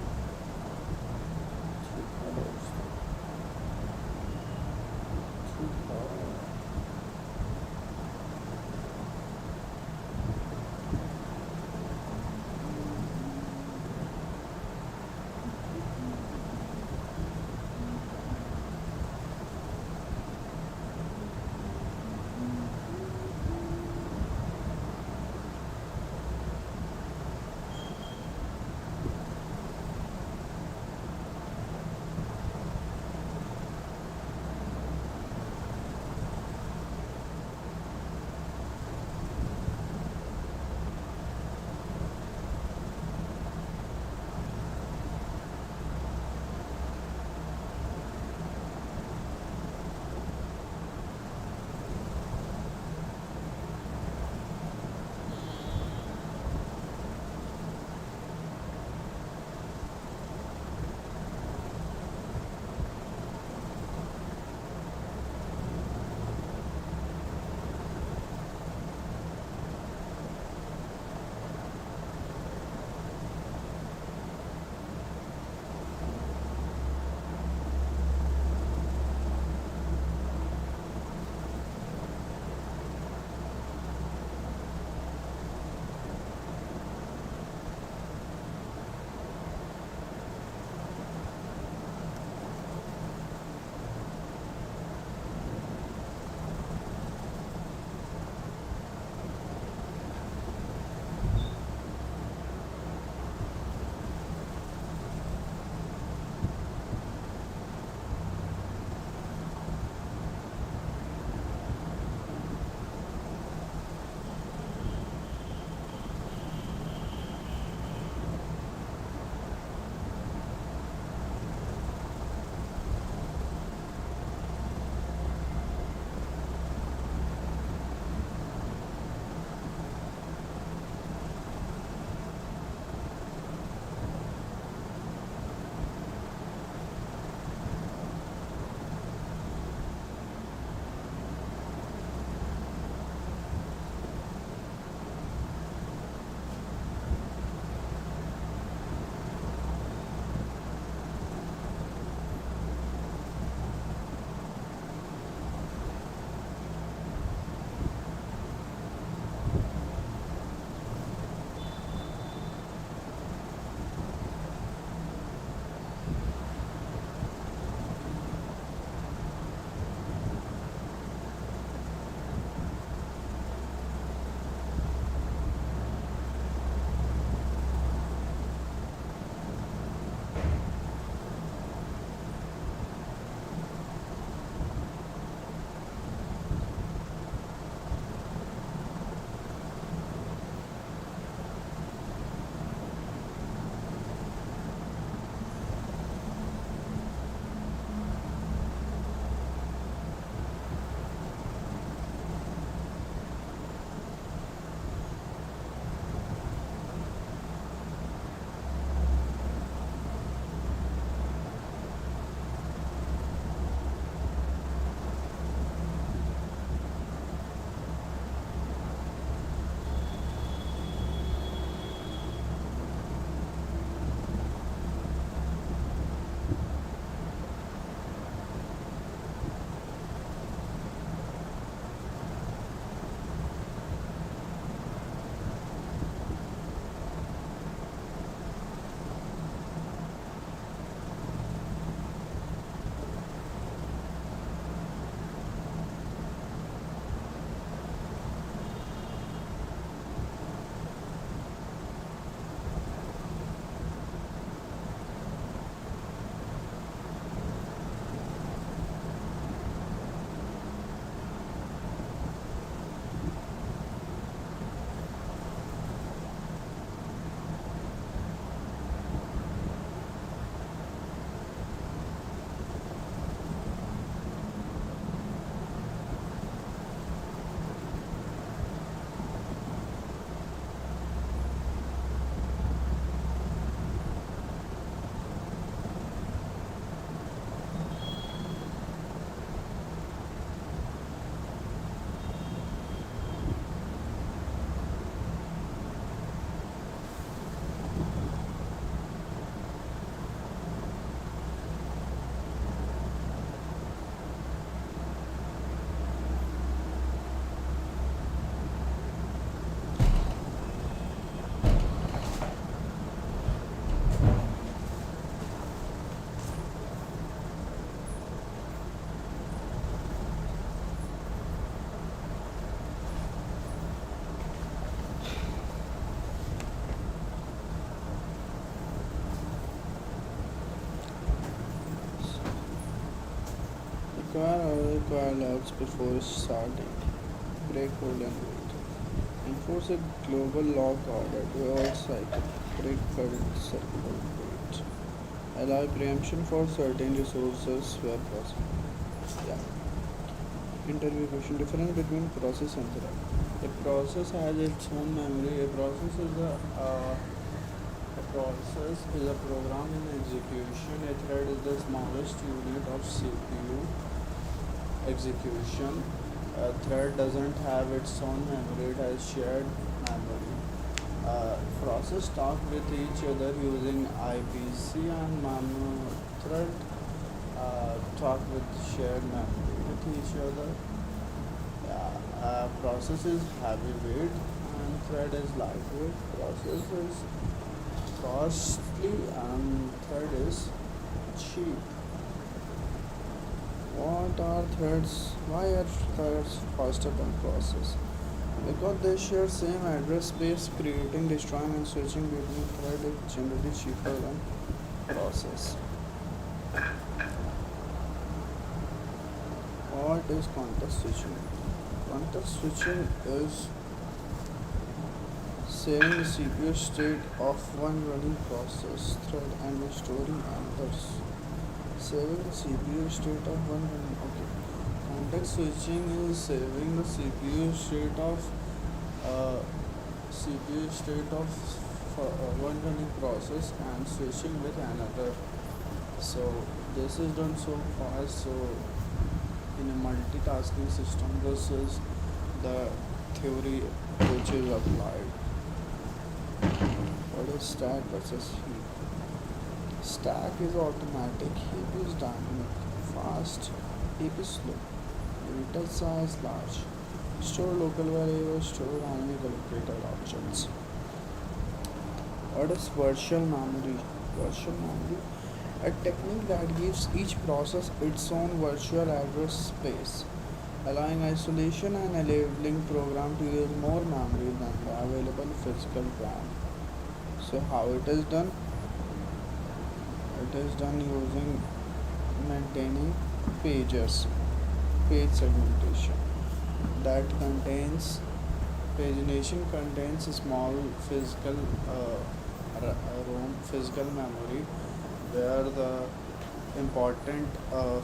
require alerts before starting. Break hold and wait. Enforce a global log order to avoid cycle. Break current circle wait. Allow preemption for certain resources where possible. Yeah. Interview question: difference between process and thread. A process has its own memory. A process is a program in execution. A thread is the smallest unit of CPU execution. A thread doesn't have its own memory, it has shared memory. Process talk with each other using IPC, and manual thread talk with shared memory with each other. Process is heavyweight and thread is lightweight. Process is costly and thread is cheap. What are threads? Why are threads faster than process? Because they share same address space, creating, destroying, and switching between thread is generally cheaper than process. What is context switching? Context switching is saving the CPU state of one running process thread and restoring another's. Saving the CPU state of one running. Okay. Context switching is saving the uh, CPU state of one running process and switching with another. So this is done so fast. So in a multitasking system, this is the theory which is applied. What is stack versus heap? Stack is automatic, heap is dynamic. Fast, heap is slow. Data size large. Store local variables, store dynamic allocated objects. What is virtual memory? Virtual memory, a technique that gives each process its own virtual address space, allowing isolation and enabling program to use more memory than the available physical RAM. So how it is done? It is done using maintaining pages, page segmentation that contains pagination contains a small physical ROM physical memory where the important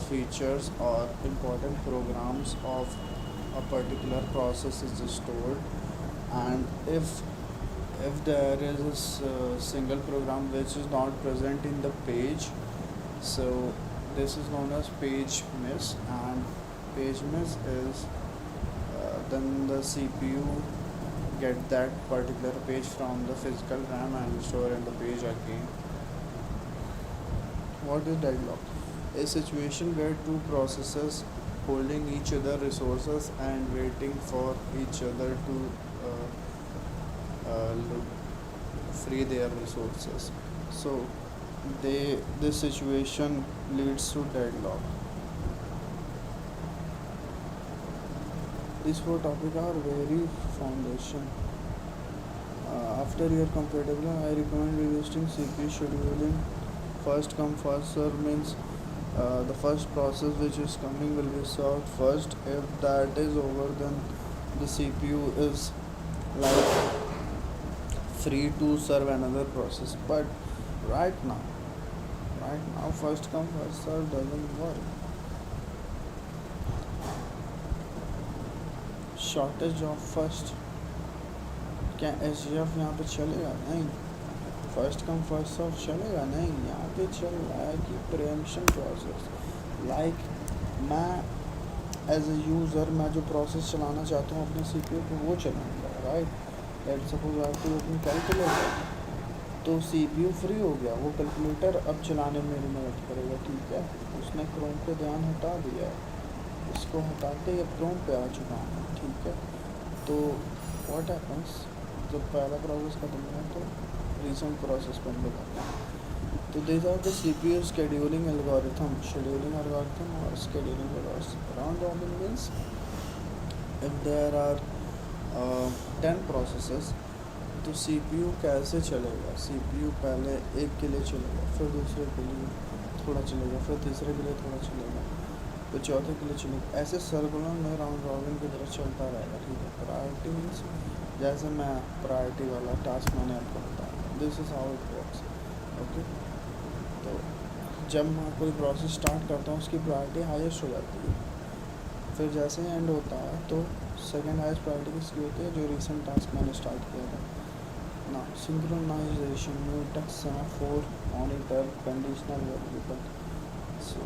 features or important programs of a particular process is stored, and if there is a single program which is not present in the page, so this is known as page miss, and page miss is then the CPU get that particular page from the physical RAM and store in the page again. What is deadlock? A situation where two processes holding each other resources and waiting for each other to free their resources. So this situation leads to deadlock. These four topics are very foundation. After you are comfortable, I recommend revisiting CPU scheduling. First come first serve means the first process which is coming will be served first. If that is over, then the CPU is like free to serve another process. But right now, first come first serve doesn't work. Shortage of first, क्या S G F यहाँ पे चलेगा? नहीं. First come first serve चलेगा? नहीं. यहाँ पे चल रहा है कि प्रिएम्पशन प्रोसेस. लाइक मैं एज ए यूज़र मैं जो प्रोसेस चलाना चाहता हूँ अपने CPU पे वो चलाऊँगा, right. Let suppose I to open calculator, तो CPU फ्री हो गया, वो कैलकुलेटर अब चलाने में मेरी मदद करेगा. ठीक है, उसने क्रोम पे ध्यान हटा दिया है, इसको हटाते ही अब क्रोम पे आ चुका हूँ. ठीक है, तो व्हाट हैपन्स जब पहला प्रोसेस खत्म हुआ तो रीसेंट प्रोसेस पर हम लोग आते हैं. तो this are the CPU scheduling algorithm और scheduling algorithm. Round robin means if there are 10 processes, तो CPU कैसे चलेगा? CPU पहले एक के लिए चलेगा, फिर दूसरे के लिए थोड़ा चलेगा, फिर तीसरे के लिए थोड़ा चलेगा. तो चौथे के लिए चलो, ऐसे सर्कुलर में राउंड रॉबिन की तरह चलता रहेगा, ठीक है। प्रायोरिटी मीन्स जैसे मैं प्रायोरिटी वाला टास्क मैंने आपको बताया, this is how it works, okay. तो जब मैं कोई प्रोसेस स्टार्ट करता हूँ उसकी प्रायोरिटी हाईएस्ट हो जाती है, फिर जैसे ही एंड होता है तो सेकंड हाईएस्ट प्रायोरिटी किसकी होती है, जो रिसेंट टास्क मैंने स्टार्ट किया था ना। Synchronization mutex semaphore monitor conditional variable, so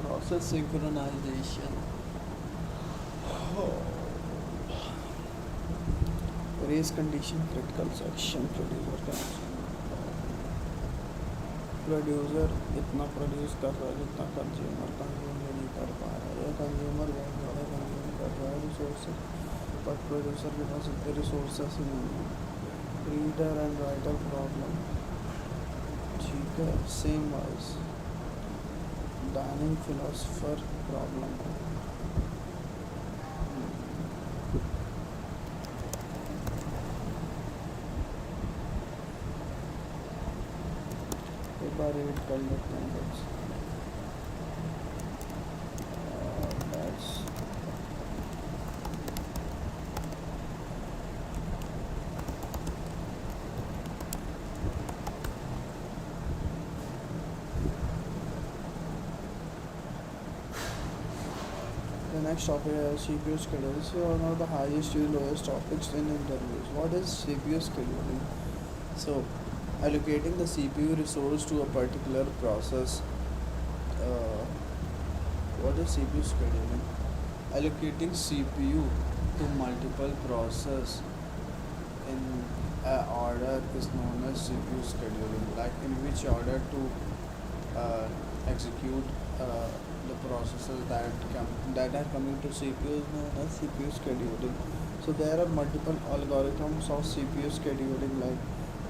process synchronization, race condition critical section, producer इतना प्रोड्यूस कर रहा है जितना कंज्यूमर कंज्यूम नहीं कर पा रहा है, या कंज्यूमर बहुत ज़्यादा कंज्यूम कर रहा है रिसोर्सेज, बट प्रोड्यूसर के पास इतने रिसोर्सेस ही नहीं है। रीडर एंड राइटर प्रॉब्लम, ठीक है। Same wise dining philosopher problem, एक बार रीड कर लेते हैं बस। That's the next topic is CPU schedule. This is one of the highest to lowest topics in interviews. What is CPU scheduling? So, allocating the CPU resource to a particular process. Uh, what is CPU scheduling? Allocating CPU to multiple process in order is known as CPU scheduling. Like in which order to execute the processes that are coming to CPU is known as CPU scheduling. So there are multiple algorithms of CPU scheduling. Like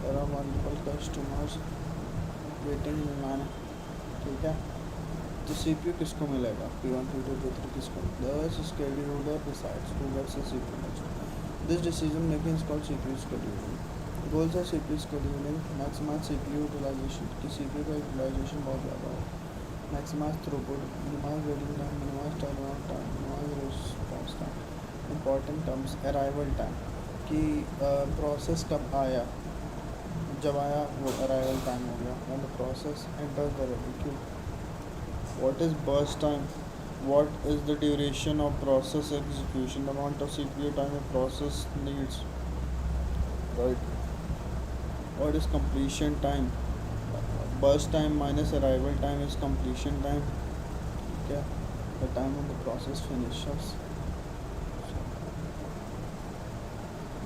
there are multiple customers waiting in line, ठीक है। तो CPU किसको मिलेगा, P1 P2 P3 किसको, the scheduler decides who gets the CPU next. This decision making is called CPU scheduling. Goals of CPU scheduling: maximize CPU utilization, कि CPU का utilization बहुत ज़्यादा हो, maximize throughput, minimize waiting time, minimize turnaround time, minimize response time. Important terms: arrival time, कि process कब आया, जब आया वो arrival time हो गया, when the process enters the ready queue. What is burst time? What is the duration of process execution? The amount of CPU time a process needs. Right. What is completion time? Burst time minus arrival time is completion time. Okay. The time when the process finishes.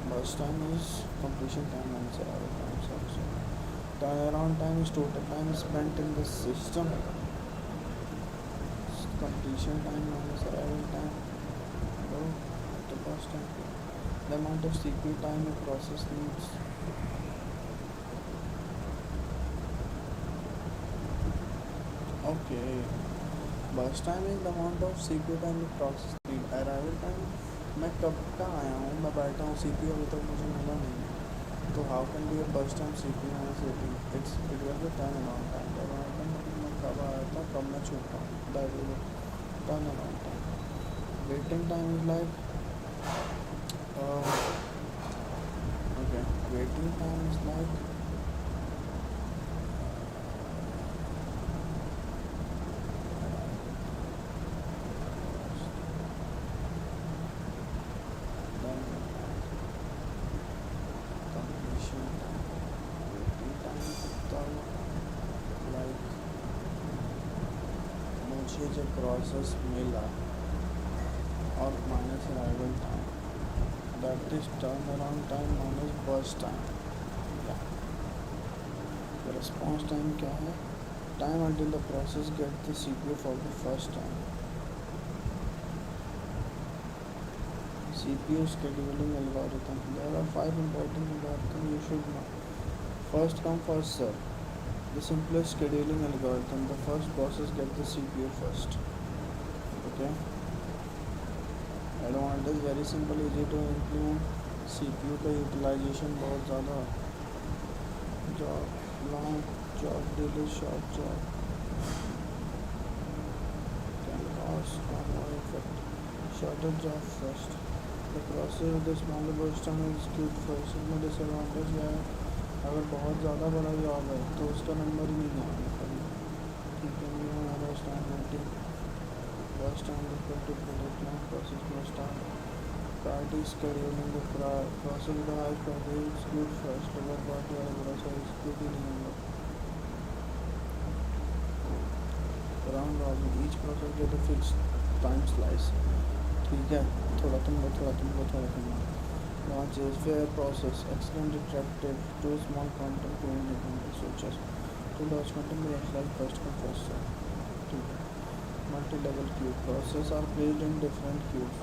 Burst time is completion time minus arrival time. So turnaround time is total time spent in the system. Completion time minus arrival time. The burst time. The amount of CPU time a process needs. Okay. Burst time is the amount of CPU time a process needs. Arrival time, मैं कब का आया हूँ, मैं बैठा हूँ, CPU अभी तक मुझे मिला नहीं है, तो how can be a burst time CPU minus waiting? It was the turnaround time. Turnaround time मतलब मैं कब आया था, कब मैं छूटा हूँ, that is it. Turnaround time. Waiting time is like okay. Waiting time is like completion time. Waiting time कितना like मुझे जब प्रोसेस मिला और minus arrival time, that is turn around time minus burst time. Response time क्या है, time until the process get the CPU for the first time. CPU scheduling algorithm. There are 5 important algorithms you should know. First come first serve. The simplest scheduling algorithm. The first process get the CPU first. Okay. Advantage very simple, easy to implement. CPU का utilization बहुत ज़्यादा, job long, job delay, short job. first convoy effect. Shortage of first. The process of the smaller burst time execute first. इसमें disadvantage क्या है, अगर बहुत ज़्यादा बड़ा जॉब है तो उसका नंबर ही नहीं आएगा कभी. ठीक है, ये हमारा start meeting. First time equal to product line process must start. Priority scheduling the process with the highest priority execute first. अगर party वाला बड़ा सा execute ही नहीं होगा. Round robin, each process get a fixed time slice. ठीक है, थोड़ा तुम लो, थोड़ा तुम लो, थोड़ा तुम लो. Launches fair process, excellent interactive, too small content to independent switches. To launch content like first come first serve. ठीक है. Multi-level queue process are placed in different queues.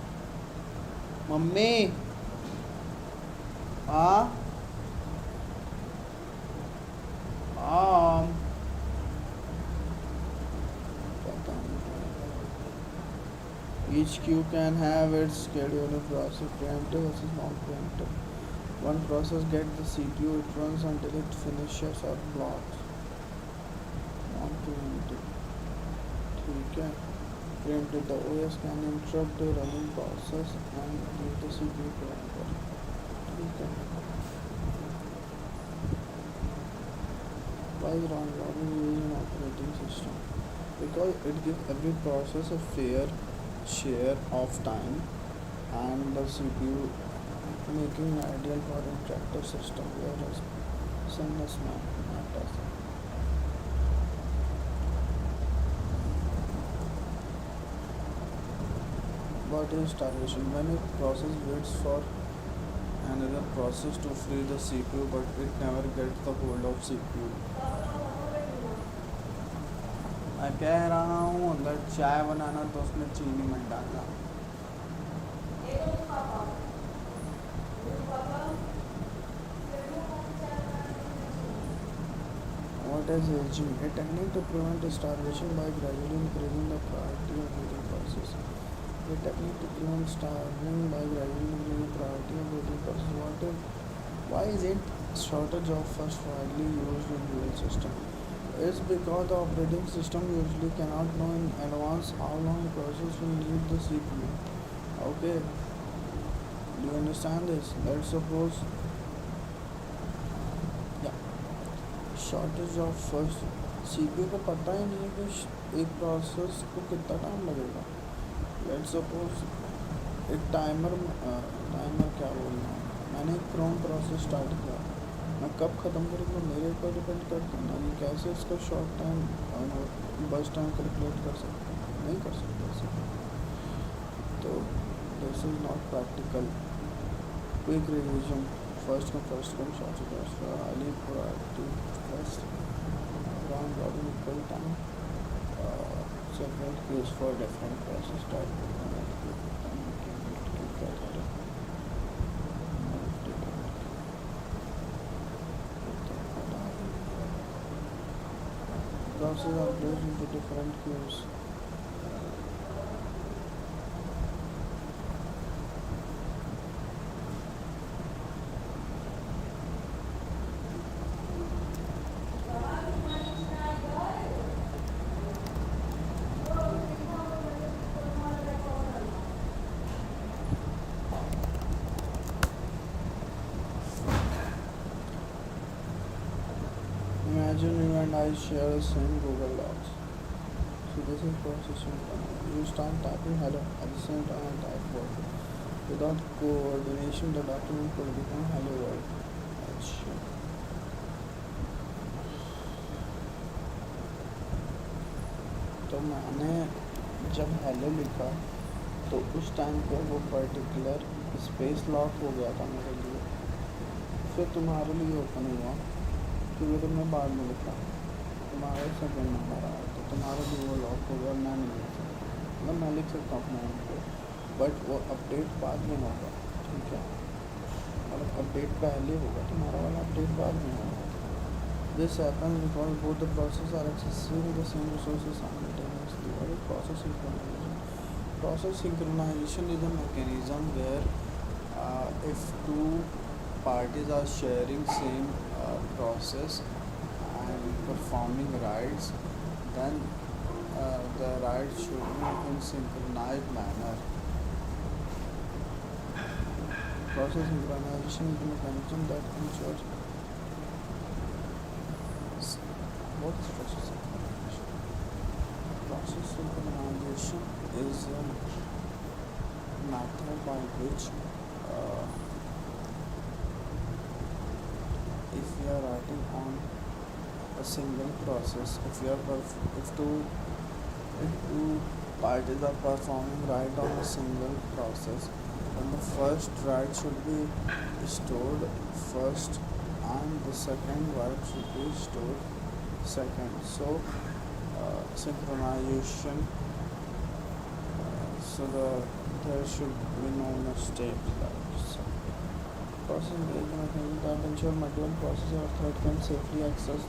Mummy हाँ पता नहीं. Each queue can have its schedule process, preemptive versus non-preemptive. One process gets the CPU, it runs until it finishes or blocks. Non-preemptive. ठीक है. Preemptive, the OS can interrupt the running process and give the CPU pointer. ठीक है. Why is round robin used in operating system? Because it gives every process a fair share of time and the CPU, making it ideal for interactive system whereas seamless matters. What is starvation? When a process waits for another process to free the CPU but it never gets the hold of CPU. मैं कह रहा हूँ अगर चाय बनाना तो उसमें चीनी मत डालना. What is aging? A technique to prevent starvation by gradually increasing the priority of waiting process. A technique to prevent starving by gradually increasing the priority of waiting process. Why is it shortage of first widely used in real system? It's because the operating system usually cannot know in advance how long the process will need the CPU. Okay, do you understand this? Let's suppose, yeah, shortage of first. CPU को पता ही नहीं है कि एक process को कितना time लगेगा. Let's suppose एक टाइमर क्या बोलना है, मैंने एक क्रोम प्रोसेस स्टार्ट किया, मैं कब ख़त्म करूँगा मेरे ऊपर डिपेंड करता है ना. ये कैसे इसका शॉर्ट टाइम बस टाइम कैलकुलेट कर सकते हैं, नहीं कर सकते ऐसे. तो this is not practical. Quick revision. First come short highly productive first round robin equal time several queues for different process type. Processes are placed into different queues. Imagine you and I share the same Google Docs. So this is processing. You start typing hello at the same time I type world. Without coordination, the document could become hello world. अच्छा. तो मैंने जब hello लिखा तो उस time पे वो particular space lock हो गया था मेरे लिए. फिर तुम्हारे लिए ओपन हुआ क्योंकि तुमने बाद में लिखा, तुम्हारा सेकंड नंबर आया तो तुम्हारा भी वो लॉक हो गया. मैं नहीं लिख सकता, मतलब मैं लिख सकता हूँ अपने को, बट वो अपडेट बाद में होगा. ठीक है, मतलब अपडेट पहले होगा, तुम्हारा वाला अपडेट बाद में होगा. This happens because both the process are accessing the same resources simultaneously. और process synchronization. Process synchronization is a mechanism where if two parties are sharing same process and performing rights, then The ride should move in synchronized manner. Process synchronization is a mechanism that ensures what is process synchronization? Process synchronization is a method by which if we are writing on a single process, if two parties are performing write on a single process, then the first write should be stored first and the second write should be stored second. So synchronization, there should be no mistakes like so. Process engagement mechanism that ensure multiple processes or thread can safely access.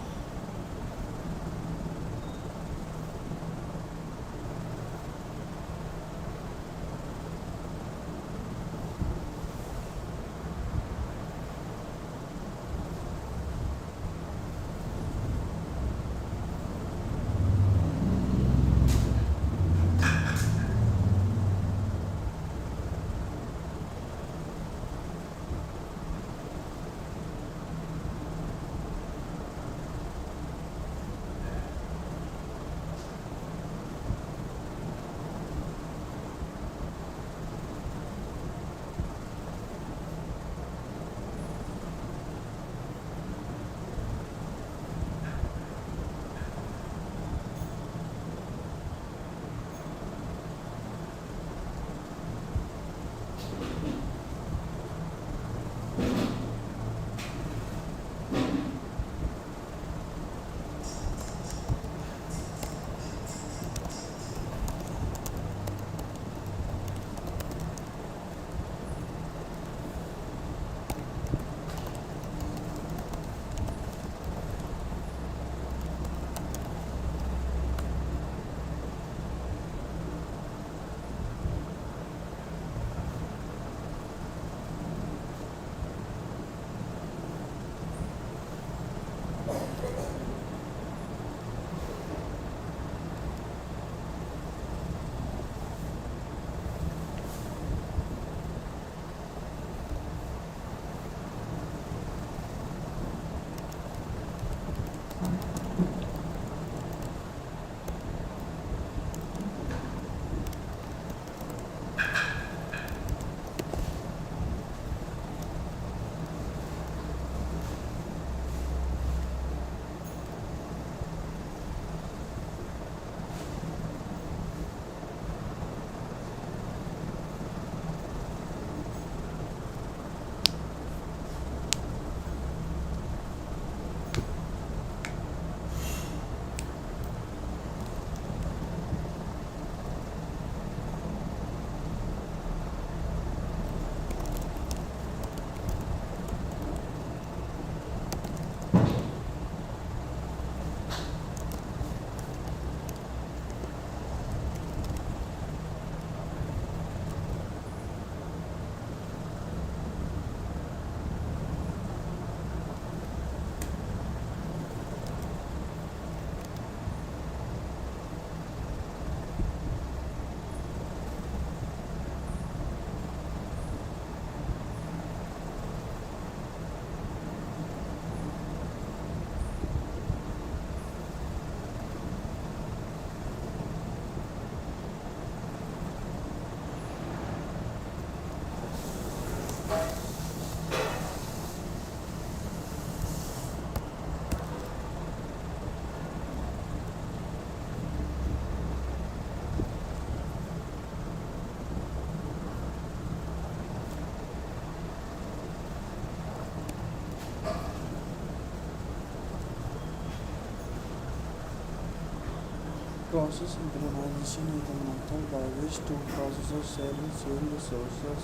Process synchronization is the method by which two processes share the same resources.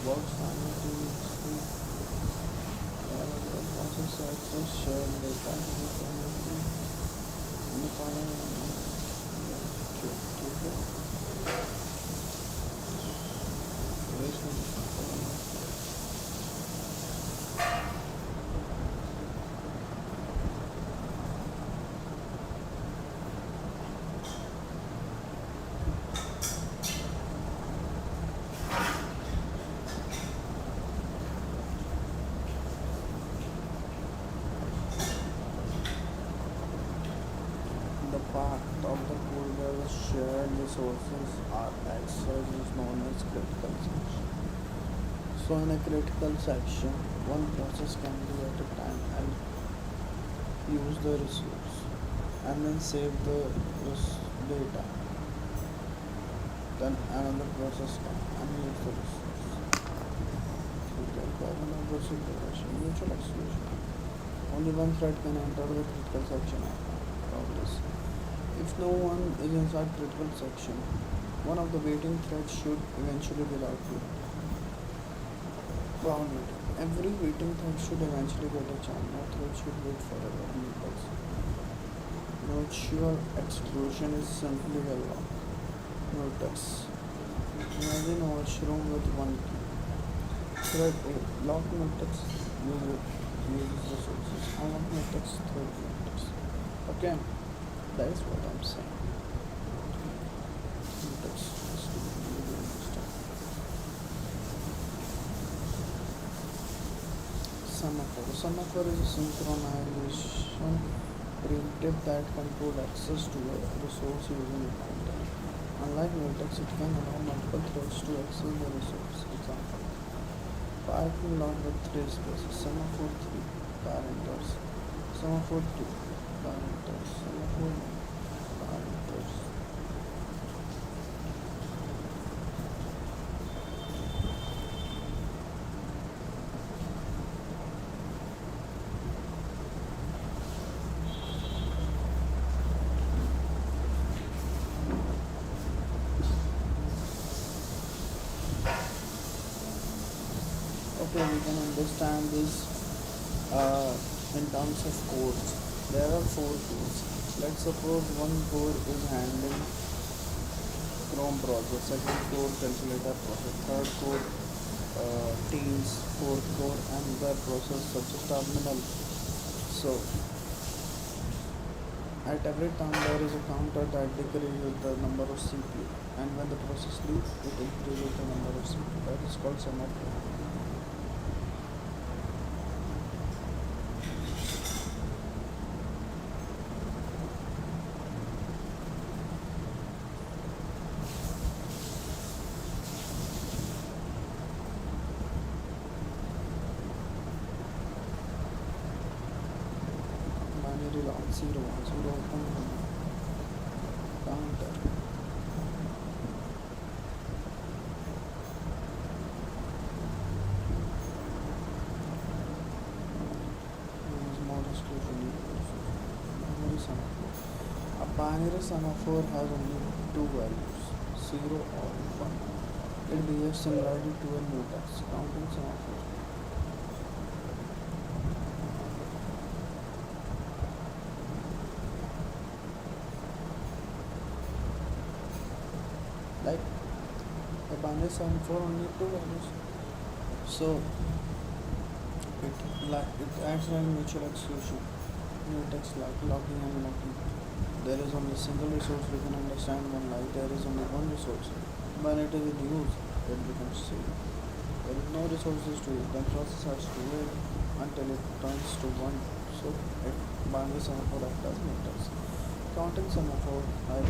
Work simultaneously. Parallel process access shared data simultaneously. And the following part of the code where the shared resources are accessed is known as critical section. So in a critical section, one process can be at a time and use the resource and then save the data. Then another process can unmute the resource. Mutual exclusion. Only one thread can enter the critical section of this. If no one is inside critical section, one of the waiting threads should eventually be allowed to. Boundary. Every waiting thread should eventually get a chance. No thread should wait forever. Mutual exclusion is simply a lock. Mutex. Imagine a washroom with one key. Thread A. Lock mutex uses resources. Unlock mutex thread mutex. Okay, that is what I'm saying. Mutex. Semaphore. Semaphore is a synchronization primitive that controls access to a resource using a counter. Unlike mutex, it can allow multiple threads to access the resource. Example: parking lot with 3 spaces. Semaphore 3 car enters. Semaphore 2 car enters. Semaphore 1 car enters. Okay, we can understand this in terms of codes. There are 4 codes. Let's suppose one core is handling Chrome browser, second core calculator process, third core Teams, fourth core and web process such as terminal. So at every time there is a counter that decreases the number of CPU, and when the process leaves it increases the number of CPU. That is called semaphore. Binary log 0 1 0 counter. Binary semaphore. A binary semaphore has only 2 values, 0 or 1. It behaves similarly to a mutex counting semaphore. Like a binary semaphore only 2 values. So it acts like mutual exclusion. Mutex like locking and locking. There is only a single resource we can understand one, like there is only one resource. When it is in use, it becomes zero. There is no resources to use, then process has to wait until it turns to 1. So it binary semaphore acts as mutex. Counting semaphore, like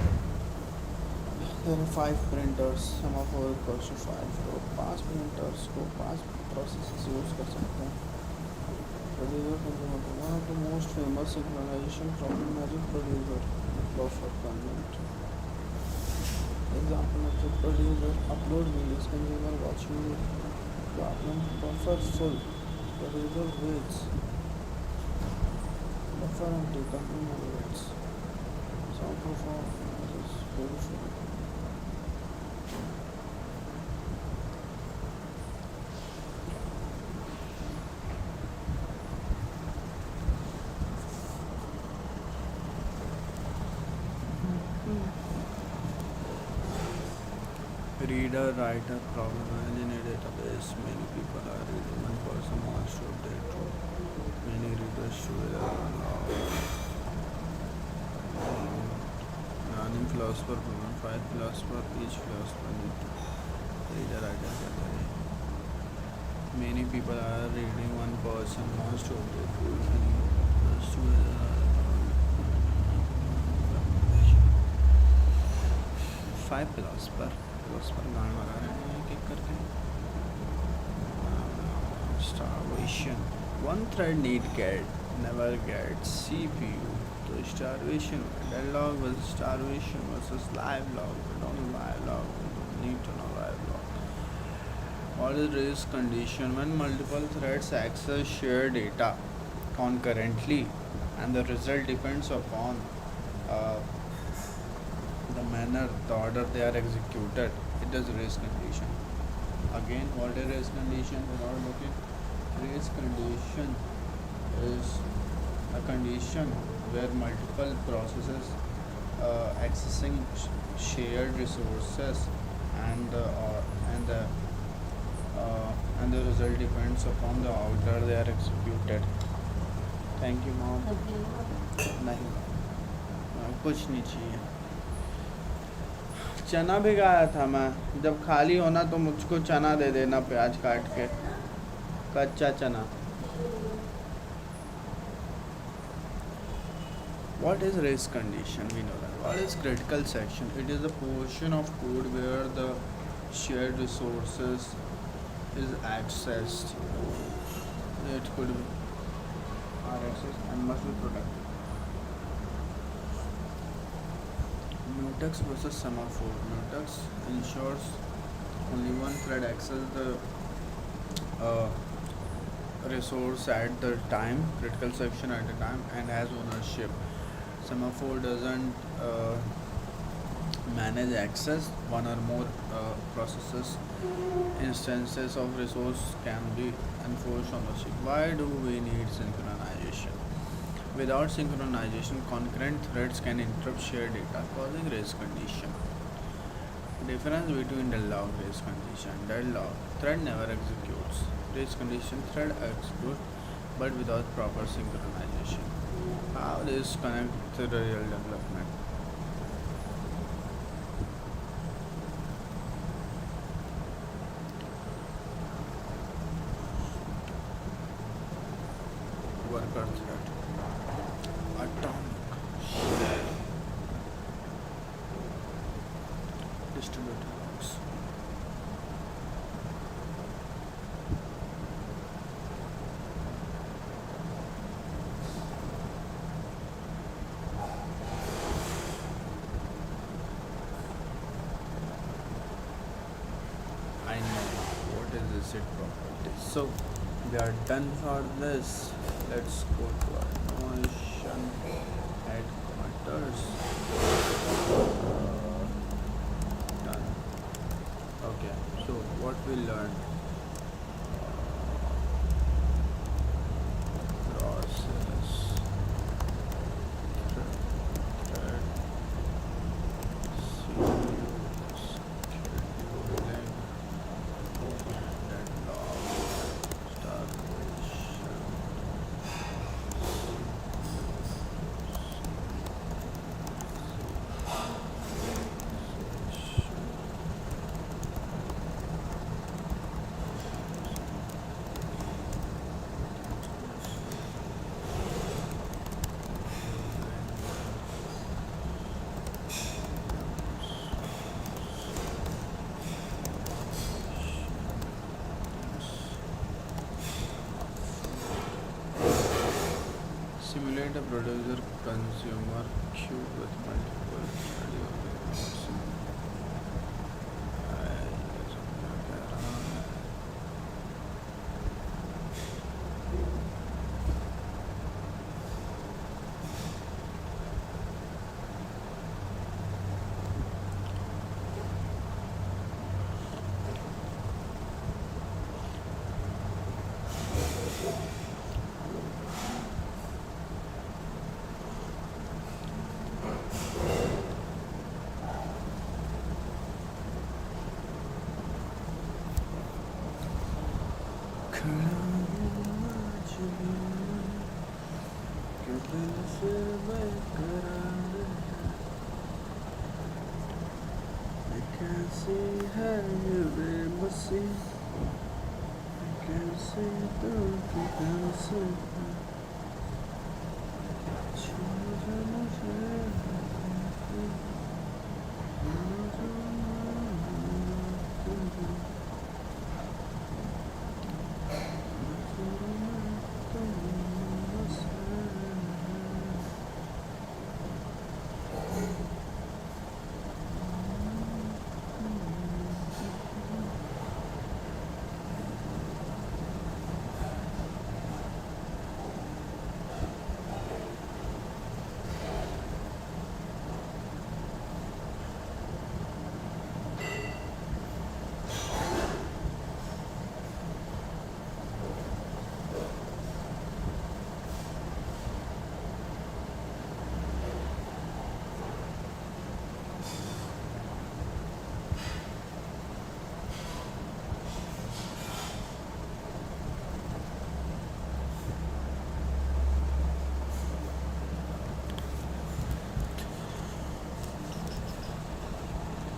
there are 5 printers, semaphore equals to 5. तो 5 printers को 5 processes use कर सकते हैं. Producer consumer, one of the most famous synchronization problem magic producer buffer content. Example of the producer upload videos, consumer watch video. Problem: buffer full. Producer waits. Buffer empty. Consumer waits. Some proof of this beautiful. Reader writer problem. In a database, many people are reading. One person wants to update row. Many readers should running philosopher problem. 5 philosopher, each philosopher need to reader writer category. Many people are reading. One person wants to update row. Many readers should 5 plus per गान लगा रहे हैं एक एक करके. Starvation. One thread need get, never get CPU. So starvation. Deadlock versus starvation versus live log. We don't know live log. We don't need to know live log. What is race condition? When multiple threads access shared data concurrently and the result depends upon uh, the manner, the order they are executed, it is race condition. Again, what is race condition? Without looking, race condition is a condition where multiple processes accessing shared resources and the result depends upon the order they are executed. Thank you, mom. नहीं कुछ नहीं चाहिए. चना भिगाया था मैं. जब खाली होना तो मुझको चना दे देना, प्याज काट के, कच्चा चना. What is race condition? We know that. What is critical section? It is a portion of code where the shared resources is accessed. It could be accessed and must be protected. Mutex versus semaphore. Mutex ensures only one thread access the resource at the time, critical section at the time, and has ownership. Semaphore doesn't manage access. One or more processes instances of resource can be enforced ownership. Why do we need synchronization? Without synchronization, concurrent threads can interrupt shared data, causing race condition. Difference between deadlock race condition. Deadlock thread never executes. Race condition thread executes, but without proper synchronization. How this connect to the real development? Worker thread. Atomic shell. Distributed logs. I know what is this it property. So we are done for this. Let's go to our Notion headquarters. Done. Okay, so what we learned. Process. Thread. Simulate a producer consumer queue with multiple schedule nodes.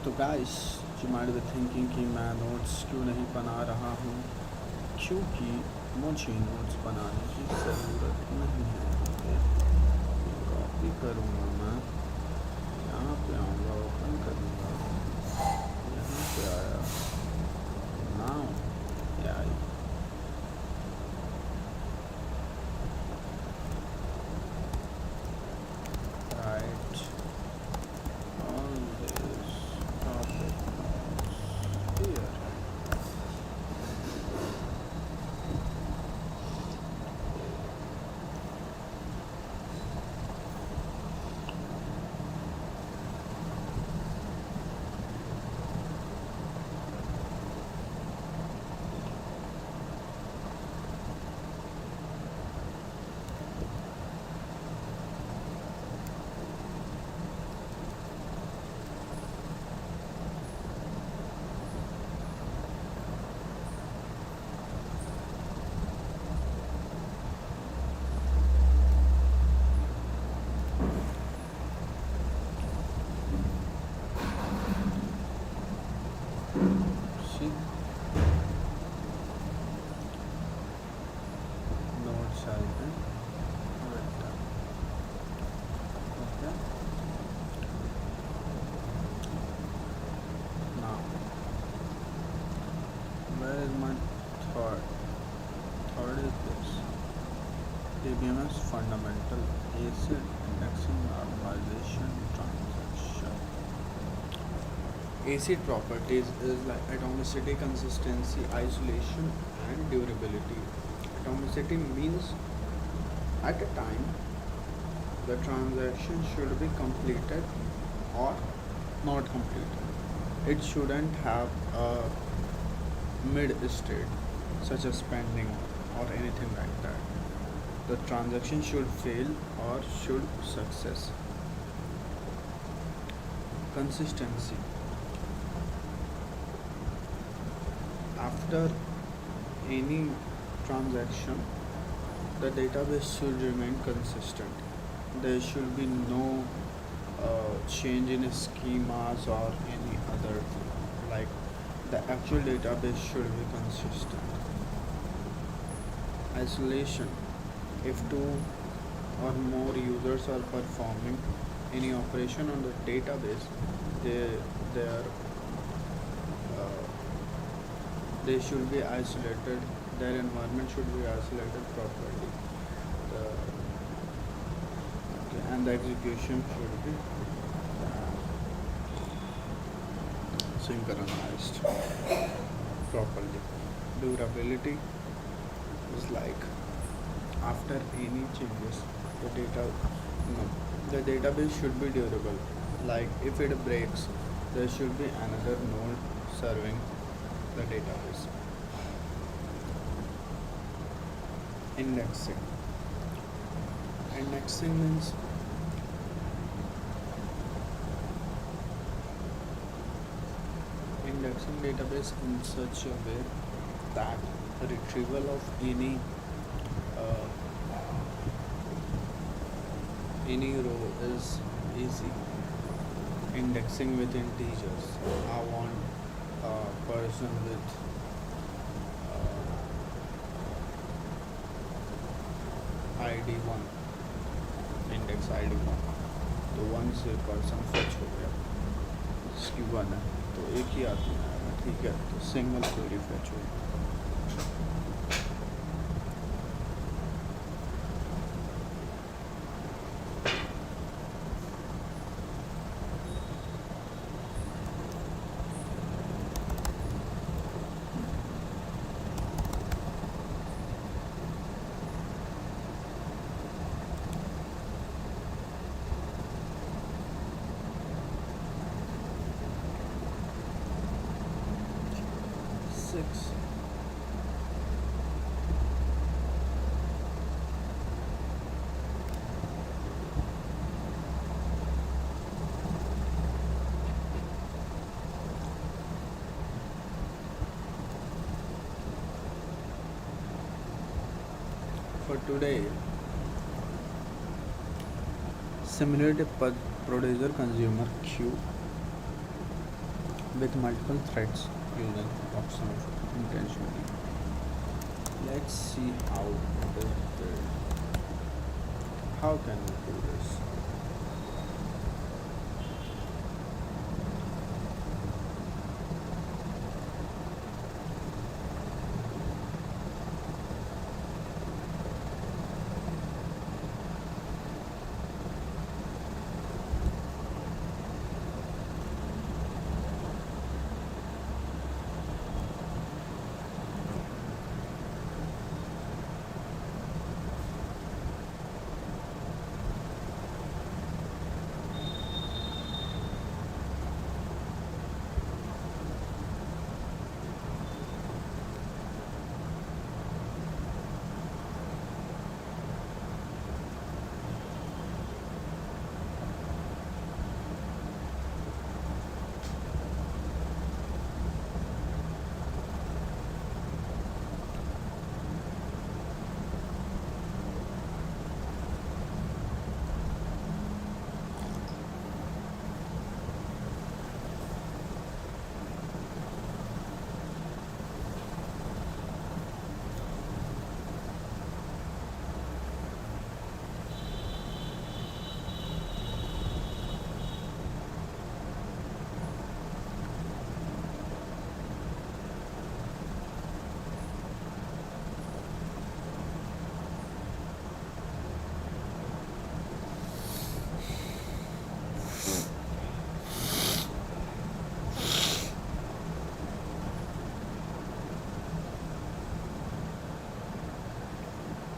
तो guys, you might be thinking कि मैं notes क्यों नहीं बना रहा हूँ, क्योंकि मुझे नोट्स बनाने की ज़रूरत नहीं है। कॉपी करूँगा मैं, यहाँ पे आऊँगा, ओपन करूँगा, यहाँ पे आया, now I right all this topic notes here. See, notes have been written. Okay. Now, where is my third? Third is this. ABMS fundamental acid indexing normalization transaction. Acid properties is like atomicity, consistency, isolation, and durability. Atomicity means at a time the transaction should be completed or not completed. It shouldn't have a mid state such as pending or anything like that. The transaction should fail or should success. Consistency. After any transaction, the database should remain consistent. There should be no change in schemas or any other thing. Like the actual database should be consistent. Isolation. If two or more users are performing any operation on the database, they they are they should be isolated. Their environment should be isolated properly. The, okay, and the execution should be synchronized properly. Durability is like after any changes, the data no, the database should be durable. Like if it breaks, there should be another node serving the database. Indexing. Indexing means indexing database in such a way that retrieval of uh, any row is easy. Indexing with integers. I want a person with ID 1, index ID 1, तो 1 से person फच हो गया, इसकी 1 है तो एक ही आदमी आएगा, ठीक है, तो सिंगल क्वेरी फच होगी. For today, simulate a producer consumer queue with multiple threads using optional intentionally. Let's see how it is built. How can we do this?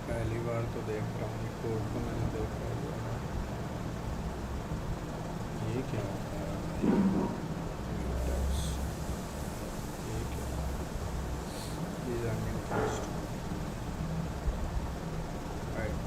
पहली बार तो देख रहा हूँ कोड को मैंने देखा हुआ है ये क्या होता है Mutex, ये क्या these are new first right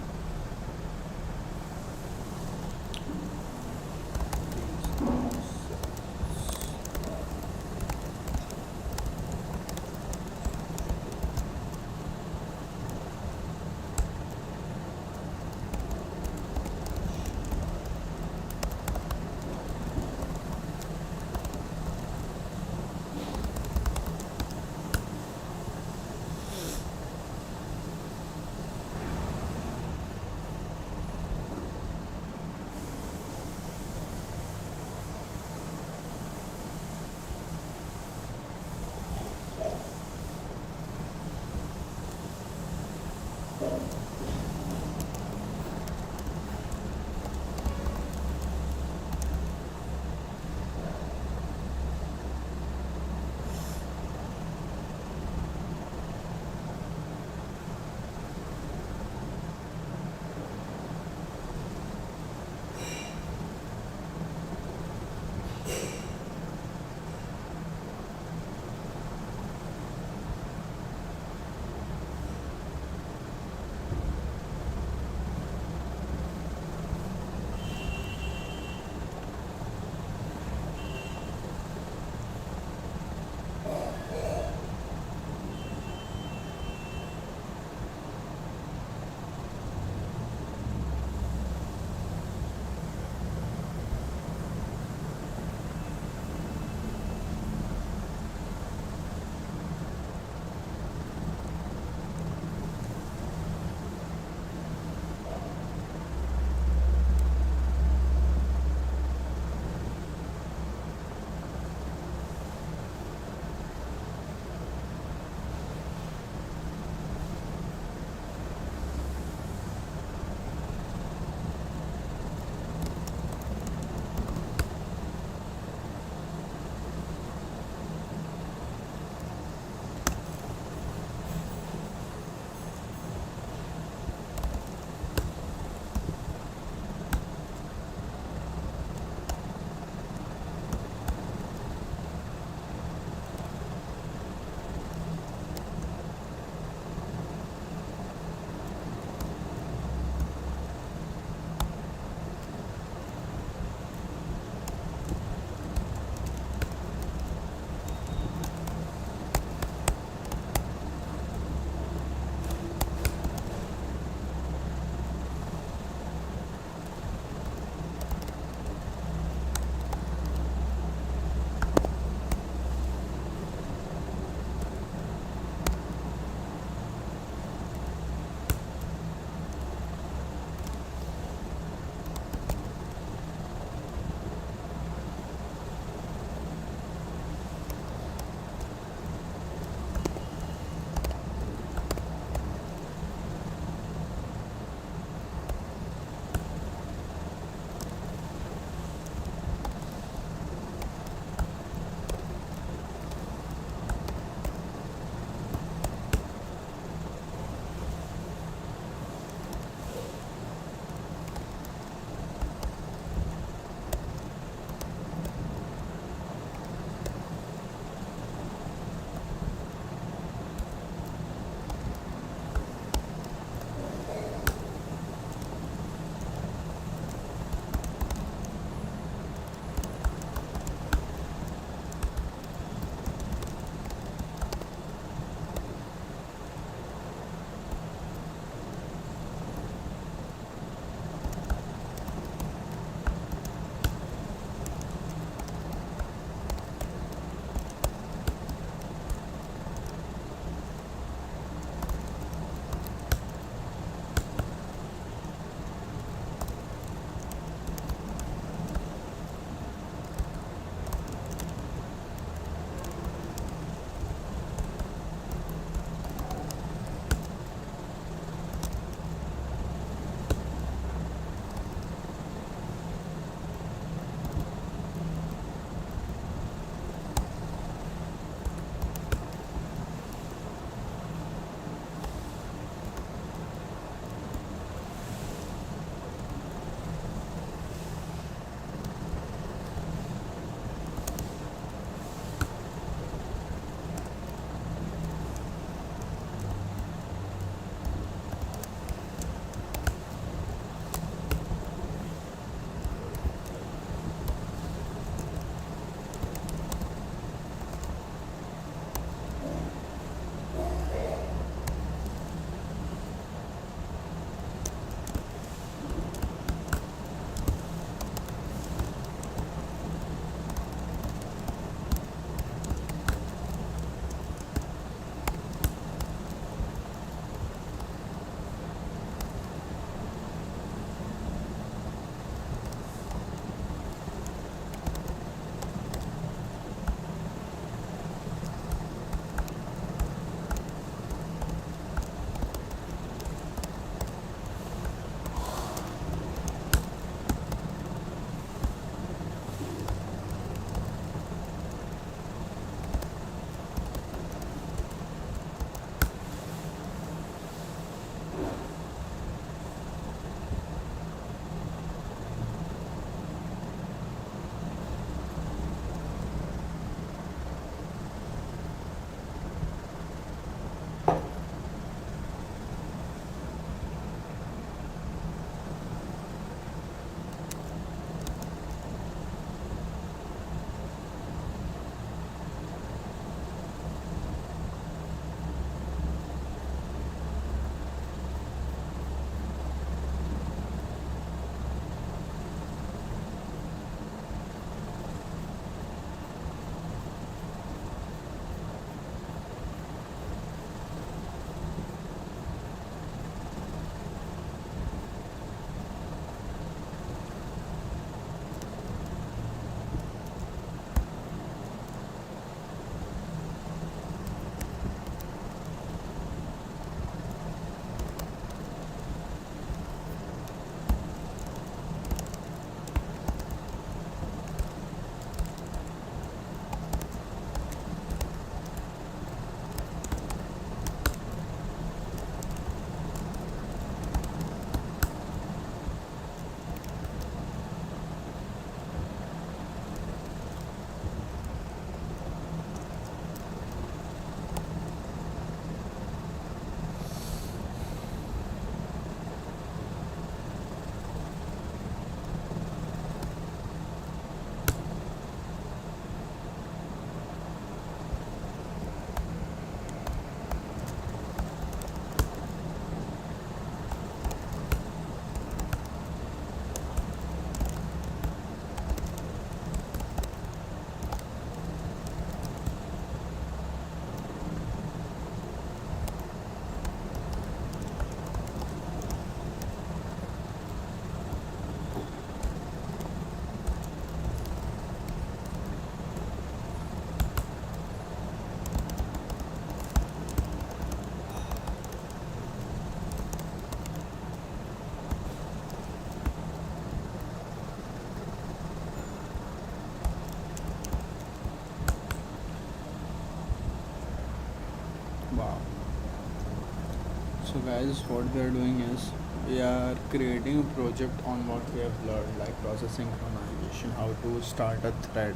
So guys, what we are doing is we are creating a project on what we have learned, like process synchronization, how to start a thread,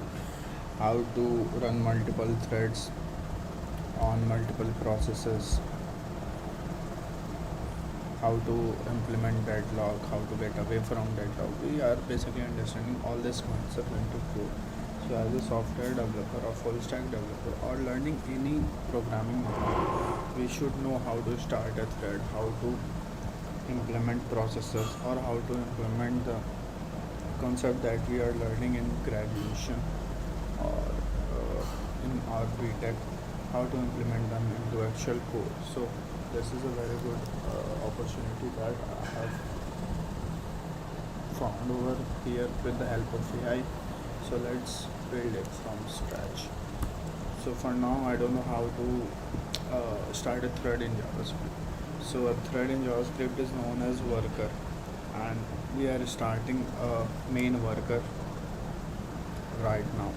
how to run multiple threads on multiple processes, how to implement deadlock, how to get away from deadlock. We are basically understanding all this concept into code. So as a software developer or full stack developer or learning any programming language, we should know how to start a thread, how to implement processes, or how to implement the concept that we are learning in graduation or in our BTech, how to implement them into actual code. So this is a very good opportunity that I have found over here with the help of AI. So let's build it from scratch. So for now I don't know how to start a thread in JavaScript. So a thread in JavaScript is known as worker, and we are starting a main worker right now.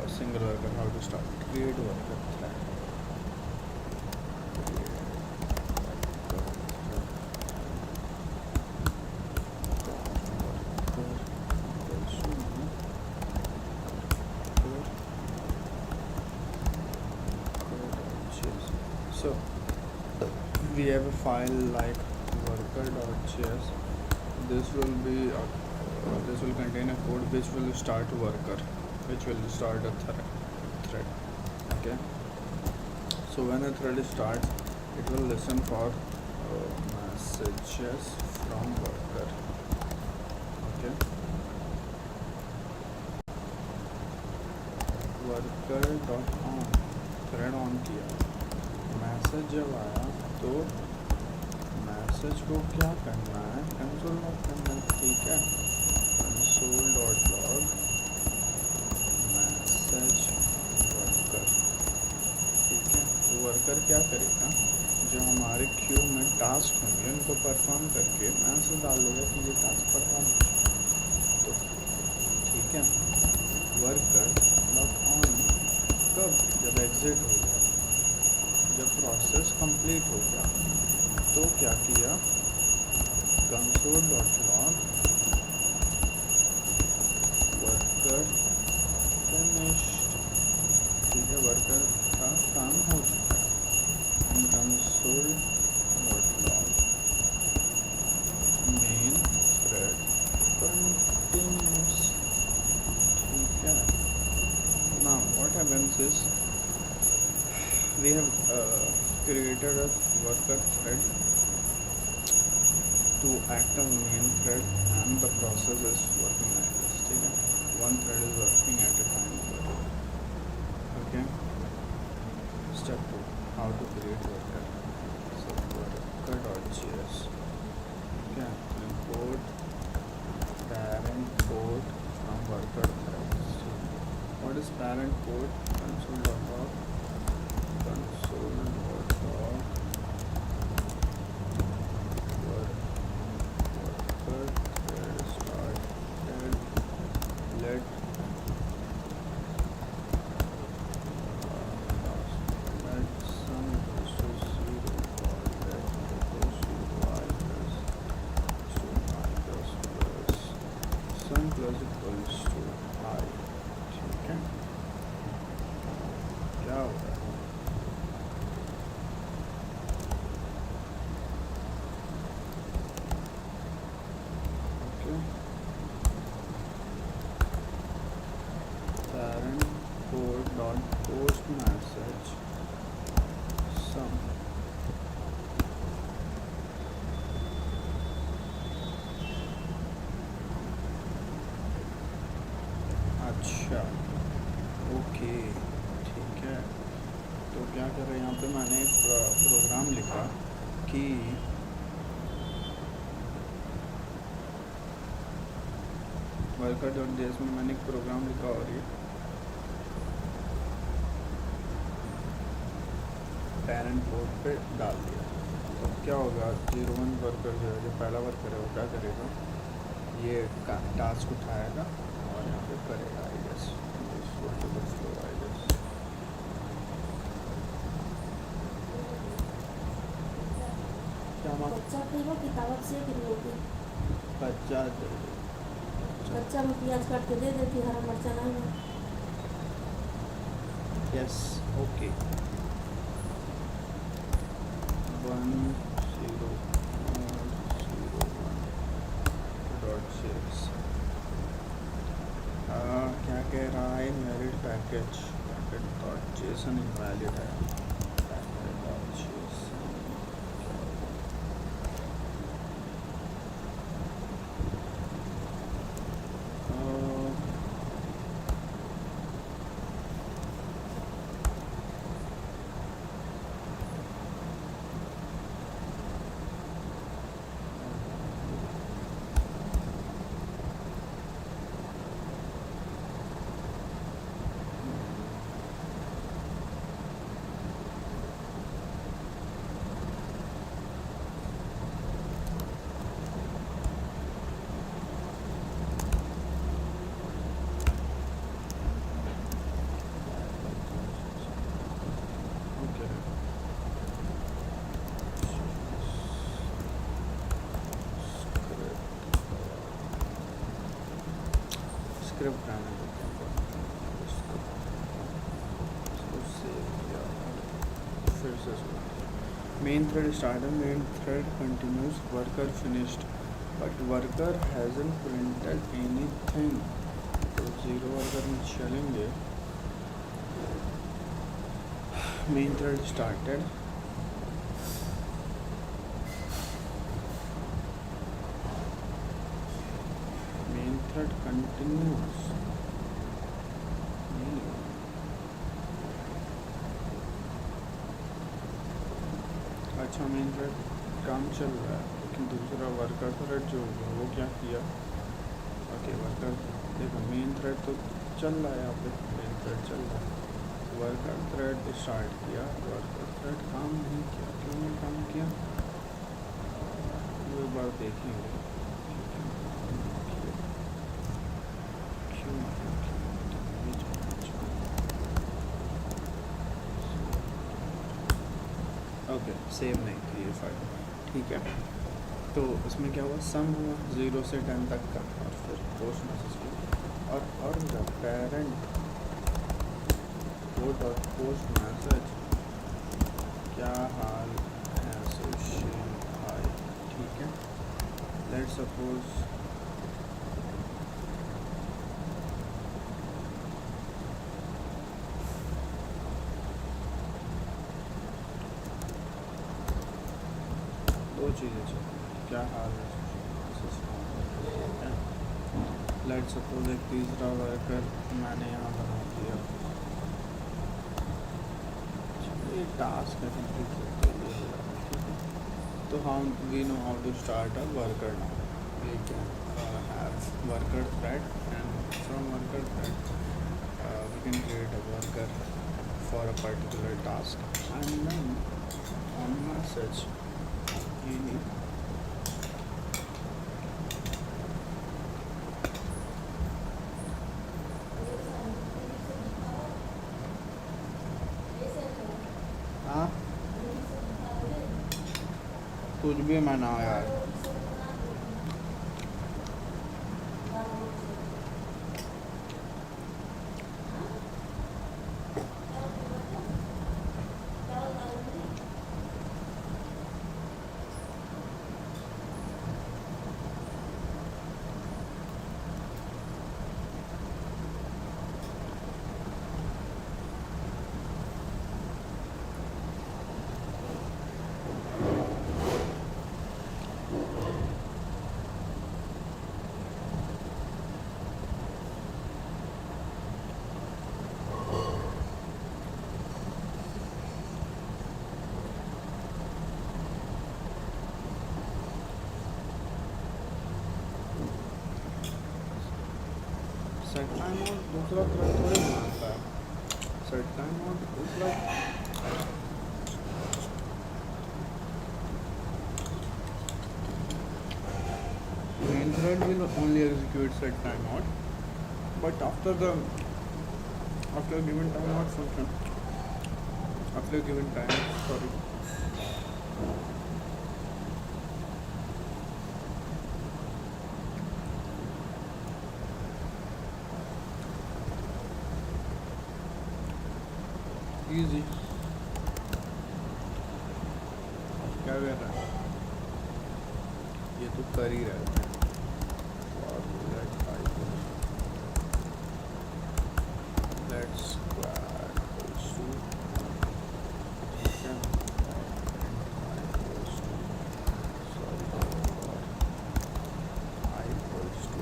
Single worker, how to start create worker thread. So we have a file like worker.js. This will be this will contain a code which will start worker, which will start a thread. Okay. So when a thread starts, it will listen for messages from worker. Okay. Worker.on thread on किया, message जब आया तो message को क्या करना है, console log करना है. ठीक है, console dot log message worker. ठीक है, तो वर्कर क्या करेगा, जो हमारे क्यू में टास्क होंगे उनको परफॉर्म करके मैसेज डाल देगा कि ये टास्क परफॉर्म. तो ठीक है, वर्कर डॉट ऑन कब, जब एग्जिट हो गया, जब प्रोसेस कंप्लीट हो गया, तो क्या किया, console dot log worker finished. ठीक है, वर्कर का काम हो चुका है. Console dot log main thread continuous. ठीक है. Now what happens is we have created a worker thread to act as main thread, and the process is working like this. ठीक है, one thread is working at a time. Okay. Step 2, how to create worker. So worker.js. Okay, import parent code from worker thread. What is parent code? Console.log worker thread started. Let sum equals to 0 or let equals to y plus sum plus equals to I. ठीक है, क्या हो रहा है. Okay, parent code dot post message sum. अच्छा, okay, ठीक है. तो क्या कर रहे हैं यहाँ पे, मैंने एक प्रोग्राम लिखा कि worker.js में मैंने एक प्रोग्राम लिखा और ये पेरेंट पोर्ट पे डाल दिया. तो क्या होगा, 01 वर्कर जो है, जो पहला वर्कर है वो क्या करेगा, ये टास्क उठाएगा और यहाँ पे करेगा. I guess flow, I guess. कच्चा खइबो कि तावत से कि रोटी? कच्चा कच्चा में प्याज काट के दे देती, हरा मिर्चा नहीं है। यस ओके 101.6 क्या कह रहा है married package dot JSON invalid है स्क्रिप्ट आने देते हैं फिर से main thread started main thread continues worker finished but worker hasn't printed anything तो जीरो वर्कर में चलेंगे main thread started main thread continues अच्छा मेन थ्रेड काम चल रहा है लेकिन दूसरा वर्कर थ्रेड जो होगा वो क्या किया ओके वर्कर देखो मेन थ्रेड तो चल रहा है यहाँ पे मेन थ्रेड चल रहा है वर्कर थ्रेड स्टार्ट किया वर्कर थ्रेड काम नहीं किया क्यों नहीं काम किया वो एक बार देखेंगे ओके सेव नहीं थी ये फाइल ठीक है तो उसमें क्या हुआ सम हुआ 0 से 10 तक का और फिर पोस्ट मैसेज किया और पेरेंट कोड और पोस्ट मैसेज क्या हाल है सुशील भाई ठीक है लेट्स सपोज दो चीज़ें चाहिए क्या हाल है लेट सपोज एक तीसरा वर्कर मैंने यहाँ बना दिया ये टास्क है कंप्लीट करते हैं तो हम we know how to start a worker now we can have worker thread and from worker thread we can create a worker for a particular task and then on message you need हाँ कुछ भी मना यार set time out दूसरा thread थोड़ी बनाता है set time out दूसरा main thread will only execute set timeout but after given timeout function after given time sorry easy. क्या कर रहा है? ये तो कर ही रहा है। लेट्स स्क्वायर इक्वल्स टू, ठीक है, I equals to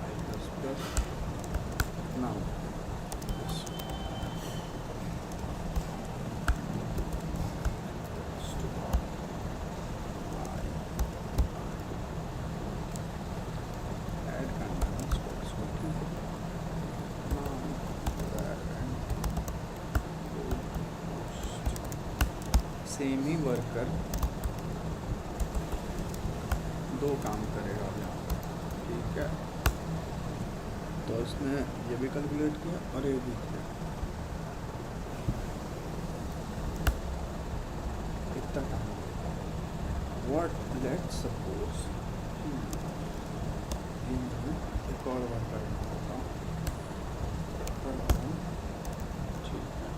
I plus now same ही वर्कर दो काम करेगा यहाँ पर, ठीक है। तो उसने ये भी कैलकुलेट किया और ये भी किया, इतना काम। व्हाट, लेट्स सपोज एक और वर्कर बनाता हूँ, ठीक है।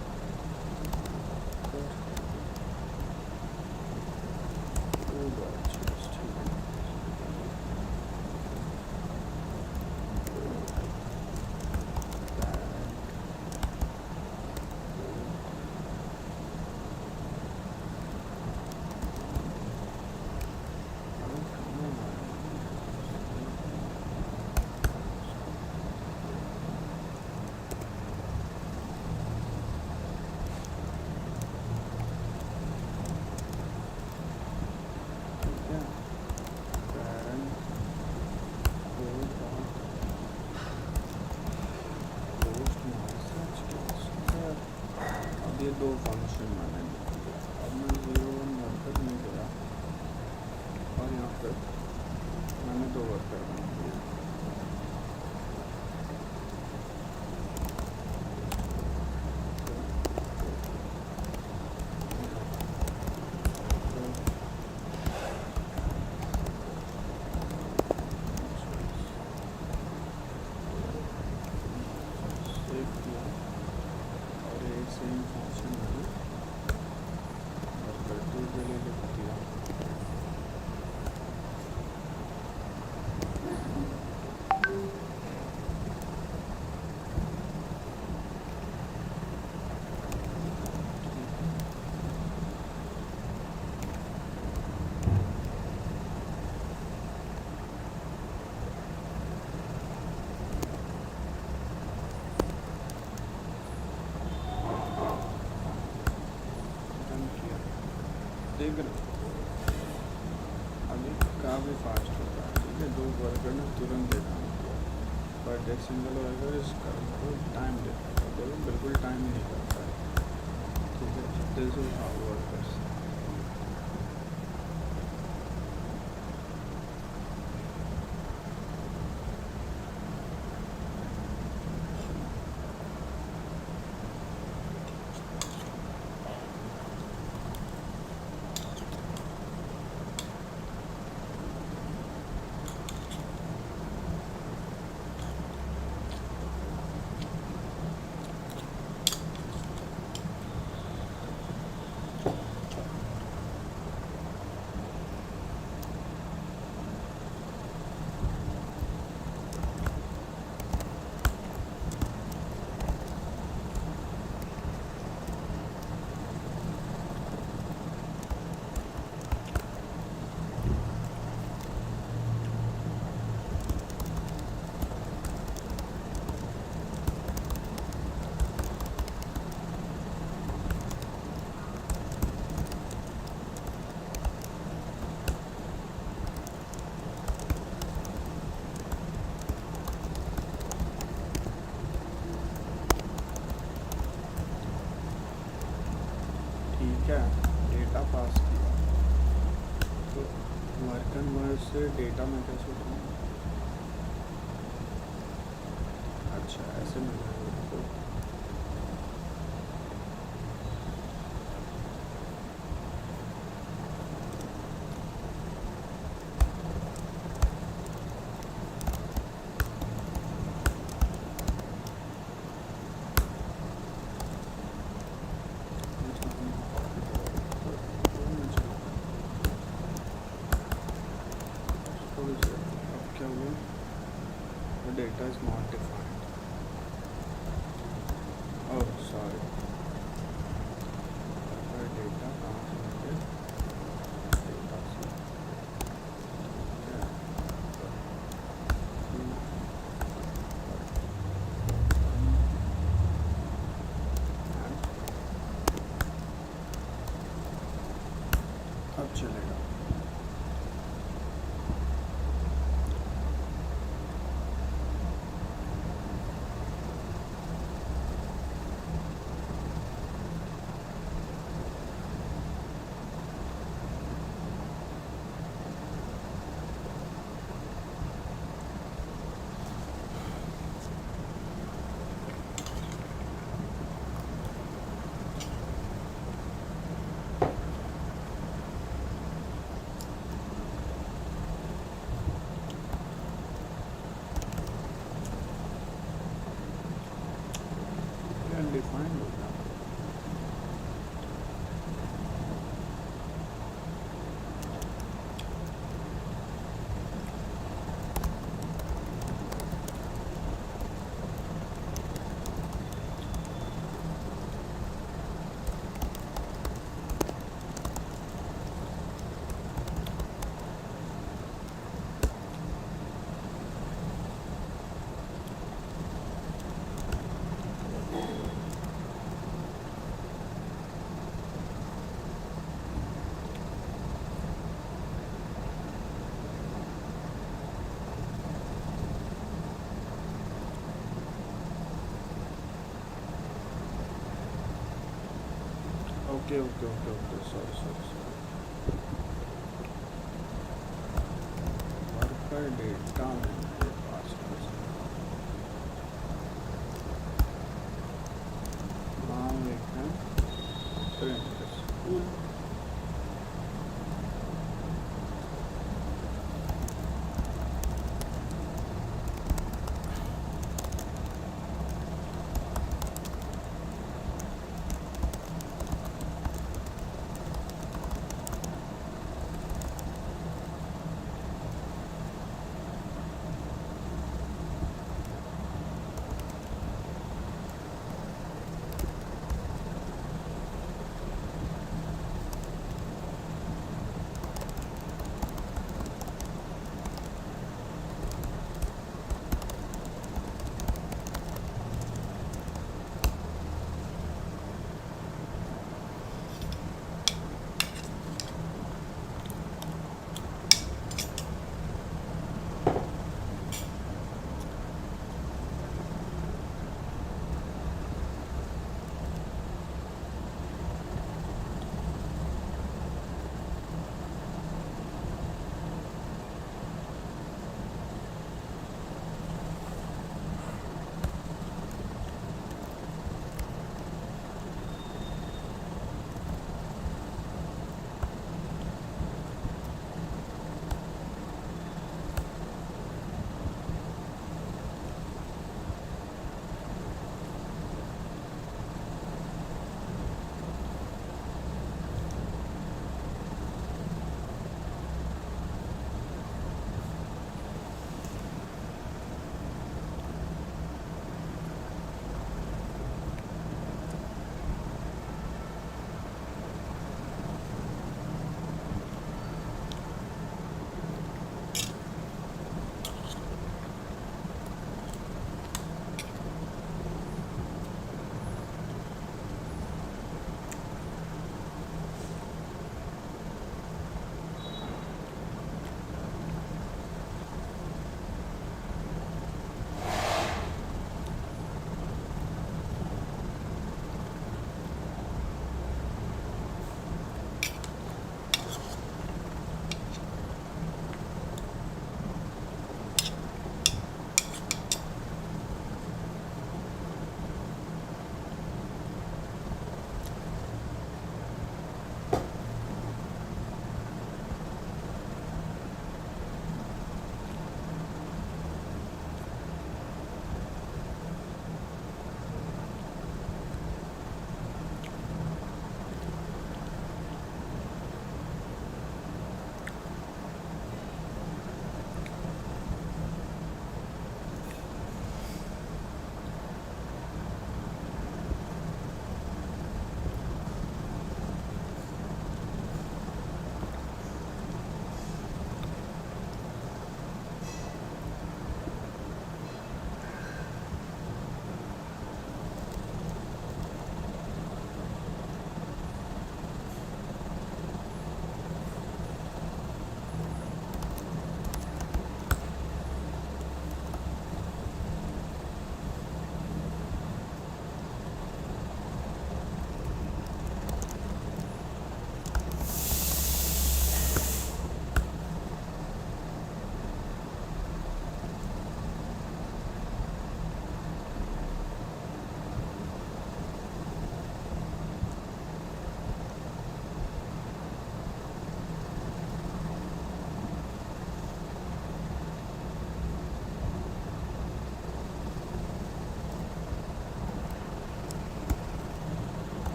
ये दो फंक्शन मैंने लिख दिया। अब मैं 0 1 वर्कर नहीं दिया और यहाँ पर मैंने दो वर्कर बना दिया। सेम फंक्शन मैंने वर्कर 2 के लिए लिख दिया। देख रहे अभी काफ़ी फास्ट होता है, ठीक है। दो वर्कर ने तुरंत काम किया, बट एक सिंगल वर्कर इसका टाइम लेता है, तो बिल्कुल टाइम नहीं करता है, ठीक है। This is how workers. ठीक है, डेटा पास किया, तो वर्कर वर्ड से डेटा में कैसे उठाऊँ? अच्छा ऐसे मिलेगा तो The data is not defined. Oh, sorry. Data not needed. Data set. Yeah. अब चलेगा. Undefined होगा. Okay. Sorry. Worker data मेरे पास नाम लिखना print school.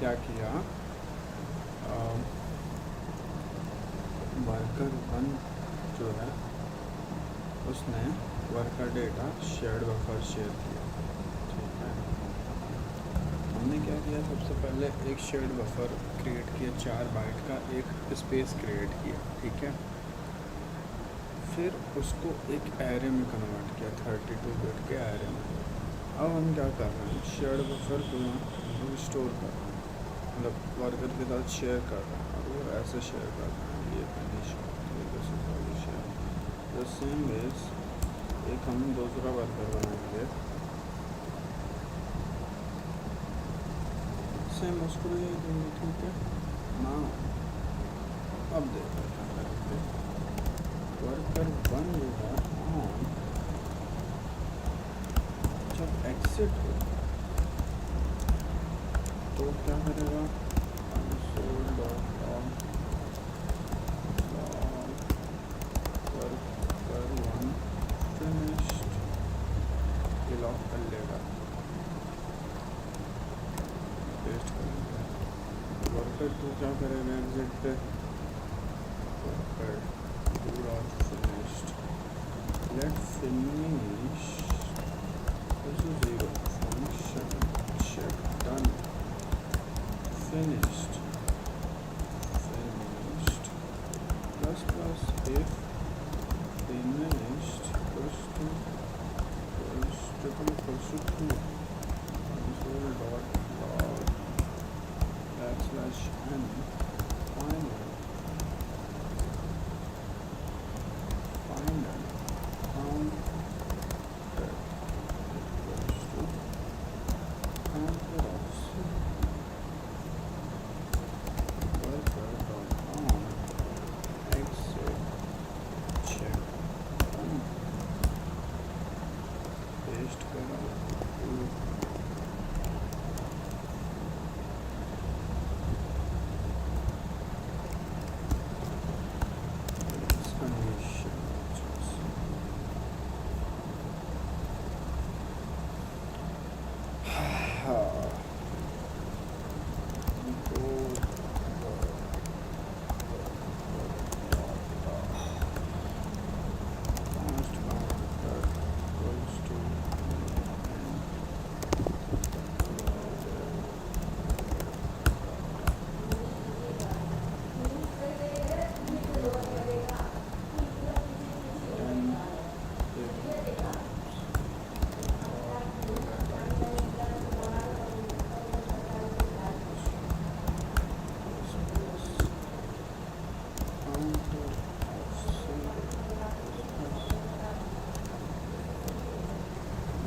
क्या किया, वर्कर 1 जो है उसने worker data shared buffer share किया, ठीक है। हमने क्या किया, सबसे पहले एक शेयर्ड बफर क्रिएट किया, 4 बाइट का एक स्पेस क्रिएट किया, ठीक है। फिर उसको एक एरे में कन्वर्ट किया, 32 बिट के एरे में। अब हम क्या कर रहे हैं, शेयर्ड बफर को स्टोर कर रहे हैं, मतलब वर्कर के साथ शेयर कर रहे हैं, और वो ऐसे शेयर कर रहे हैं, ये finish share the same ways. एक हम दूसरा वर्कर बनाएंगे, सेम उसको भी देंगे, ठीक है ना। अब देखो क्या करेंगे, वर्कर 1 जो है ऑन, जब एक्सिट हो तो क्या करेगा, वर्कर 1 फिनिश्ड ये लॉक कर लेगा, पेस्ट करेंगे। वर्कर 2 क्या करेगा, एग्जिट पे worker 2 dot finished, let finish is 0 function check done finished plus plus if finished equals to true console dot log backslash n final counter equals to counter of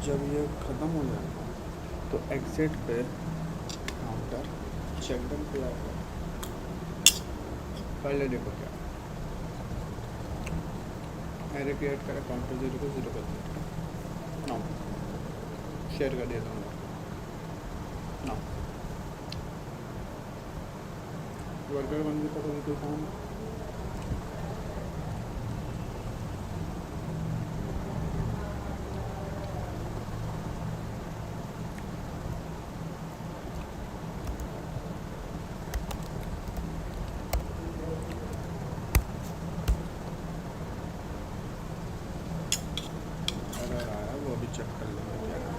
जब ये ख़त्म हो जाएगा तो एग्जिट पे काउंटर चेकडन पे आएगा। पहले देखो क्या एरे क्रिएट करें, काउंटर 0 को 0 कर दिया, नाउ शेयर कर दिया था नाउ वर्कर 1 भी पता नहीं काम चेक कर लेंगे क्या है।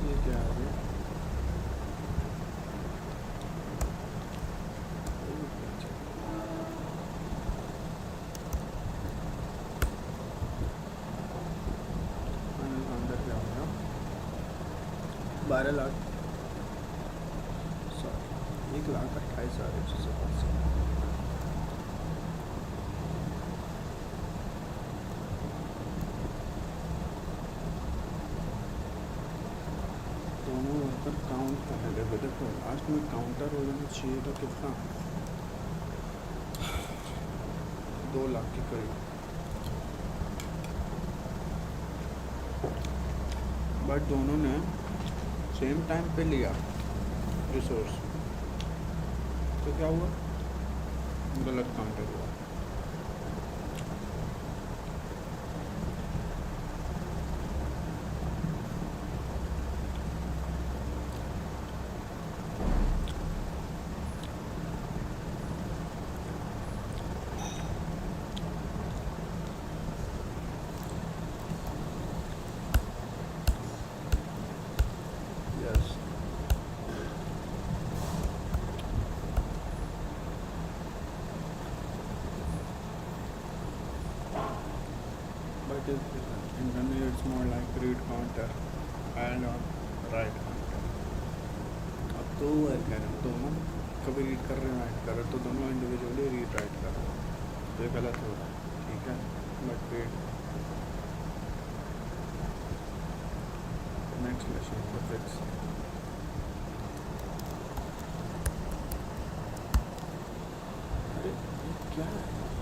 ये क्या है ये? 12 लाख, सॉरी 1,28,000 180 दोनों वर्कर काउंट पहले भी देखो लास्ट में काउंटर हो जाना चाहिए था कितना 2 लाख के करीब बट दोनों ने सेम टाइम पे लिया रिसोर्स तो क्या हुआ गलत काउंटर हुआ yes but internally it's more like read counter and on write counter अब तो वर्क है दोनों कभी रीड कर रहे हैं राइट कर रहे तो दोनों इंडिविजुअली रीड राइट कर रहे हैं तो ये गलत हो रहा है ठीक है बट वेट नेक्स्ट लेसन को फिक्स अरे ये क्या है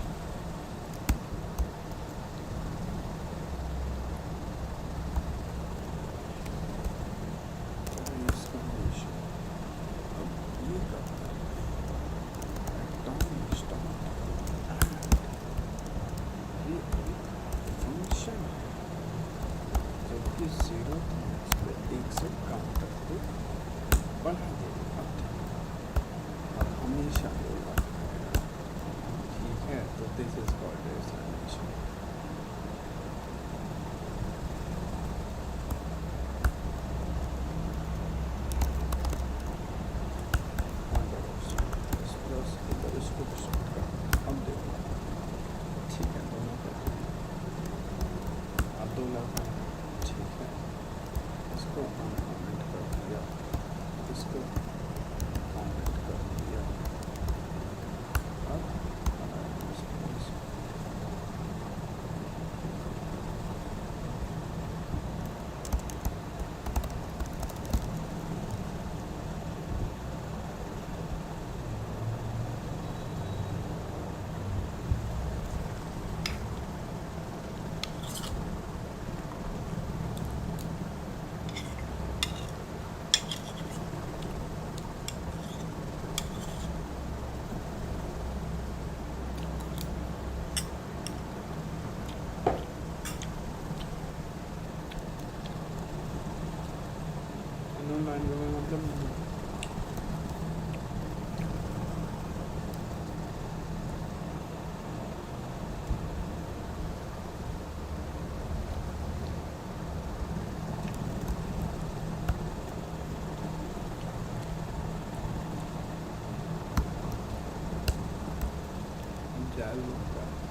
जीरो एक से काउंटर को बढ़ा देगा अब हमेशा होगा ठीक है तो दिस इज कॉल्ड एसाइनेशन इधर इसको शिफ्ट कर अब देखो ठीक है दोनों कर अब 2 लाख ठीक है इसको कमेंट कर दिया इसको कमेंट कर दिया अब लाइन में मतलब जाल होता है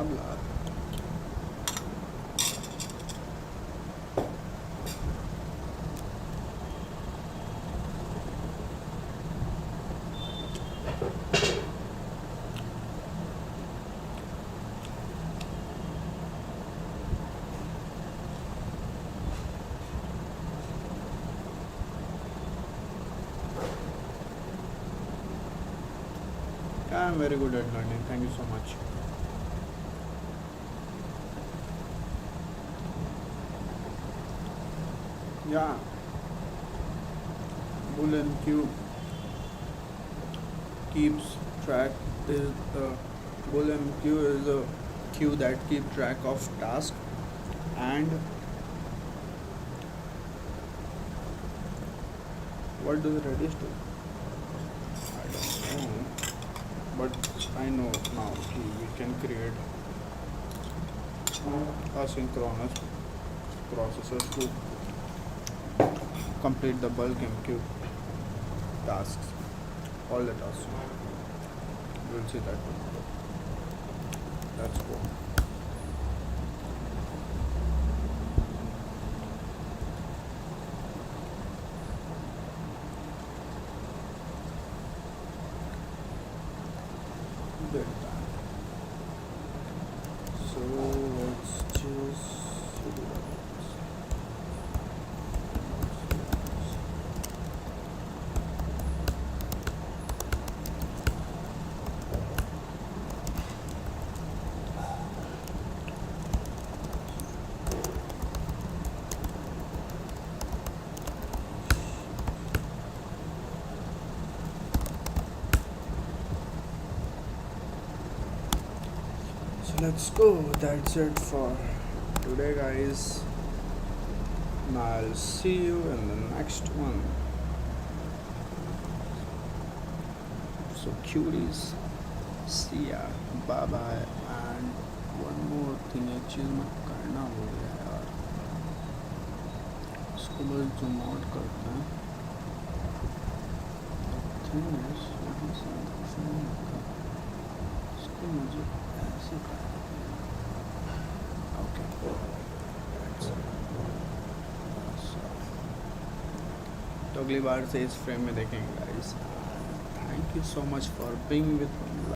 blah blah. Yeah, I'm very good at learning. Thank you so much. Yeah, Boolean queue keeps track is Boolean queue is a queue that keep track of tasks and what do the Redis do? I don't know, but I know now we can create asynchronous processes to complete the bulk MQ tasks, all the tasks. We'll see that tomorrow. That's cool. Good. So let's just do that. So let's go. That's it for today, guys. And I'll see you in the next one. So, cuties, see ya. Bye bye. And one more thing, एक चीज़ मैं करना भूल गया यार. इसको बस zoom out करते हैं. The thing is, यहाँ से कुछ नहीं होता. इसको मुझे ऐसे करना है. Okay. That's it. तो अगली बार से इस फ्रेम में देखेंगे guys. Thank you so much for being with